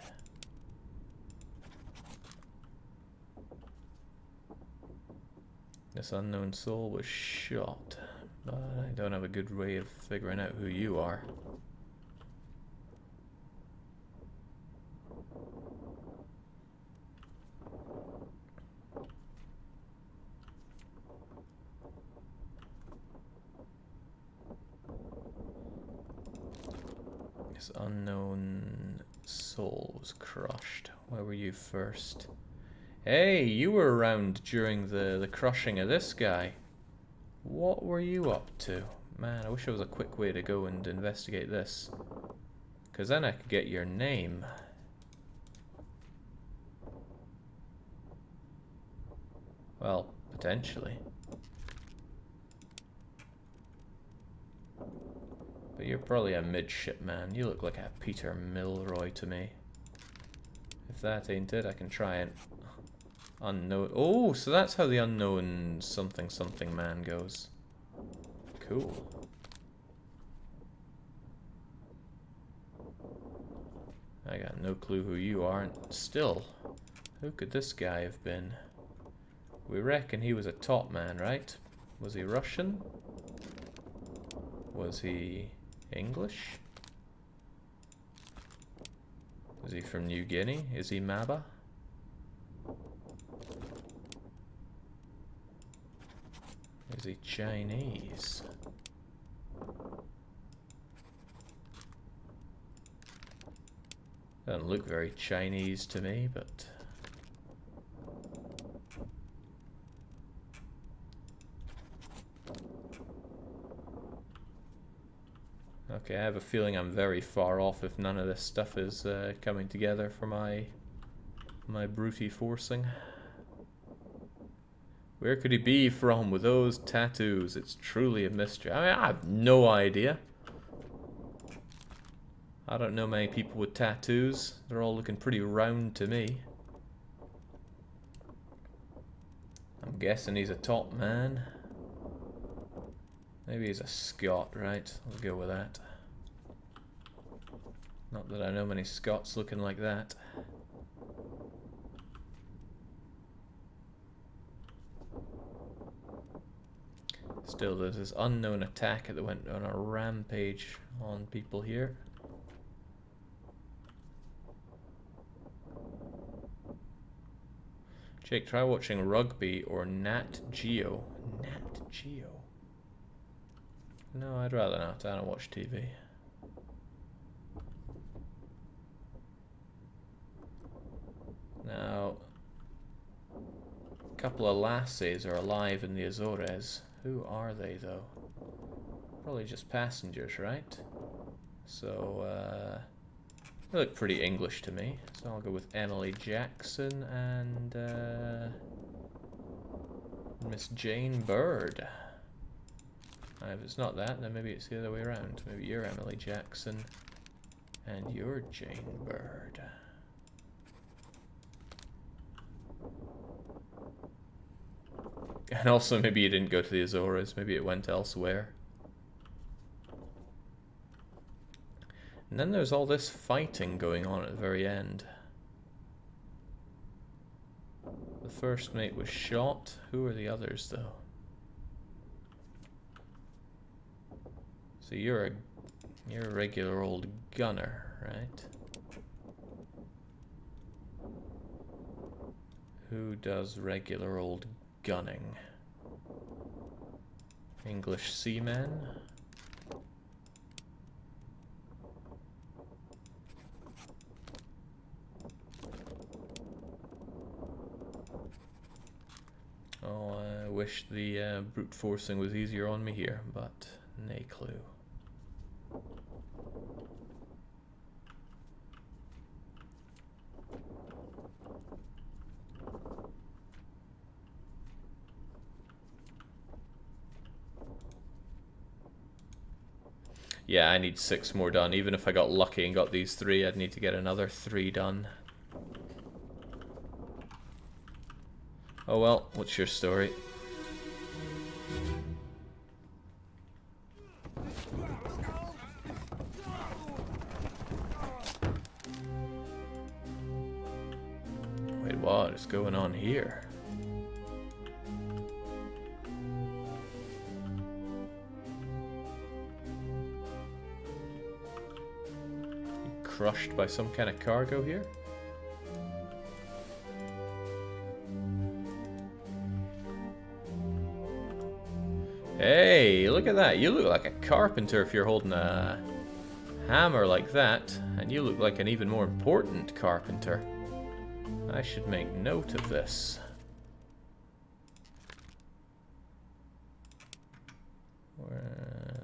This unknown soul was shot, but I don't have a good way of figuring out who you are. This unknown soul was crushed. Where were you first? Hey, you were around during the crushing of this guy. What were you up to? Man, I wish there was a quick way to go and investigate this. Because then I could get your name. Well, potentially. But you're probably a midshipman. You look like a Peter Milroy to me. If that ain't it, I can try and... Unknown... Oh, so that's how the unknown something something man goes. Cool. I got no clue who you are, and still, who could this guy have been? We reckon he was a top man, right? Was he Russian? Was he English? Is he from New Guinea? Is he Maba? Is he Chinese? Doesn't look very Chinese to me, but... Okay, I have a feeling I'm very far off if none of this stuff is coming together for my brute forcing. Where could he be from with those tattoos? It's truly a mystery. I mean, I have no idea. I don't know many people with tattoos. They're all looking pretty round to me. I'm guessing he's a top man. Maybe he's a Scot, right? I'll go with that. Not that I know many Scots looking like that. Still, there's this unknown attacker that went on a rampage on people here. Jake, try watching rugby or Nat Geo. Nat Geo? No, I'd rather not. I don't watch TV. Now, a couple of lassies are alive in the Azores. Who are they, though? Probably just passengers, right? So, they look pretty English to me. So I'll go with Emily Jackson and Miss Jane Bird. If it's not that, then maybe it's the other way around. Maybe you're Emily Jackson and you're Jane Bird. And also maybe you didn't go to the Azores, maybe it went elsewhere. And then there's all this fighting going on at the very end. The first mate was shot. Who are the others though? So you're a regular old gunner, right? Who does regular old gunning? English seamen? Oh, I wish the brute forcing was easier on me here, but nay clue. Yeah, I need 6 more done. Even if I got lucky and got these 3, I'd need to get another 3 done. Oh well, what's your story? Wait, what is going on here? Crushed by some kind of cargo here? Hey, look at that. You look like a carpenter if you're holding a hammer like that. And you look like an even more important carpenter. I should make note of this.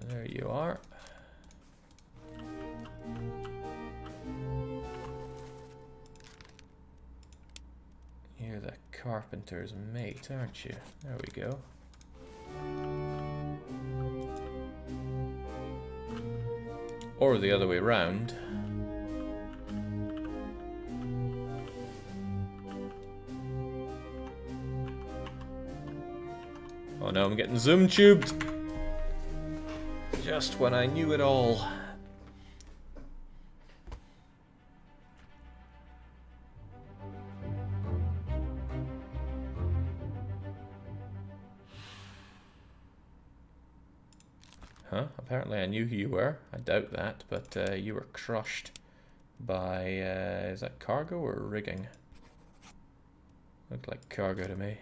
There you are. You're the carpenter's mate, aren't you? There we go. Or the other way round. Oh no, I'm getting zoom tubed! Just when I knew it all. Huh? Apparently I knew who you were. I doubt that, but you were crushed by, is that cargo or rigging? Looked like cargo to me.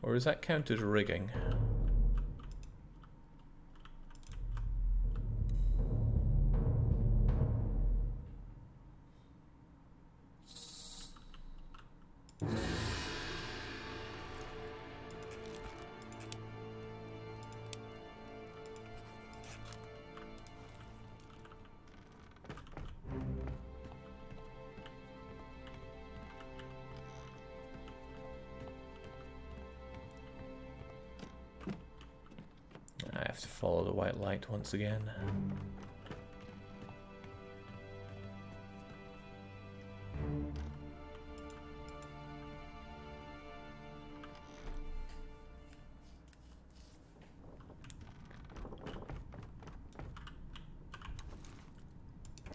Or is that counted as rigging? I have to follow the white light once again.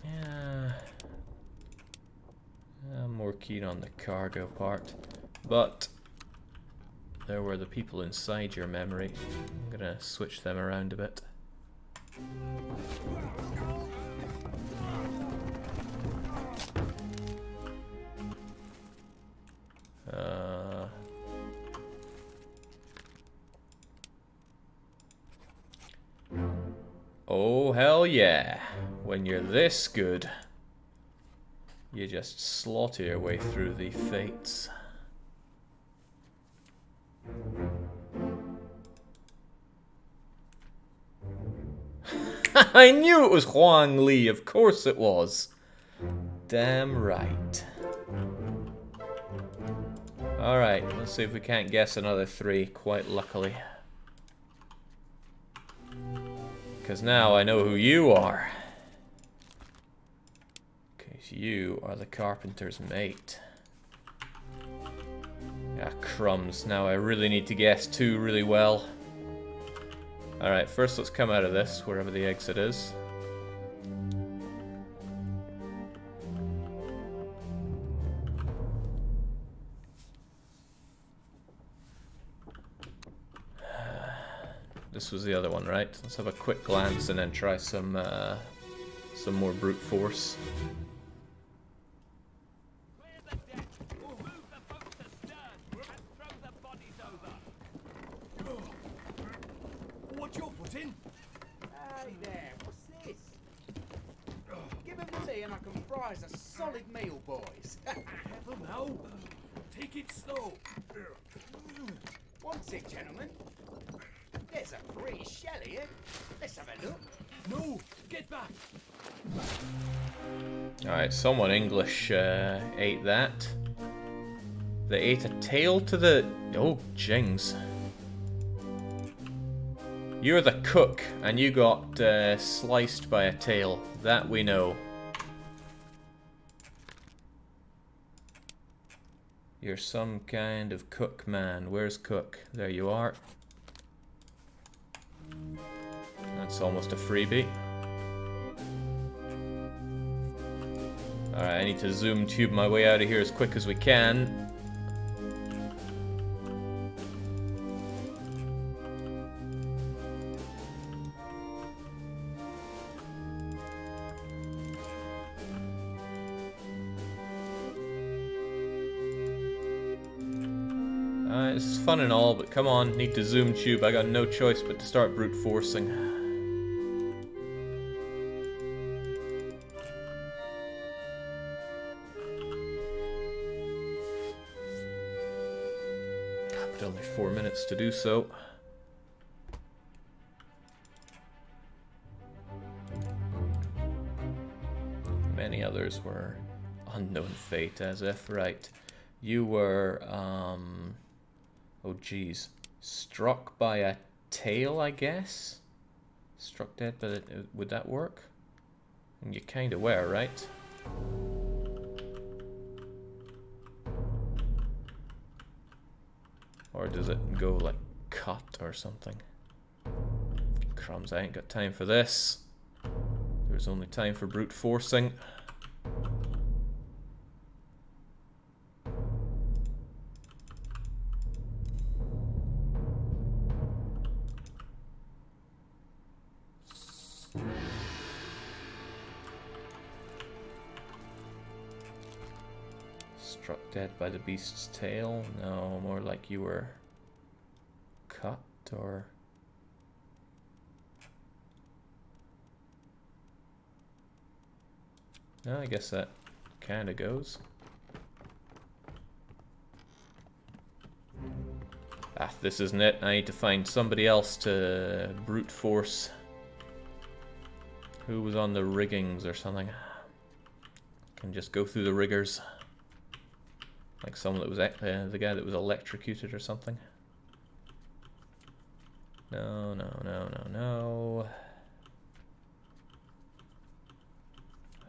Yeah, I'm more keen on the cargo part, but there were the people inside your memory. I'm gonna switch them around a bit. Oh hell yeah! When you're this good, you just slaughter your way through the fates. I knew it was Huang Li, of course it was. Damn right. Alright, let's see if we can't guess another 3, quite luckily. Because now I know who you are. Because you are the carpenter's mate. Ah, crumbs. Now I really need to guess 2 really well. Alright, first let's come out of this, wherever the exit is. This was the other one, right? Let's have a quick glance and then try some more brute force. What's your footing? Hey there, what's this? Give him to me and I can fry us a solid meal, boys. Careful now. Take it slow. What's it, gentlemen? There's a free shell here. Let's have a look. No, get back. Alright, someone English ate that. They ate a tail to the... Oh, jings. You're the cook, and you got sliced by a tail. That we know. You're some kind of cook man. Where's Cook? There you are. That's almost a freebie. Alright, I need to zoom tube my way out of here as quick as we can. This is fun and all, but come on, need to zoom tube. I got no choice but to start brute forcing. But only 4 minutes to do so. Many others were unknown fate, as if, right. You were, oh geez. Struck by a tail, I guess? Struck dead by the... Would that work? And you kinda were, right? Or does it go like cut or something? Crumbs, I ain't got time for this. There's only time for brute forcing. Struck dead by the beast's tail? No, more like you were cut or... No, I guess that kinda goes. Ah, this isn't it. I need to find somebody else to brute force. Who was on the riggings or something? Can just go through the riggers. Like someone that was the guy that was electrocuted or something. No, no, no, no, no.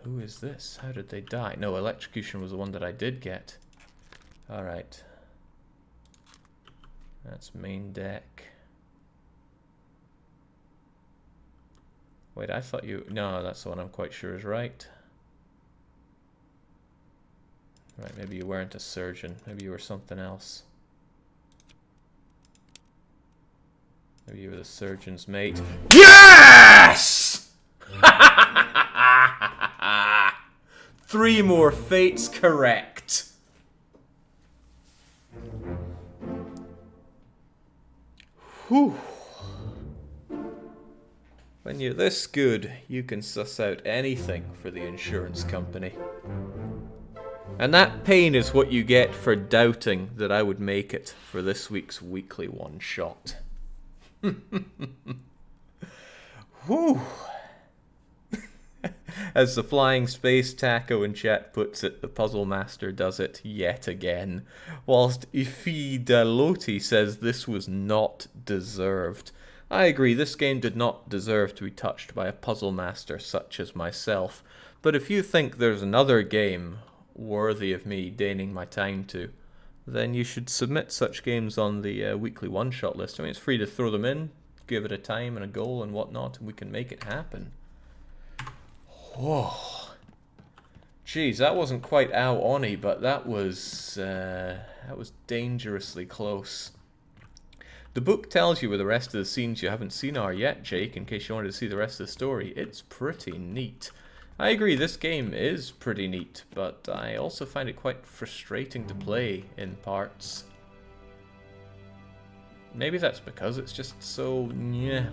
Who is this? How did they die? No, electrocution was the one that I did get. Alright. That's main deck. Wait, I thought you... No, that's the one I'm quite sure is right. Right, maybe you weren't a surgeon. Maybe you were something else. Maybe you were the surgeon's mate. Yes! 3 more fates correct. Whew. When you're this good, you can suss out anything for the insurance company. And that pain is what you get for doubting that I would make it for this week's weekly one-shot. Whew. As the flying space taco in chat puts it, the puzzle master does it yet again. Whilst Ifi Daloti says this was not deserved. I agree, this game did not deserve to be touched by a puzzle master such as myself, but if you think there's another game worthy of me deigning my time to, then you should submit such games on the weekly one-shot list. I mean, it's free to throw them in, give it a time and a goal and whatnot, and we can make it happen. Whoa. Jeez, that wasn't quite ow oni, but that was dangerously close. The book tells you where the rest of the scenes you haven't seen are yet, Jake, in case you wanted to see the rest of the story. It's pretty neat. I agree, this game is pretty neat, but I also find it quite frustrating to play in parts. Maybe that's because it's just so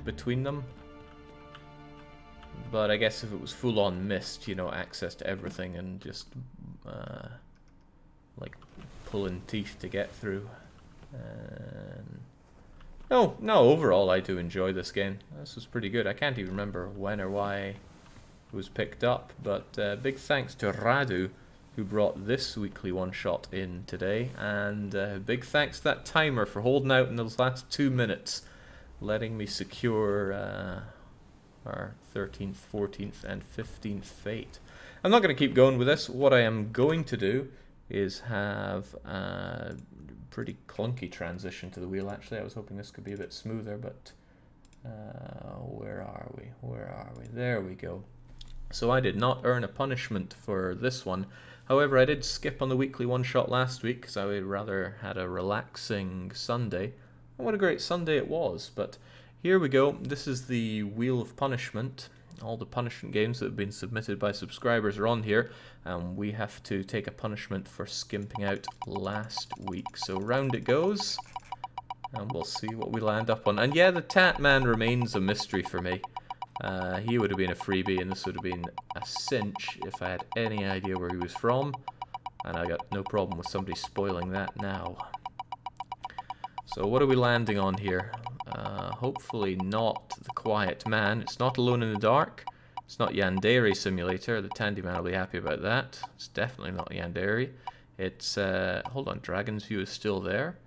between them. But I guess if it was full-on mist, you know, access to everything and just like pulling teeth to get through. No, overall I do enjoy this game. This was pretty good. I can't even remember when or why it was picked up, but big thanks to Radu, who brought this weekly one-shot in today, and big thanks to that timer for holding out in those last 2 minutes, letting me secure our 13th, 14th, and 15th fate. I'm not going to keep going with this. What I am going to do is have a pretty clunky transition to the wheel, actually. I was hoping this could be a bit smoother, but where are we? Where are we? There we go. So I did not earn a punishment for this one. However, I did skip on the weekly one-shot last week because I rather had a relaxing Sunday. And what a great Sunday it was. But here we go. This is the Wheel of Punishment. All the punishment games that have been submitted by subscribers are on here. And we have to take a punishment for skimping out last week. So round it goes. And we'll see what we land up on. And yeah, the Tat Man remains a mystery for me. He would have been a freebie, and this would have been a cinch if I had any idea where he was from. And I got no problem with somebody spoiling that now. So what are we landing on here? Hopefully not the Quiet Man. It's not Alone in the Dark. It's not Yandere Simulator. The Tandy Man will be happy about that. It's definitely not Yandere. It's, hold on, Dragon's View is still there.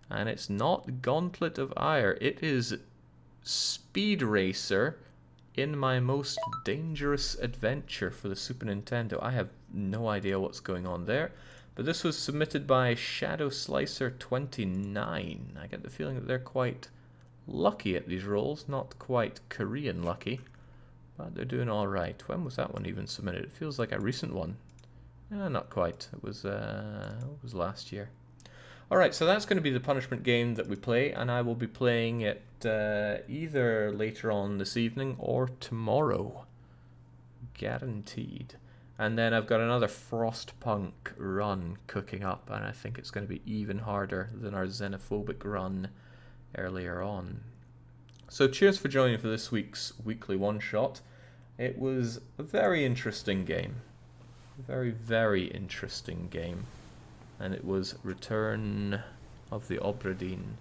And it's not Gauntlet of Ire. It is Speed Racer in My Most Dangerous Adventure for the Super Nintendo. I have no idea what's going on there. But this was submitted by Shadow Slicer 29. I get the feeling that they're quite lucky at these rolls. Not quite Korean lucky. But they're doing alright. When was that one even submitted? It feels like a recent one. Not quite. It was last year. Alright, so that's going to be the punishment game that we play, and I will be playing it either later on this evening or tomorrow. Guaranteed. And then I've got another Frostpunk run cooking up, and I think it's going to be even harder than our xenophobic run earlier on. So cheers for joining for this week's weekly one-shot. It was a very interesting game. Very, very interesting game. And it was Return of the Obra Dinn.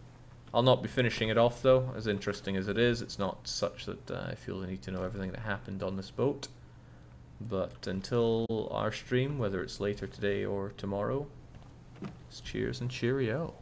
I'll not be finishing it off though, as interesting as it is. It's not such that I feel the need to know everything that happened on this boat. But until our stream, whether it's later today or tomorrow, it's cheers and cheerio.